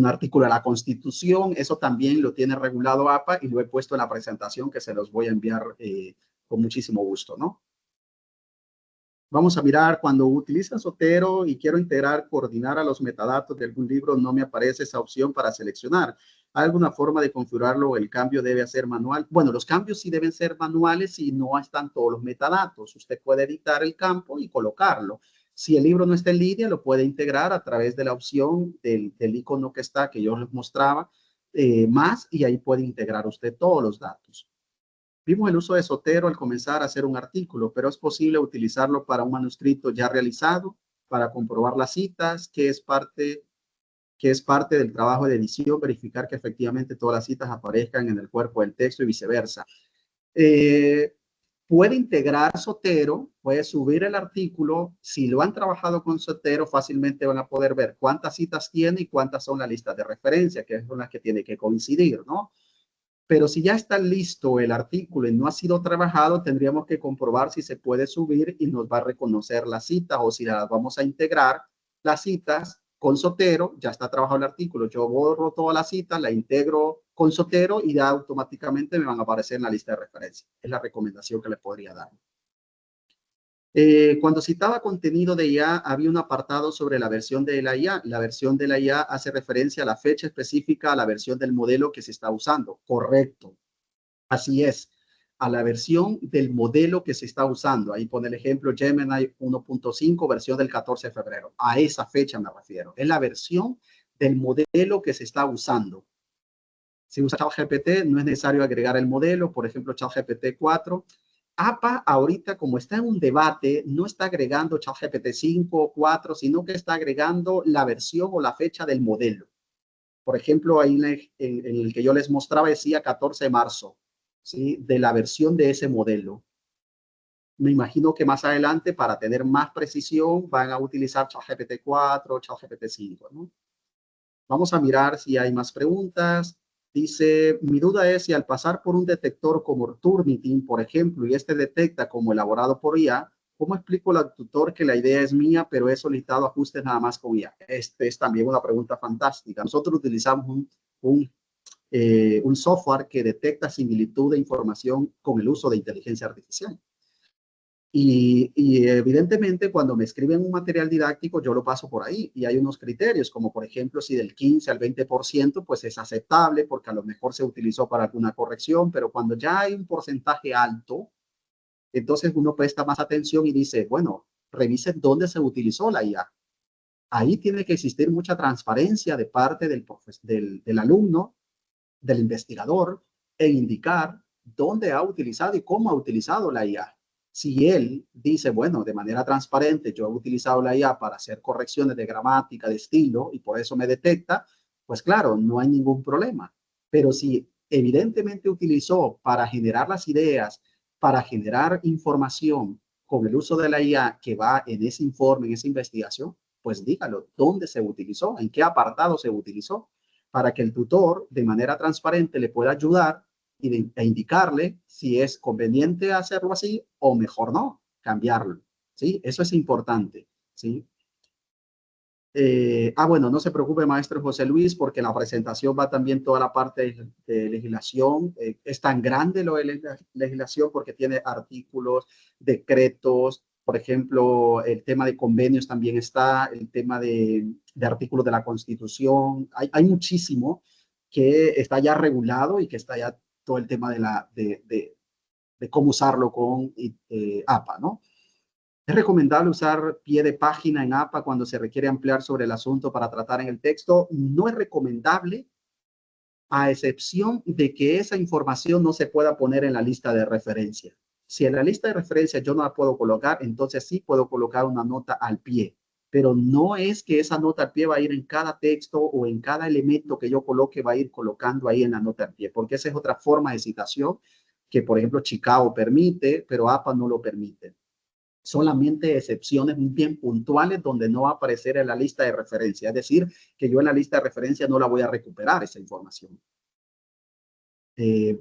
artículo de la Constitución. Eso también lo tiene regulado APA y lo he puesto en la presentación que se los voy a enviar con muchísimo gusto, ¿no? Vamos a mirar, cuando utiliza Zotero y quiero integrar, coordinar a los metadatos de algún libro, no me aparece esa opción para seleccionar. ¿Hay alguna forma de configurarlo? ¿El cambio debe ser manual? Bueno, los cambios sí deben ser manuales si no están todos los metadatos. Usted puede editar el campo y colocarlo. Si el libro no está en línea, lo puede integrar a través de la opción del icono que está, que yo les mostraba, más, y ahí puede integrar usted todos los datos. Vimos el uso de Zotero al comenzar a hacer un artículo, pero es posible utilizarlo para un manuscrito ya realizado, para comprobar las citas, que es parte del trabajo de edición, verificar que efectivamente todas las citas aparezcan en el cuerpo del texto y viceversa. puede integrar Zotero, puede subir el artículo. Si lo han trabajado con Zotero, fácilmente van a poder ver cuántas citas tiene y cuántas son las listas de referencia, que son las que tiene que coincidir, ¿no? Pero si ya está listo el artículo y no ha sido trabajado, tendríamos que comprobar si se puede subir y nos va a reconocer las citas, o si las vamos a integrar, las citas con Zotero. Ya está trabajado el artículo, yo borro todas las citas, la integro con Zotero y ya automáticamente me van a aparecer en la lista de referencia. Es la recomendación que les podría dar. Cuando citaba contenido de IA, había un apartado sobre la versión de la IA. La versión de la IA hace referencia a la fecha específica, a la versión del modelo que se está usando. Correcto. Así es, a la versión del modelo que se está usando. Ahí pone el ejemplo Gemini 1.5, versión del 14 de febrero. A esa fecha me refiero. Es la versión del modelo que se está usando. Si usa ChatGPT, no es necesario agregar el modelo. Por ejemplo, ChatGPT 4. APA ahorita, como está en un debate, no está agregando ChatGPT 5 o 4, sino que está agregando la versión o la fecha del modelo. Por ejemplo, ahí en el que yo les mostraba decía 14 de marzo, ¿sí? De la versión de ese modelo. Me imagino que más adelante, para tener más precisión, van a utilizar ChatGPT 4, ChatGPT 5, ¿no? Vamos a mirar si hay más preguntas. Dice, mi duda es si al pasar por un detector como Turnitin, por ejemplo, y este detecta como elaborado por IA, ¿cómo explico al tutor que la idea es mía, pero he solicitado ajustes nada más con IA? Este es también una pregunta fantástica. Nosotros utilizamos un software que detecta similitud de información con el uso de inteligencia artificial. Y evidentemente cuando me escriben un material didáctico yo lo paso por ahí y hay unos criterios como por ejemplo si del 15 al 20% pues es aceptable porque a lo mejor se utilizó para alguna corrección, pero cuando ya hay un porcentaje alto, entonces uno presta más atención y dice, bueno, revisen dónde se utilizó la IA. Ahí tiene que existir mucha transparencia de parte del alumno, del investigador, en indicar dónde ha utilizado y cómo ha utilizado la IA. Si él dice, bueno, de manera transparente, yo he utilizado la IA para hacer correcciones de gramática, de estilo, y por eso me detecta, pues claro, no hay ningún problema. Pero si evidentemente utilizó para generar las ideas, para generar información con el uso de la IA que va en ese informe, en esa investigación, pues dígalo, ¿dónde se utilizó? ¿En qué apartado se utilizó? Para que el tutor de manera transparente le pueda ayudar e indicarle si es conveniente hacerlo así o mejor no, cambiarlo. ¿Sí? Eso es importante. ¿Sí? Bueno, no se preocupe, maestro José Luis, porque en la presentación va también toda la parte de legislación. Es tan grande lo de legislación porque tiene artículos, decretos, por ejemplo, el tema de convenios también está, el tema de artículos de la Constitución. Hay muchísimo que está ya regulado y que está ya todo el tema de cómo usarlo con APA, ¿no? ¿Es recomendable usar pie de página en APA cuando se requiere ampliar sobre el asunto para tratar en el texto? No es recomendable, a excepción de que esa información no se pueda poner en la lista de referencia. Si en la lista de referencia yo no la puedo colocar, entonces sí puedo colocar una nota al pie, pero no es que esa nota al pie va a ir en cada texto o en cada elemento que yo coloque, va a ir colocando ahí en la nota al pie, porque esa es otra forma de citación que, por ejemplo, Chicago permite, pero APA no lo permite. Solamente excepciones bien puntuales donde no va a aparecer en la lista de referencia. Es decir, que yo en la lista de referencia no la voy a recuperar esa información.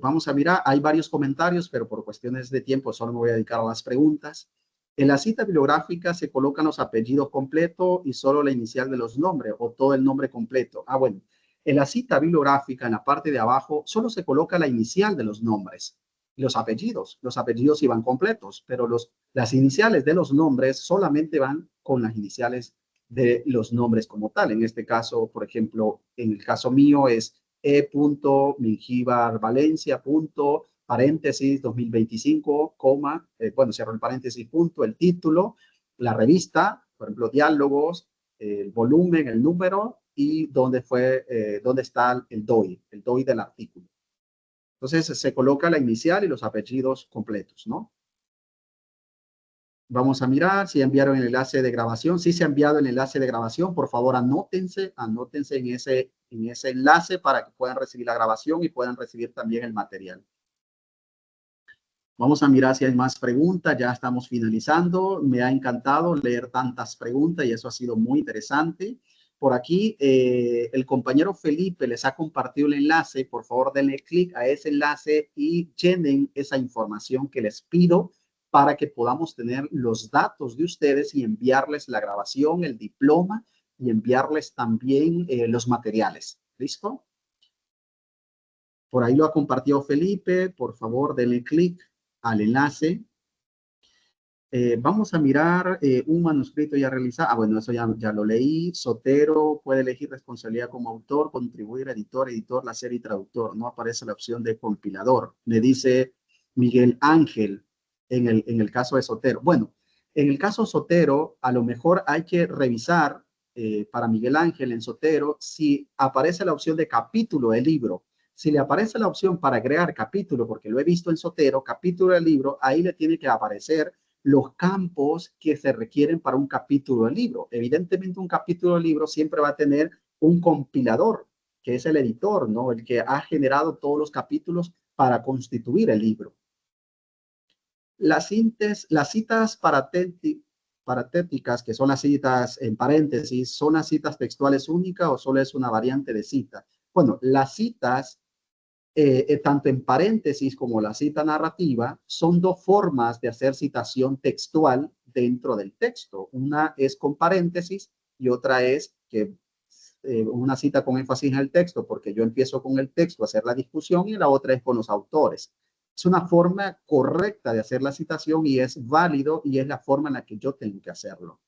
Vamos a mirar, hay varios comentarios, pero por cuestiones de tiempo solo me voy a dedicar a las preguntas. En la cita bibliográfica se colocan los apellidos completos y solo la inicial de los nombres o todo el nombre completo. Bueno, en la cita bibliográfica, en la parte de abajo, solo se coloca la inicial de los nombres y los apellidos. Los apellidos iban completos, pero las iniciales de los nombres solamente van con las iniciales de los nombres como tal. En este caso, por ejemplo, en el caso mío es E. Valencia, paréntesis 2025, coma, bueno, cierro el paréntesis, punto, el título, la revista, por ejemplo, diálogos, el volumen, el número y dónde está el DOI del artículo. Entonces se coloca la inicial y los apellidos completos, ¿no? Vamos a mirar si enviaron el enlace de grabación. Si se ha enviado el enlace de grabación, por favor anótense en ese enlace para que puedan recibir la grabación y puedan recibir también el material. Vamos a mirar si hay más preguntas. Ya estamos finalizando. Me ha encantado leer tantas preguntas y eso ha sido muy interesante. Por aquí, el compañero Felipe les ha compartido el enlace. Por favor, denle clic a ese enlace y llenen esa información que les pido para que podamos tener los datos de ustedes y enviarles la grabación, el diploma y enviarles también los materiales. ¿Listo? Por ahí lo ha compartido Felipe. Por favor, denle clic al enlace. Vamos a mirar un manuscrito ya realizado. Bueno, eso ya lo leí. Sotero puede elegir responsabilidad como autor, contribuir, editor, la serie y traductor. No aparece la opción de compilador. Me dice Miguel Ángel en el caso de Sotero. Bueno, en el caso Sotero, a lo mejor hay que revisar para Miguel Ángel en Sotero si aparece la opción de capítulo del libro. Si le aparece la opción para agregar capítulo, porque lo he visto en Sotero, capítulo del libro, ahí le tiene que aparecer los campos que se requieren para un capítulo del libro. Evidentemente, un capítulo del libro siempre va a tener un compilador, que es el editor, ¿no? El que ha generado todos los capítulos para constituir el libro. Las citas paratéticas, que son las citas en paréntesis, ¿son las citas textuales únicas o solo es una variante de cita? Bueno, las citas tanto en paréntesis como la cita narrativa, son dos formas de hacer citación textual dentro del texto. Una es con paréntesis y otra es que una cita con énfasis en el texto, porque yo empiezo con el texto a hacer la discusión y la otra es con los autores. Es una forma correcta de hacer la citación y es válido y es la forma en la que yo tengo que hacerlo.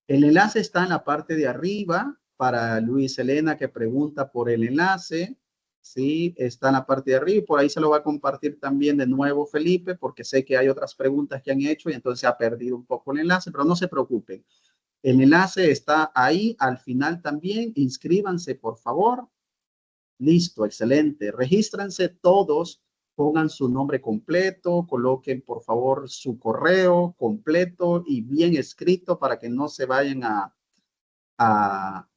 El enlace está en la parte de arriba para Luis Elena que pregunta por el enlace. Sí, está en la parte de arriba y por ahí se lo va a compartir también de nuevo Felipe porque sé que hay otras preguntas que han hecho y entonces se ha perdido un poco el enlace, pero no se preocupen. El enlace está ahí al final también. Inscríbanse, por favor. Listo, excelente. Regístrense todos, pongan su nombre completo, coloquen por favor su correo completo y bien escrito para que no se vayan a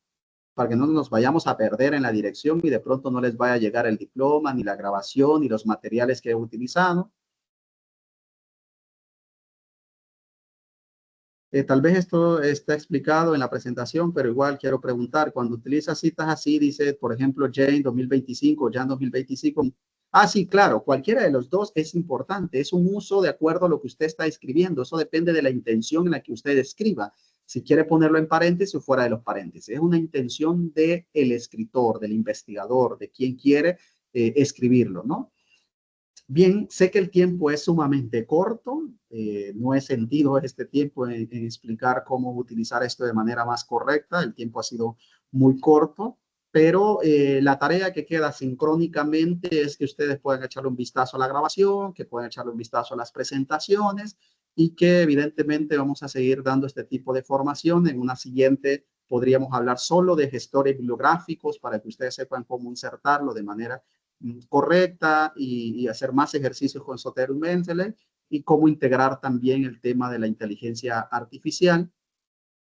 para que no nos vayamos a perder en la dirección y de pronto no les vaya a llegar el diploma, ni la grabación, ni los materiales que he utilizado. Tal vez esto está explicado en la presentación, pero igual quiero preguntar, cuando utiliza citas así, dice, por ejemplo, Jane 2025, Jan 2025. Ah, sí, claro, cualquiera de los dos es importante, es un uso de acuerdo a lo que usted está escribiendo, eso depende de la intención en la que usted escriba. Si quiere ponerlo en paréntesis o fuera de los paréntesis, es una intención del escritor, del investigador, de quien quiere escribirlo, ¿no? Bien, sé que el tiempo es sumamente corto, no he sentido este tiempo en explicar cómo utilizar esto de manera más correcta, el tiempo ha sido muy corto, pero la tarea que queda sincrónicamente es que ustedes puedan echarle un vistazo a la grabación, que puedan echarle un vistazo a las presentaciones y que evidentemente vamos a seguir dando este tipo de formación. En una siguiente podríamos hablar solo de gestores bibliográficos para que ustedes sepan cómo insertarlo de manera correcta y hacer más ejercicios con Sotero y Mendeley y cómo integrar también el tema de la inteligencia artificial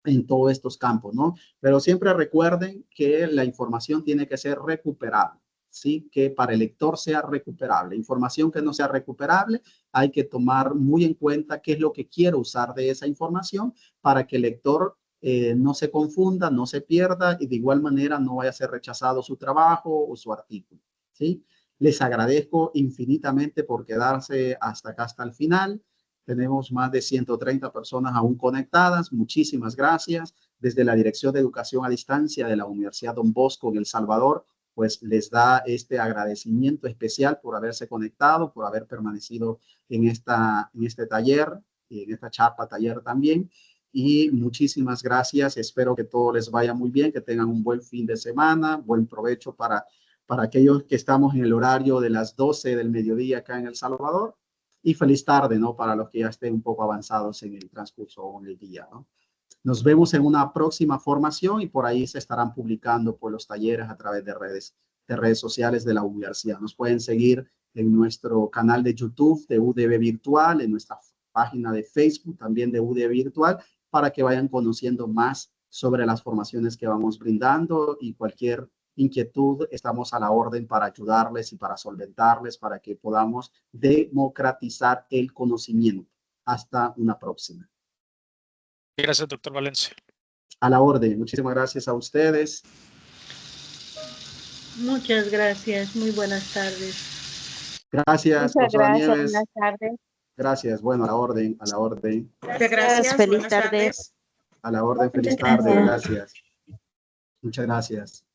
en todos estos campos, ¿no? Pero siempre recuerden que la información tiene que ser recuperable, ¿sí? Que para el lector sea recuperable. Información que no sea recuperable, hay que tomar muy en cuenta qué es lo que quiero usar de esa información para que el lector no se confunda, no se pierda y de igual manera no vaya a ser rechazado su trabajo o su artículo, ¿sí? Les agradezco infinitamente por quedarse hasta acá, hasta el final. Tenemos más de 130 personas aún conectadas. Muchísimas gracias. Desde la Dirección de Educación a Distancia de la Universidad Don Bosco en El Salvador, pues les da este agradecimiento especial por haberse conectado, por haber permanecido en este taller y en esta charla taller también. Y muchísimas gracias. Espero que todo les vaya muy bien, que tengan un buen fin de semana, buen provecho para aquellos que estamos en el horario de las 12 del mediodía acá en El Salvador. Y feliz tarde, ¿no? Para los que ya estén un poco avanzados en el transcurso o en el día, ¿no? Nos vemos en una próxima formación y por ahí se estarán publicando pues, los talleres a través de redes sociales de la universidad. Nos pueden seguir en nuestro canal de YouTube de UDB Virtual, en nuestra página de Facebook también de UDB Virtual, para que vayan conociendo más sobre las formaciones que vamos brindando y cualquier inquietud, estamos a la orden para ayudarles y para solventarles, para que podamos democratizar el conocimiento. Hasta una próxima. Gracias, doctor Valencia. A la orden. Muchísimas gracias a ustedes. Muchas gracias. Muy buenas tardes. Gracias, Muchas profesora gracias. Nieves. Buenas tardes. Gracias. Bueno, a la orden, a la orden. Muchas gracias. Feliz Buenas tarde. tardes. A la orden, feliz Muchas tarde. gracias. Gracias. Muchas gracias.